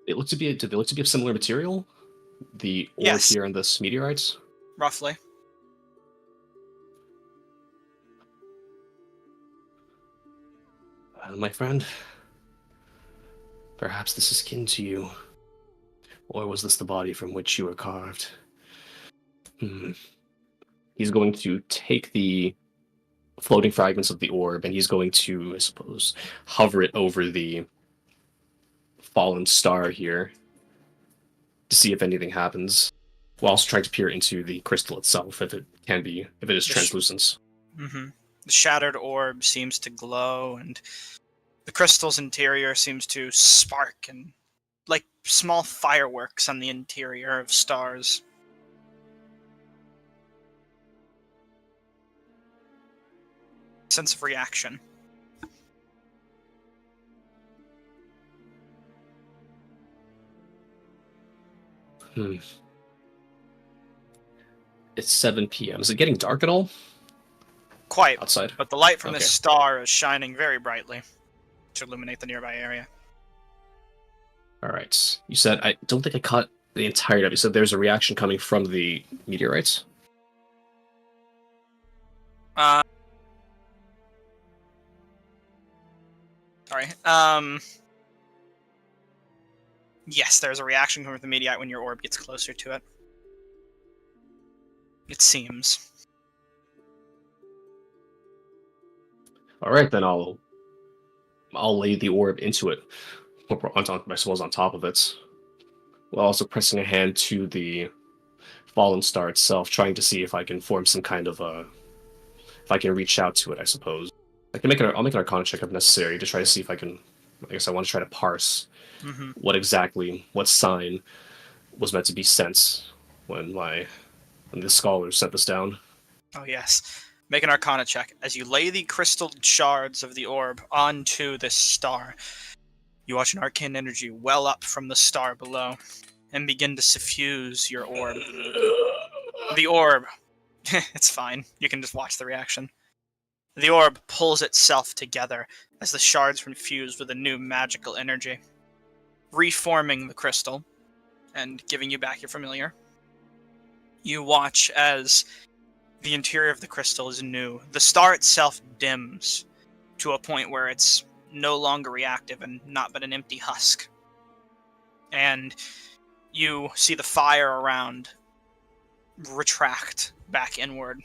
Do they look to be of similar material? The orb Yes. here and this meteorites? Roughly. My friend, perhaps this is kin to you. Or was this the body from which you were carved? He's going to take the floating fragments of the orb, and he's going to, I suppose, hover it over the fallen star here to see if anything happens, while also trying to peer into the crystal itself, if it is translucent. Mm-hmm. The shattered orb seems to glow, and the crystal's interior seems to spark, and like small fireworks on the interior of stars. Sense of reaction. It's 7 p.m. Is it getting dark at all Quite, outside? but the light from this Okay. star is shining very brightly to illuminate the nearby area. All right. You said, I don't think I caught the entirety of it. You said there's a reaction coming from the meteorites? Sorry. Yes, there's a reaction coming from the meteorite when your orb gets closer to it. It seems. All right, then I'll lay the orb into it, I suppose on top of it, while also pressing a hand to the fallen star itself, trying to see if I can form some kind of if I can reach out to it. I suppose I'll make an Arcana check if necessary to try to see if I can. I guess I want to try to parse what sign was meant to be sent when the scholars set this down. Oh yes. Make an Arcana check. As you lay the crystal shards of the orb onto this star, you watch an arcane energy well up from the star below and begin to suffuse your orb. The orb... it's fine. You can just watch the reaction. The orb pulls itself together as the shards are infused with a new magical energy, reforming the crystal and giving you back your familiar. You watch as the interior of the crystal is new. The star itself dims to a point where it's no longer reactive and not but an empty husk. And you see the fire around retract back inward.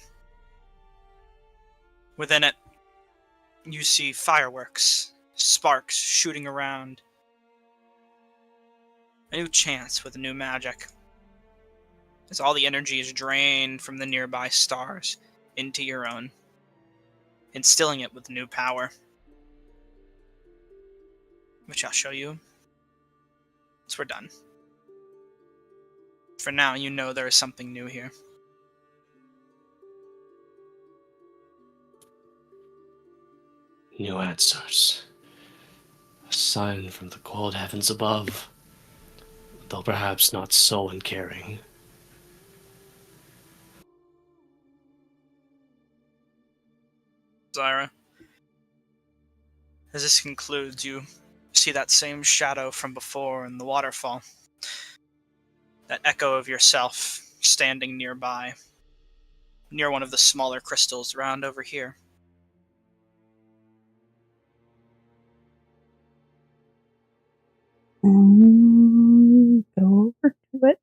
Within it, you see fireworks, sparks shooting around. A new chance with new magic, as all the energy is drained from the nearby stars into your own, instilling it with new power, which I'll show you once we're done. For now, you know there is something new here. New answers. A sign from the cold heavens above, though perhaps not so uncaring. Zyra, as this concludes, you see that same shadow from before in the waterfall. That echo of yourself standing nearby, near one of the smaller crystals around over here. Go over to it.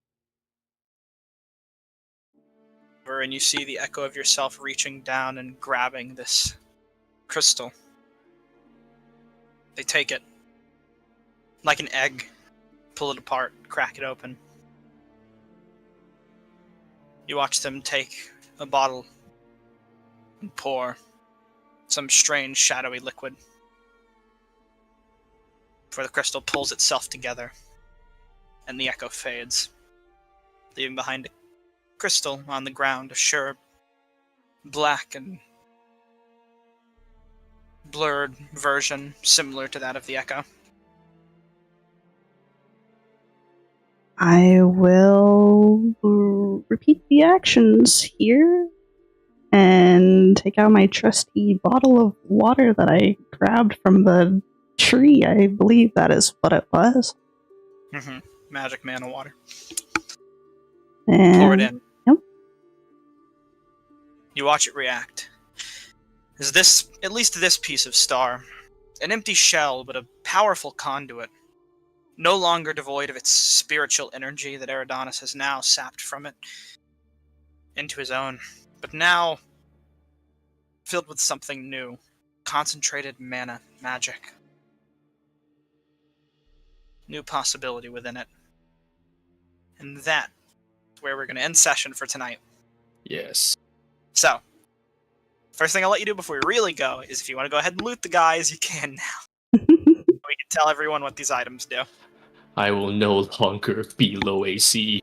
And you see the echo of yourself reaching down and grabbing this crystal. They take it like an egg, pull it apart, crack it open. You watch them take a bottle and pour some strange shadowy liquid before the crystal pulls itself together and the echo fades, leaving behind a crystal on the ground, a sure black and blurred version similar to that of the echo. I will repeat the actions here and take out my trusty bottle of water that I grabbed from the tree. I believe that is what it was. Magic mana water. And Pour it in. Yep. You watch it react. Is this, at least this piece of star, an empty shell but a powerful conduit, no longer devoid of its spiritual energy that Eridanos has now sapped from it into his own, but now filled with something new. Concentrated mana magic. New possibility within it. And that is where we're going to end session for tonight. Yes. So, first thing I'll let you do before we really go is if you want to go ahead and loot the guys, you can now. We can tell everyone what these items do. I will no longer be low AC.